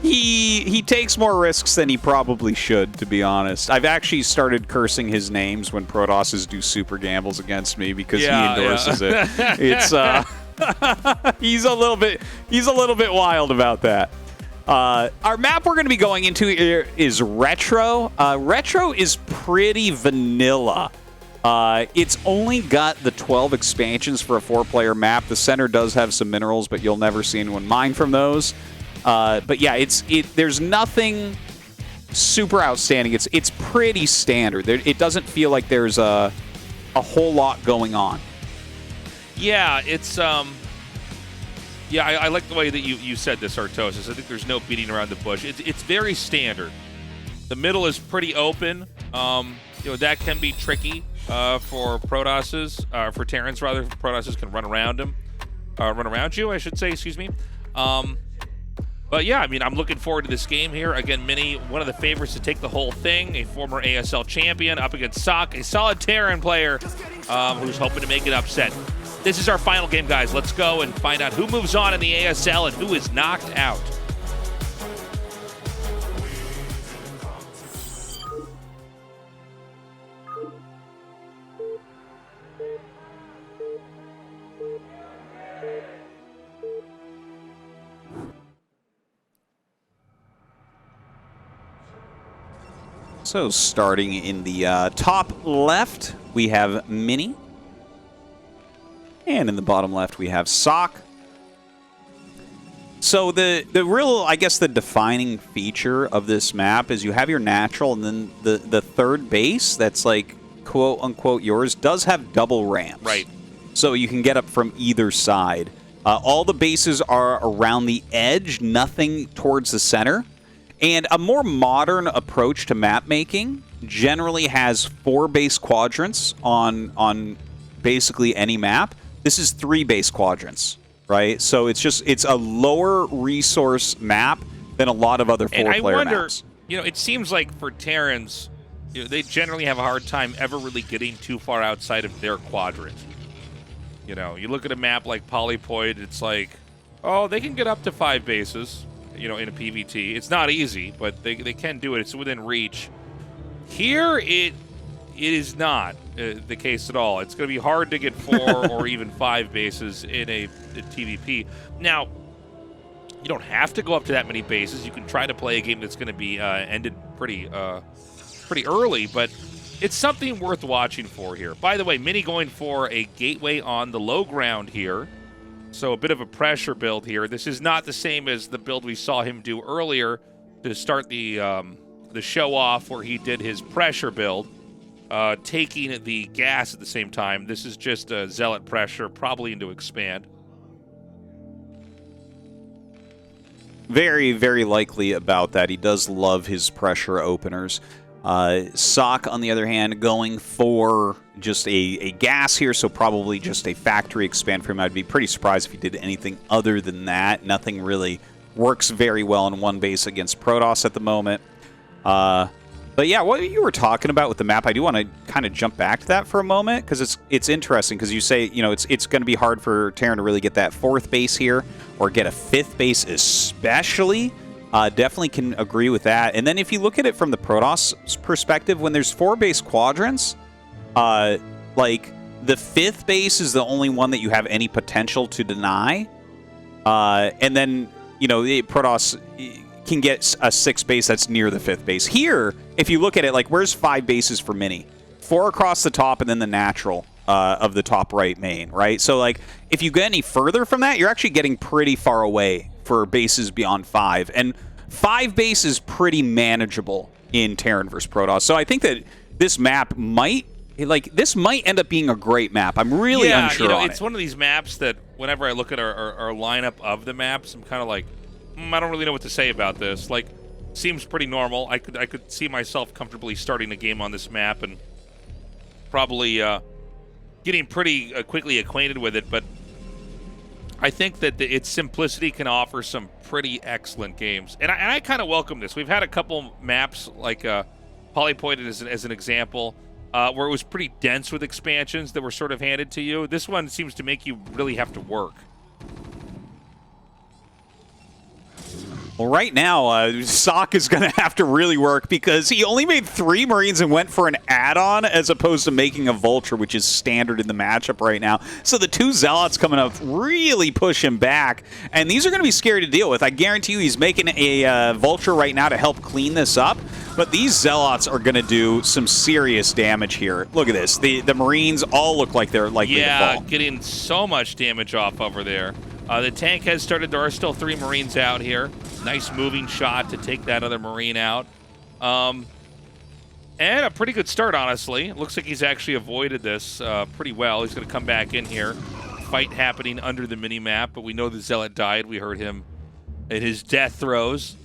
he takes more risks than he probably should, to be honest. I've actually started cursing his names when Protosses do super gambles against me because he endorses it. It's he's a little bit wild about that. Our map we're going to be going into is Retro. Retro is pretty vanilla. It's only got the 12 expansions for a 4-player map. The center does have some minerals, but you'll never see anyone mine from those. But yeah, there's nothing super outstanding. It's pretty standard. It doesn't feel like there's a whole lot going on. Yeah, it's yeah, I like the way that you said this, Tastosis. I think there's no beating around the bush. It's very standard. The middle is pretty open. That can be tricky for Protosses, for Terrans rather. Protosses can run around him, run around you, I should say. Excuse me. But yeah, I mean, I'm looking forward to this game here. Again, Mini, one of the favorites to take the whole thing, a former ASL champion up against Sak, a solid Terran player who's hoping to make it upset. This is our final game, guys. Let's go and find out who moves on in the ASL and who is knocked out. So starting in the top left, we have Mini. And in the bottom left, we have Sak. So the real, I guess, the defining feature of this map is you have your natural, and then the third base that's like, quote-unquote, yours, does have double ramps. Right. So you can get up from either side. All the bases are around the edge, nothing towards the center. And a more modern approach to map making generally has 4 base quadrants on basically any map. This is 3 base quadrants, right? So it's a lower resource map than a lot of other 4-player maps. You know, it seems like for Terrans, you know, they generally have a hard time ever really getting too far outside of their quadrant. You know, you look at a map like Polypoid, it's like, oh, they can get up to 5 bases, you know, in a PvT. It's not easy, but they can do it. It's within reach. Here, it is not the case at all. It's going to be hard to get 4 or even 5 bases in a TVP. Now, you don't have to go up to that many bases. You can try to play a game that's going to be ended pretty early, but it's something worth watching for here. By the way, Mini going for a gateway on the low ground here. So a bit of a pressure build here. This is not the same as the build we saw him do earlier to start the show off, where he did his pressure build, taking the gas at the same time. This is just a Zealot pressure, probably into expand. Very, very likely about that. He does love his pressure openers. sSak, on the other hand, going for just a gas here, so probably just a factory expand for him. I'd be pretty surprised if he did anything other than that. Nothing really works very well in one base against Protoss at the moment. But yeah, what you were talking about with the map, I do want to kind of jump back to that for a moment, because it's interesting, because you say, you know, it's going to be hard for Terran to really get that 4th base here, or get a 5th base especially. Definitely can agree with that. And then if you look at it from the Protoss perspective, when there's 4 base quadrants, like the 5th base is the only one that you have any potential to deny. And then, you know, Protoss can get a 6th base that's near the 5th base. Here, if you look at it, like, where's 5 bases for Mini? 4 across the top and then the natural of the top right main, right? So, like, if you get any further from that, you're actually getting pretty far away for bases beyond 5. And 5 base is pretty manageable in Terran versus Protoss. So I think that this map might, like, this might end up being a great map. I'm really unsure you know, on it's one of these maps that whenever I look at our lineup of the maps, I'm kind of like, I don't really know what to say about this. Like, seems pretty normal. I could see myself comfortably starting a game on this map and probably getting pretty quickly acquainted with it, but I think that its simplicity can offer some pretty excellent games. And I kind of welcome this. We've had a couple maps, like Polypoid as an example, where it was pretty dense with expansions that were sort of handed to you. This one seems to make you really have to work. Well, right now, sSak is going to have to really work, because he only made 3 Marines and went for an add-on as opposed to making a Vulture, which is standard in the matchup right now. So the 2 Zealots coming up really push him back, and these are going to be scary to deal with. I guarantee you he's making a Vulture right now to help clean this up, but these Zealots are going to do some serious damage here. Look at this. The Marines all look like they're likely to fall. Yeah, getting so much damage off over there. The tank has started. There are still 3 Marines out here. Nice moving shot to take that other Marine out. And a pretty good start, honestly. It looks like he's actually avoided this pretty well. He's going to come back in here. Fight happening under the mini-map, but we know the Zealot died. We heard him in his death throes.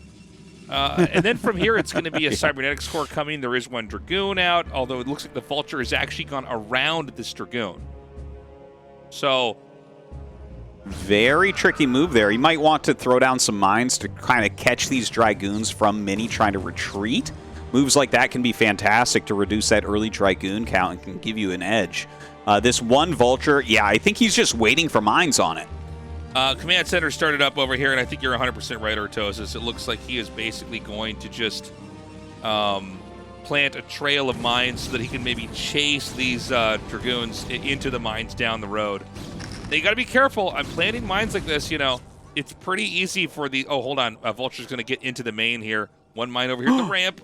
And then from here, it's going to be a Cybernetics Core coming. There is 1 Dragoon out, although it looks like the Vulture has actually gone around this Dragoon. So very tricky move there. He might want to throw down some mines to kind of catch these Dragoons from Mini trying to retreat. Moves like that can be fantastic to reduce that early Dragoon count and can give you an edge. This 1 Vulture, yeah, I think he's just waiting for mines on it. Command Center started up over here, and I think you're 100% right, Tastosis. It looks like he is basically going to just plant a trail of mines so that he can maybe chase these Dragoons into the mines down the road. They got to be careful. I'm planting mines like this, you know. It's pretty easy for the... Oh, hold on. Vulture's going to get into the main here. 1 mine over here at the ramp.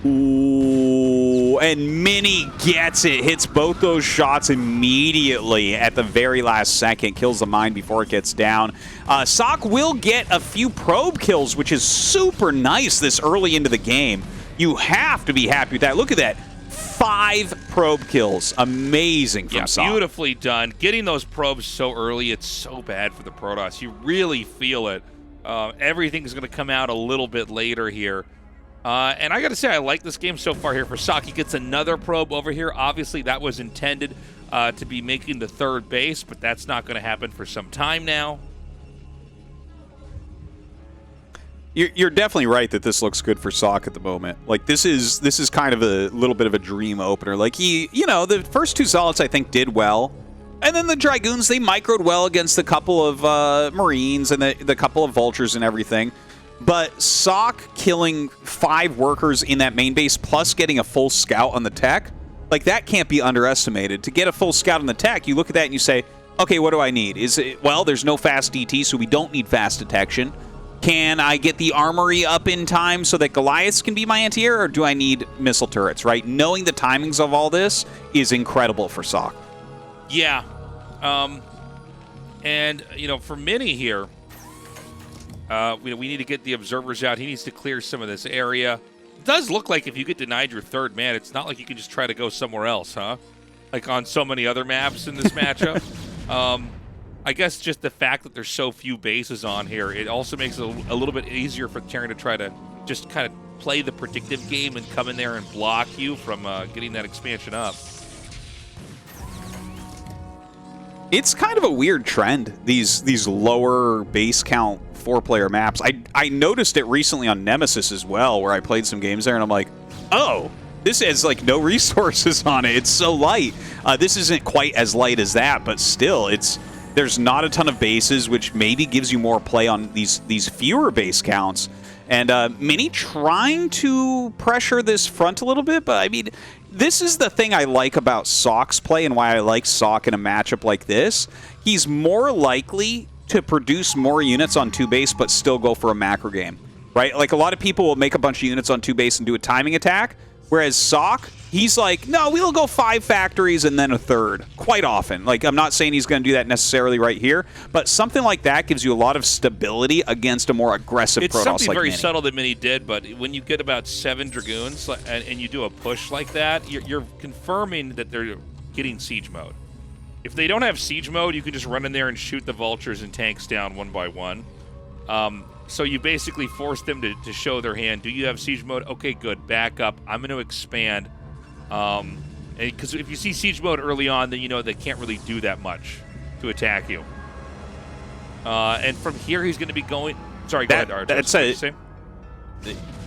Ooh, and Mini gets it. Hits both those shots immediately at the very last second. Kills the mine before it gets down. sSak will get a few probe kills, which is super nice this early into the game. You have to be happy with that. Look at that. 5 probe kills. Amazing from sSak. Beautifully done. Getting those probes so early, it's so bad for the Protoss. You really feel it. Everything's going to come out a little bit later here. And I got to say, I like this game so far here for sSak. He gets another probe over here. Obviously, that was intended to be making the third base, but that's not going to happen for some time now. You're definitely right that this looks good for sSak at the moment. Like, this is kind of a little bit of a dream opener. Like, the first 2 Zealots, I think, did well. And then the Dragoons, they microed well against a couple of Marines and the couple of Vultures and everything. But sSak killing 5 workers in that main base plus getting a full scout on the tech, like, that can't be underestimated. To get a full scout on the tech, you look at that and you say, okay, what do I need? Well, there's no fast DT, so we don't need fast detection. Can I get the armory up in time so that Goliaths can be my anti-air, or do I need missile turrets, right? Knowing the timings of all this is incredible for sSak. Yeah. And, for Mini here, we need to get the observers out. He needs to clear some of this area. It does look like if you get denied your 3rd man, it's not like you can just try to go somewhere else, huh? Like on so many other maps in this matchup. I guess just the fact that there's so few bases on here, it also makes it a little bit easier for Terran to try to just kind of play the predictive game and come in there and block you from getting that expansion up. It's kind of a weird trend, these lower base count 4-player maps. I noticed it recently on Nemesis as well, where I played some games there, and I'm like, oh, this has like no resources on it. It's so light. This isn't quite as light as that, but still, there's not a ton of bases, which maybe gives you more play on these fewer base counts. And Mini trying to pressure this front a little bit, but I mean, this is the thing I like about sSak's play and why I like sSak in a matchup like this. He's more likely to produce more units on 2 base, but still go for a macro game, right? Like, a lot of people will make a bunch of units on 2 base and do a timing attack, whereas sSak, he's like, no, we'll go 5 factories and then a 3rd, quite often. Like, I'm not saying he's going to do that necessarily right here, but something like that gives you a lot of stability against a more aggressive Protoss like Mini. It's something very subtle that Mini did, but when you get about 7 Dragoons and you do a push like that, you're confirming that they're getting siege mode. If they don't have siege mode, you can just run in there and shoot the Vultures and tanks down one by one. So you basically force them to show their hand. Do you have siege mode? Okay, good. Back up. I'm going to expand. Because if you see siege mode early on, then you know they can't really do that much to attack you. And from here, he's going to be going. Sorry, go ahead, Artos.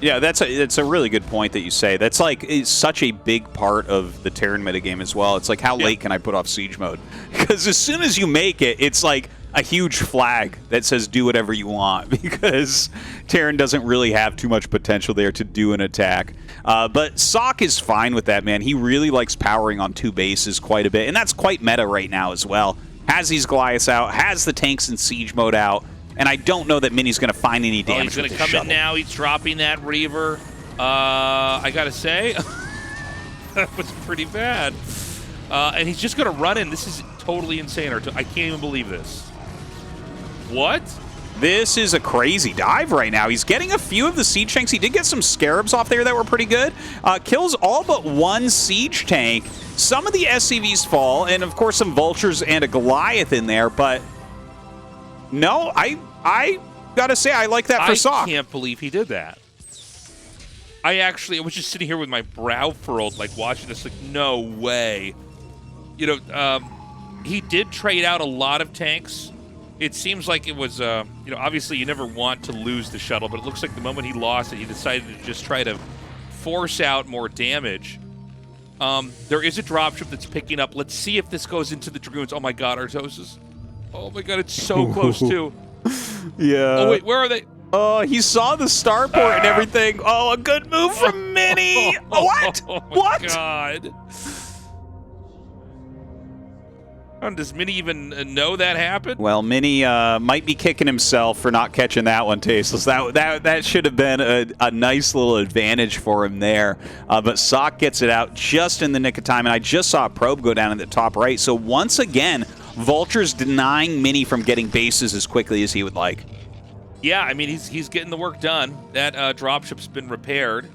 Yeah, that's a really good point that you say. That's it's such a big part of the Terran metagame as well. It's like, how late can I put off siege mode? Because as soon as you make it, it's like a huge flag that says do whatever you want, because Terran doesn't really have too much potential there to do an attack. But sSak is fine with that, man. He really likes powering on 2 bases quite a bit, and that's quite meta right now as well. Has these Goliaths out, has the tanks in siege mode out, and I don't know that Mini's going to find any damage. He's going to come in now. He's dropping that Reaver. I got to say, that was pretty bad. And he's just going to run in. This is totally insane. I can't even believe this. What? This is a crazy dive right now. He's getting a few of the siege tanks. He did get some Scarabs off there that were pretty good. Kills all but 1 siege tank. Some of the SCVs fall, and of course some Vultures and a Goliath in there, but no, I gotta say I like that for sSak. I can't believe he did that. I was just sitting here with my brow furrowed, like watching this, like, no way. He did trade out a lot of tanks. It seems like it was, obviously you never want to lose the shuttle, but it looks like the moment he lost it, he decided to just try to force out more damage. There is a dropship that's picking up. Let's see if this goes into the Dragoons. Oh my God, Tastosis. Oh my God, it's so close too. Yeah. Oh wait, where are they? Oh, he saw the starport and everything. Oh, a good move from Mini. What? Oh my What? God. Does Mini even know that happened? Well, Mini might be kicking himself for not catching that one, Tasteless. That should have been a nice little advantage for him there. But sSak gets it out just in the nick of time, and I just saw a probe go down in the top right. So once again, Vulture's denying Mini from getting bases as quickly as he would like. Yeah, I mean, he's getting the work done. That dropship's been repaired.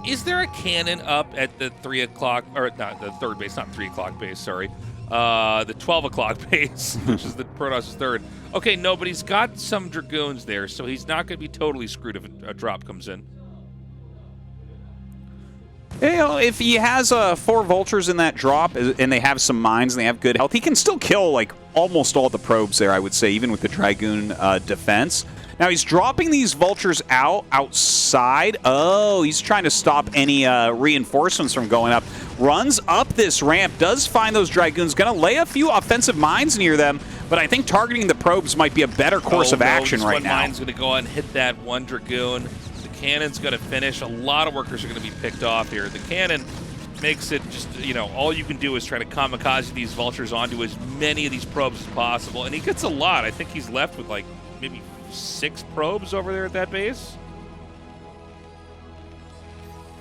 Is there a cannon up at the 3 o'clock, or not the third base, not 3 o'clock base, sorry. The 12 o'clock base, which is the Protoss' third. Okay, no, but he's got some Dragoons there, so he's not going to be totally screwed if a drop comes in. You know, if he has 4 vultures in that drop and they have some mines and they have good health, he can still kill like almost all the probes there, I would say, even with the Dragoon defense. Now he's dropping these vultures outside. Oh, he's trying to stop any reinforcements from going up. Runs up this ramp, does find those Dragoons, going to lay a few offensive mines near them, but I think targeting the probes might be a better course of action right now. One mine's going to go and hit that one Dragoon. The cannon's going to finish. A lot of workers are going to be picked off here. The cannon makes it just, you know, all you can do is try to kamikaze these vultures onto as many of these probes as possible, and he gets a lot. I think he's left with like maybe 6 probes over there at that base.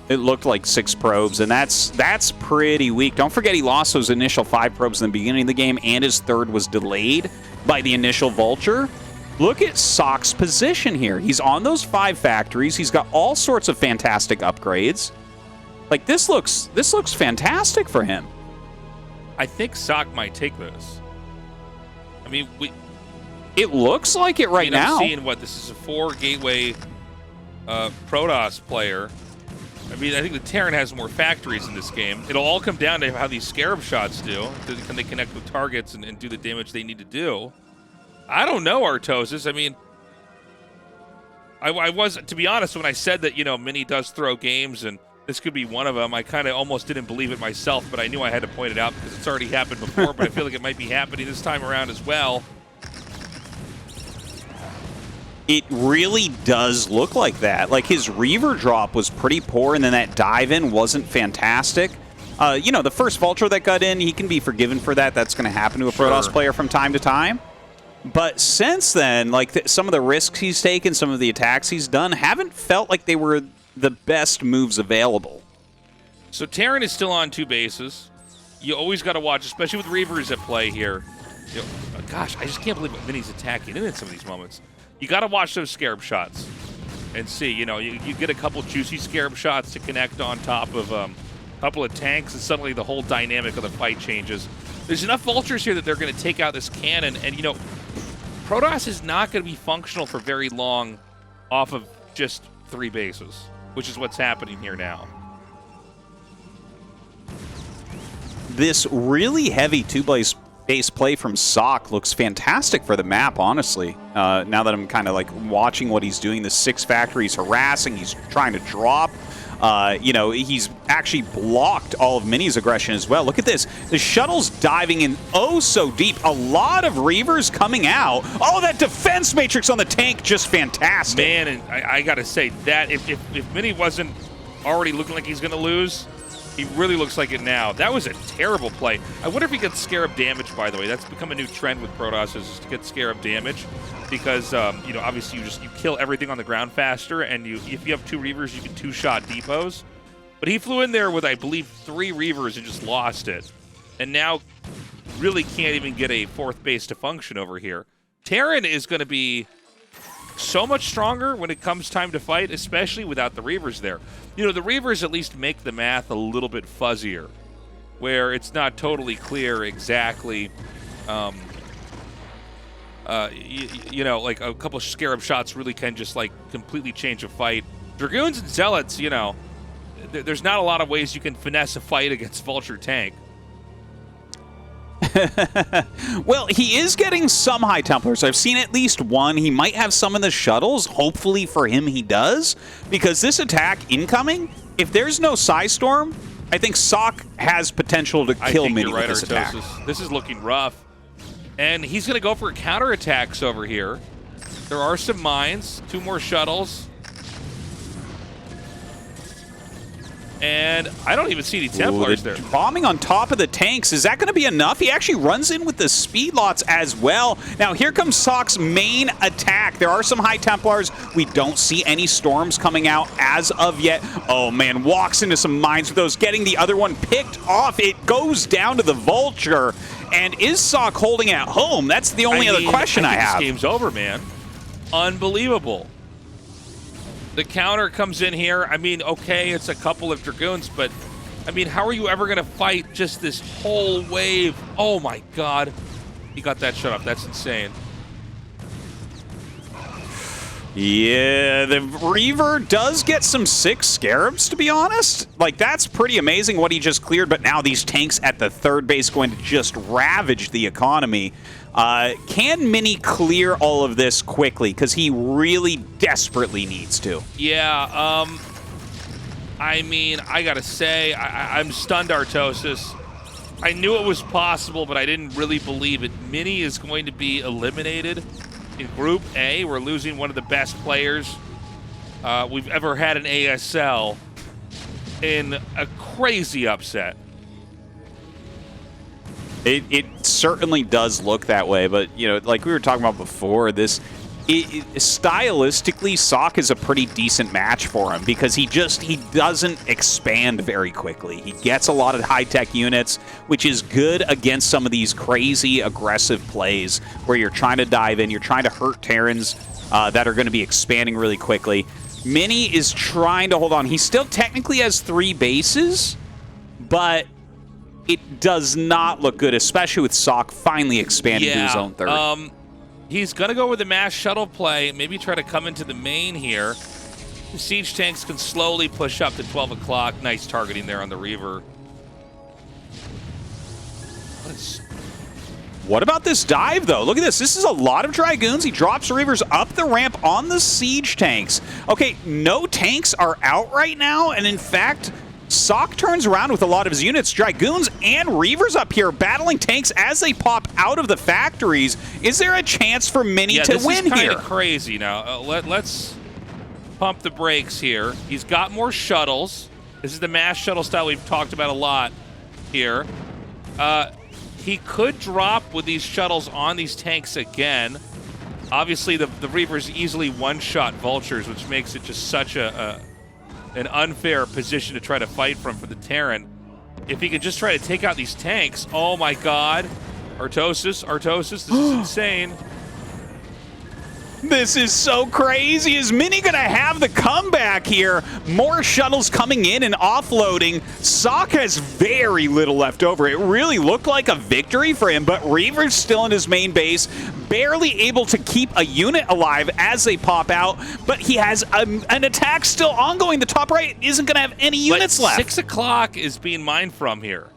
It looked like 6 probes, and that's pretty weak. Don't forget he lost those initial 5 probes in the beginning of the game, and his third was delayed by the initial vulture. Look at sSak's position here. He's on those 5 factories. He's got all sorts of fantastic upgrades. Like, this looks fantastic for him. I think sSak might take this. I mean, it looks like it right now. I'm seeing what this is, a 4 gateway Protoss player. I mean, I think the Terran has more factories in this game. It'll all come down to how these Scarab shots do. Can they connect with targets and do the damage they need to do? I don't know, Artosis. I mean, I was, to be honest, when I said that, you know, Mini does throw games and this could be one of them, I kind of almost didn't believe it myself, but I knew I had to point it out because it's already happened before, but I feel like it might be happening this time around as well. It really does look like that. Like, his Reaver drop was pretty poor, and then that dive-in wasn't fantastic. You know, the first Vulture that got in, he can be forgiven for that. That's going to happen to a Protoss player from time to time. But since then, like, some of the risks he's taken, some of the attacks he's done, haven't felt like they were the best moves available. So Terran is still on 2 bases. You always got to watch, especially with Reavers at play here. You know, gosh, I just can't believe what Mini's attacking in some of these moments. You got to watch those Scarab shots and see, you know, you get a couple juicy Scarab shots to connect on top of a couple of tanks, and suddenly the whole dynamic of the fight changes. There's enough Vultures here that they're going to take out this cannon, and, you know, Protoss is not going to be functional for very long off of just 3 bases, which is what's happening here now. This really heavy 2-base play from sSak looks fantastic for the map, honestly. Now that I'm kind of like watching what he's doing, the 6 factories harassing, he's trying to drop. You know, he's actually blocked all of Mini's aggression as well. Look at this. The shuttle's diving in oh so deep. A lot of Reavers coming out. Oh, that defense matrix on the tank, just fantastic. Man, and I got to say that if Mini wasn't already looking like he's going to lose, he really looks like it now. That was a terrible play. I wonder if he gets Scarab damage, by the way. That's become a new trend with Protoss, is to get Scarab damage. Because, you know, obviously you kill everything on the ground faster, and if you have 2 Reavers, you can 2-shot depots. But he flew in there with, I believe, 3 Reavers and just lost it. And now really can't even get a 4th base to function over here. Terran is going to be so much stronger when it comes time to fight, especially without the Reavers there. You know, the Reavers at least make the math a little bit fuzzier, where it's not totally clear exactly, you know, like a couple of Scarab shots really can just like completely change a fight. Dragoons and Zealots, you know, there's not a lot of ways you can finesse a fight against Vulture tank. Well, he is getting some High Templars. I've seen at least one. He might have some in the shuttles. Hopefully for him he does, because this attack incoming, if there's no Psystorm, I think sSak has potential to kill Mini with this attack. This is looking rough. And he's going to go for counterattacks over here. There are some mines, 2 more shuttles. And I don't even see any Templars there. Bombing on top of the tanks, is that going to be enough? He actually runs in with the speed lots as well. Now here comes sSak's main attack. There are some High Templars. We don't see any storms coming out as of yet. Oh man, walks into some mines with those, getting the other one picked off. It goes down to the Vulture. And is sSak holding at home? That's the only other question I have. This game's over, man. Unbelievable. The counter comes in here. I mean, okay, it's a couple of Dragoons, but I mean, how are you ever going to fight just this whole wave? Oh my God. He got that shut off. That's insane. Yeah, the Reaver does get some 6 Scarabs, to be honest. Like, that's pretty amazing what he just cleared, but now these tanks at the third base going to just ravage the economy. Can Mini clear all of this quickly? Because he really desperately needs to. Yeah, I mean, I gotta say, I'm stunned, Artosis. I knew it was possible, but I didn't really believe it. Mini is going to be eliminated in Group A. We're losing one of the best players we've ever had in ASL in a crazy upset. It certainly does look that way, but, you know, like we were talking about before, stylistically, sSak is a pretty decent match for him because he doesn't expand very quickly. He gets a lot of high-tech units, which is good against some of these crazy, aggressive plays where you're trying to dive in, you're trying to hurt Terrans that are going to be expanding really quickly. Mini is trying to hold on. He still technically has 3 bases, but it does not look good, especially with sSak finally expanding to his own third. He's going to go with the mass shuttle play, maybe try to come into the main here. The siege tanks can slowly push up to 12 o'clock. Nice targeting there on the Reaver. What about this dive, though? Look at this. This is a lot of Dragoons. He drops Reavers up the ramp on the siege tanks. Okay, no tanks are out right now, and in fact, sSak turns around with a lot of his units. Dragoons and Reavers up here battling tanks as they pop out of the factories. Is there a chance for Mini to win here? This is kind of crazy now. Let's pump the brakes here. He's got more shuttles. This is the mass shuttle style we've talked about a lot here. He could drop with these shuttles on these tanks again. Obviously, the Reavers easily one-shot Vultures, which makes it just such an unfair position to try to fight from for the Terran. If he could just try to take out these tanks, oh my God. Artosis, this is insane. This is so crazy. Is Mini going to have the comeback here? More shuttles coming in and offloading. sSak has very little left over. It really looked like a victory for him, but Reaver's still in his main base, barely able to keep a unit alive as they pop out, but he has an attack still ongoing. The top right isn't going to have any units left. 6 o'clock is being mined from here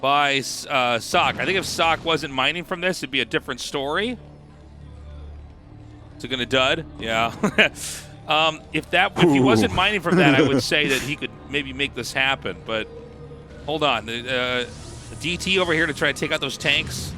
by sSak. I think if sSak wasn't mining from this, it'd be a different story. Is it gonna dud? Yeah. If he wasn't mining from that, I would say that he could maybe make this happen. But hold on, the DT over here to try to take out those tanks.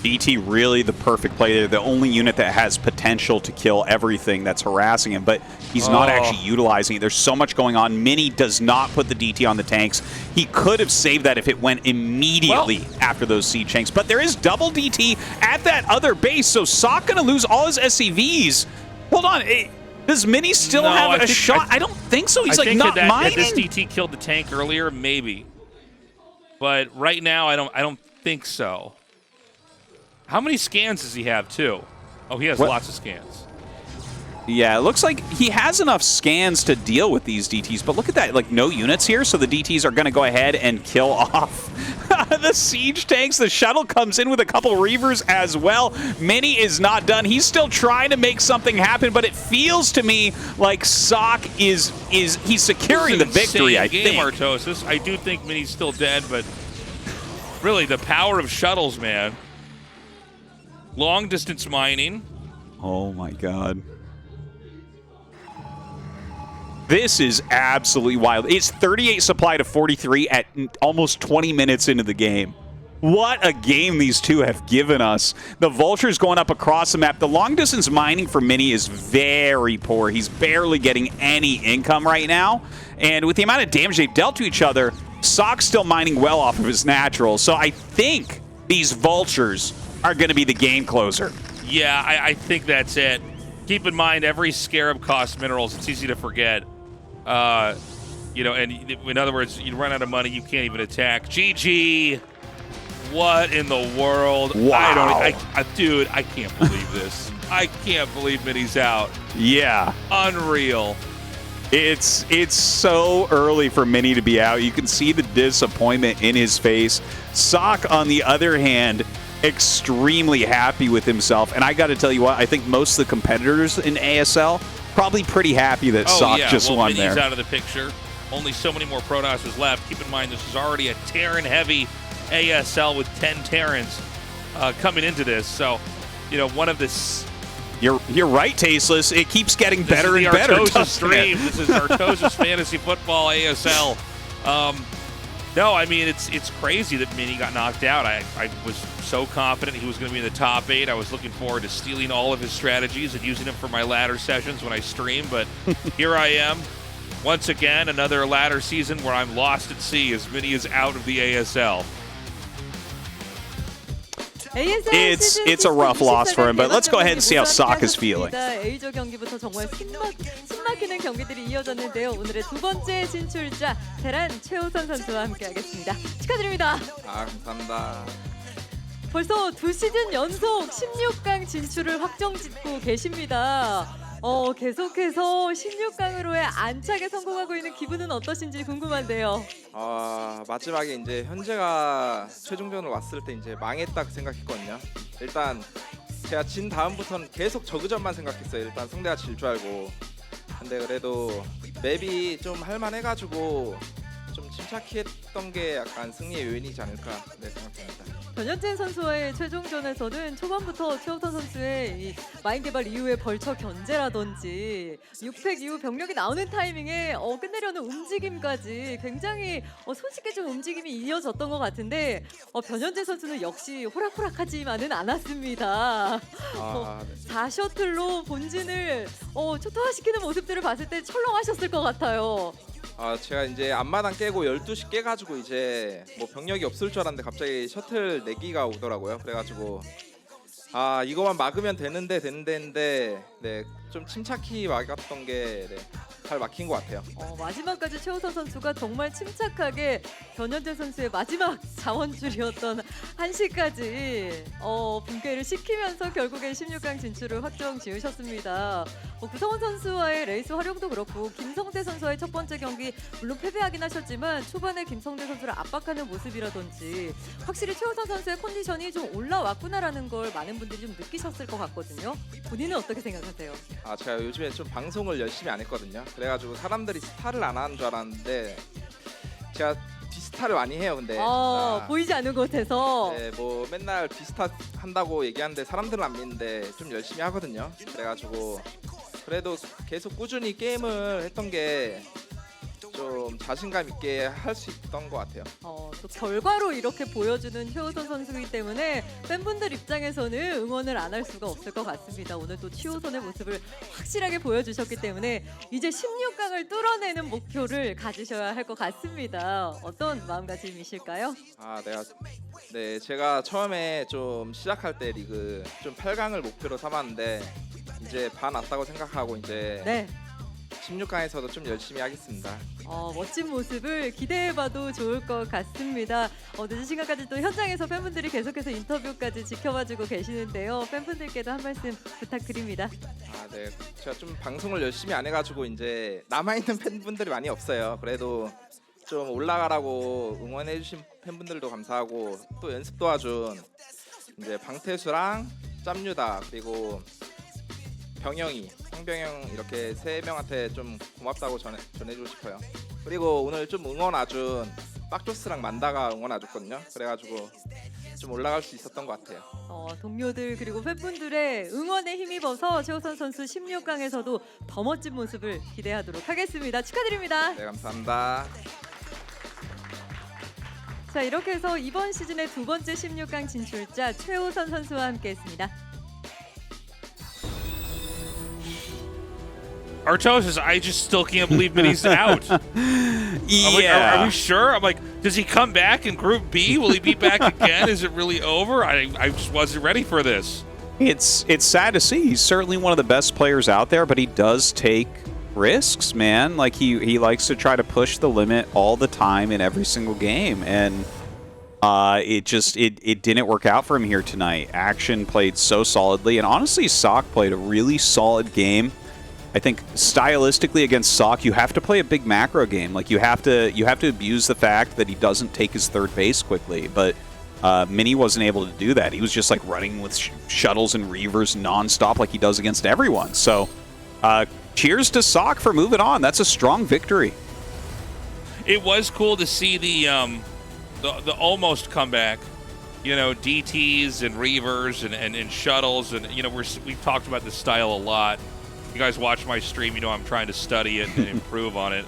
DT really the perfect play there. The only unit that has potential to kill everything that's harassing him, but he's not actually utilizing it. There's so much going on. Mini does not put the DT on the tanks. He could have saved that if it went immediately after those siege tanks, but there is double DT at that other base, so sSak gonna lose all his SCVs. Hold on, does Mini still have a shot? I don't think so. He's like not mining. This DT killed the tank earlier, maybe, but right now I don't think so. How many scans does he have, too? Oh, he has lots of scans. Yeah, it looks like he has enough scans to deal with these DTs, but look at that, like no units here, so the DTs are going to go ahead and kill off the siege tanks. The shuttle comes in with a couple Reavers as well. Mini is not done. He's still trying to make something happen, but it feels to me like sSak he's securing the victory, I think. Artosis. I do think Mini's still dead, but really the power of shuttles, man. Long distance mining. Oh my God. This is absolutely wild. It's 38 supply to 43 at almost 20 minutes into the game. What a game these two have given us. The Vultures going up across the map. The long distance mining for Mini is very poor. He's barely getting any income right now. And with the amount of damage they've dealt to each other, sSak's still mining well off of his natural. So I think these Vultures are going to be the game closer. Yeah, I think that's it. Keep in mind, every Scarab costs minerals. It's easy to forget. You know, and in other words, you run out of money, you can't even attack. GG. What in the world? Wow. Dude, I can't believe this. I can't believe Minnie's out. Yeah. Unreal. It's so early for Minnie to be out. You can see the disappointment in his face. sSak, on the other hand, extremely happy with himself. And I got to tell you what, I think most of the competitors in ASL probably pretty happy that sSak just won Minnie's there. Out of the picture. Only so many more Pronasses left. Keep in mind, this is already a Terran-heavy ASL with 10 Terrans coming into this. So, you know, one of this... You're right, Tasteless. It keeps getting better and better. This is Tastosis Fantasy Football ASL. No, I mean, it's crazy that Minnie got knocked out. I was so confident he was going to be in the top 8. I was looking forward to stealing all of his strategies and using them for my ladder sessions when I stream. But here I am, once again, another ladder season where I'm lost at sea as Minnie is out of the ASL. It's a rough loss for him, but let's go ahead and see how sSak is feeling. A조 경기부터 정말 숨막히는 경기들이 이어졌는데요. 오늘의 두 번째 진출자 테란 최우선 선수와 함께하겠습니다. 축하드립니다. 감사합니다. 벌써 2시즌 연속 16강 진출을 확정짓고 계십니다. 계속해서 16강으로의 안착에 성공하고 있는 기분은 어떠신지 궁금한데요. 마지막에 이제 현재가 최종전으로 왔을 때 이제 망했다 생각했거든요. 일단 제가 진 다음부터는 계속 저그전만 생각했어요. 일단 상대가 질 줄 알고. 근데 그래도 맵이 좀 할만해가지고 좀 침착히 했던 게 약간 승리의 요인이지 않을까 생각합니다. 변현재 선수와의 최종전에서는 초반부터 최우선 선수의 이 마인 개발 이후에 벌처 견제라든지 6팩 이후 병력이 나오는 타이밍에 끝내려는 움직임까지 굉장히 손쉽게 좀 움직임이 이어졌던 것 같은데 변현재 선수는 역시 호락호락하지만은 않았습니다. 4셔틀로 본진을 초토화시키는 모습들을 봤을 때 철렁하셨을 것 같아요. 제가 이제 앞마당 깨고 12시 깨가지고 이제 뭐 병력이 없을 줄 알았는데 갑자기 셔틀 4기가 오더라고요. 그래가지고 이거만 막으면 되는데 했는데 네, 좀 침착히 막았던 게 잘 막힌 것 같아요. 마지막까지 최우선 선수가 정말 침착하게 변현재 선수의 마지막 자원줄이었던 1시까지 붕괴를 시키면서 결국엔 16강 진출을 확정 지으셨습니다. 구성원 선수와의 레이스 활용도 그렇고 김성대 선수와의 첫 번째 경기 물론 패배하긴 하셨지만 초반에 김성대 선수를 압박하는 모습이라든지 확실히 최우선 선수의 컨디션이 좀 올라왔구나라는 걸 많은 분들이 좀 느끼셨을 것 같거든요. 본인은 어떻게 생각하세요? 제가 요즘에 좀 방송을 열심히 안 했거든요. 그래가지고 사람들이 스타를 안 하는 줄 알았는데 제가 디스타를 많이 해요. 근데 보이지 않는 곳에서 네, 뭐 맨날 디스타 한다고 얘기하는데 사람들은 안 믿는데 좀 열심히 하거든요. 그래가지고 그래도 계속 꾸준히 게임을 했던 게 좀 자신감 있게 할 수 있던 것 같아요. 또 결과로 이렇게 보여주는 최우선 선수이기 때문에 팬분들 입장에서는 응원을 안 할 수가 없을 것 같습니다. 오늘 또 최우선의 모습을 확실하게 보여주셨기 때문에 이제 16강을 뚫어내는 목표를 가지셔야 할 것 같습니다. 어떤 마음가짐이실까요? 제가 처음에 좀 시작할 때 리그 좀 8강을 목표로 삼았는데 이제 반 왔다고 생각하고 이제 16강에서도 좀 열심히 하겠습니다. 멋진 모습을 기대해봐도 좋을 것 같습니다. 늦은 시간까지 또 현장에서 팬분들이 계속해서 인터뷰까지 지켜봐주고 계시는데요. 팬분들께도 한 말씀 부탁드립니다. 네, 제가 좀 방송을 열심히 안 해가지고 이제 남아있는 팬분들이 많이 없어요. 그래도 좀 올라가라고 응원해주신 팬분들도 감사하고 또 연습 도와준 이제 방태수랑 짬유다 그리고 병영이, 황병영 이렇게 3명한테 좀 고맙다고 전해주고 싶어요. 그리고 오늘 좀 응원 와준 빡조스랑 만다가 응원 와줬거든요. 그래가지고 좀 올라갈 수 있었던 것 같아요. 동료들 그리고 팬분들의 응원에 힘입어서 최우선 선수 16강에서도 더 멋진 모습을 기대하도록 하겠습니다. 축하드립니다. 네, 감사합니다. 자, 이렇게 해서 이번 시즌의 두 번째 16강 진출자 최우선 선수와 함께했습니다. Artosis, I just still can't believe Minnie's out. Are we sure? I'm like, does he come back in Group B? Will he be back again? Is it really over? I just wasn't ready for this. It's sad to see. He's certainly one of the best players out there, but he does take risks, man. Like he likes to try to push the limit all the time in every single game, and It didn't work out for him here tonight. Action played so solidly, and honestly, sSak played a really solid game. I think stylistically against sSak, you have to play a big macro game. Like you have to abuse the fact that he doesn't take his third base quickly. But Mini wasn't able to do that. He was just like running with shuttles and reavers nonstop like he does against everyone. So cheers to sSak for moving on. That's a strong victory. It was cool to see the almost comeback. You know, DTs and reavers and shuttles, and you know we've talked about this style a lot. You guys watch my stream, you know I'm trying to study it and improve on it.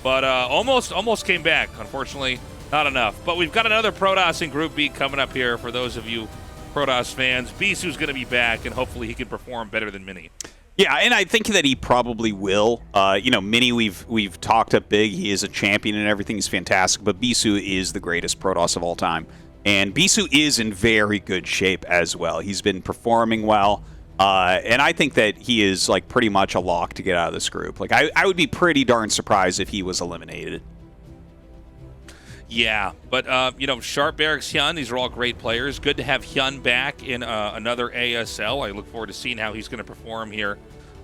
But almost came back. Unfortunately, not enough. But we've got another Protoss in Group B coming up here for those of you Protoss fans. Bisu's going to be back, and hopefully he can perform better than Mini. Yeah, and I think that he probably will. You know, Mini, we've talked up big. He is a champion and everything. He's fantastic. But Bisu is the greatest Protoss of all time. And Bisu is in very good shape as well. He's been performing well. And I think that he is like pretty much a lock to get out of this group. Like I would be pretty darn surprised if he was eliminated. Yeah, but you know, Sharp, Barracks, Hyun, these are all great players. Good to have Hyun back in another ASL. I look forward to seeing how he's going to perform here.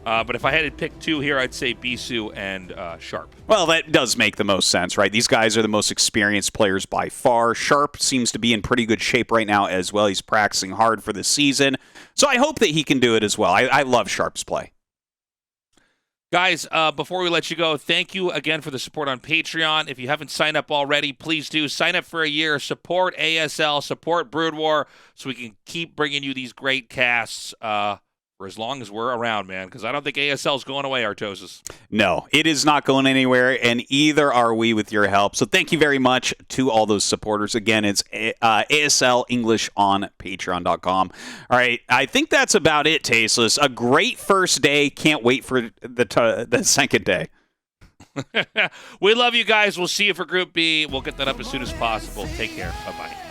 But if I had to pick two here, I'd say Bisu and Sharp. Well, that does make the most sense, right? These guys are the most experienced players by far. Sharp seems to be in pretty good shape right now as well. He's practicing hard for the season. So I hope that he can do it as well. I love Sharp's play. Guys, before we let you go, thank you again for the support on Patreon. If you haven't signed up already, please do. Sign up for a year. Support ASL, support Brood War, so we can keep bringing you these great casts for as long as we're around, man, because I don't think ASL is going away, Artosis. No, it is not going anywhere, and either are we with your help. So thank you very much to all those supporters. Again, it's ASL English on Patreon.com. All right, I think that's about it, Tasteless. A great first day. Can't wait for the second day. We love you guys. We'll see you for Group B. We'll get that up as soon as possible. Take care. Bye-bye.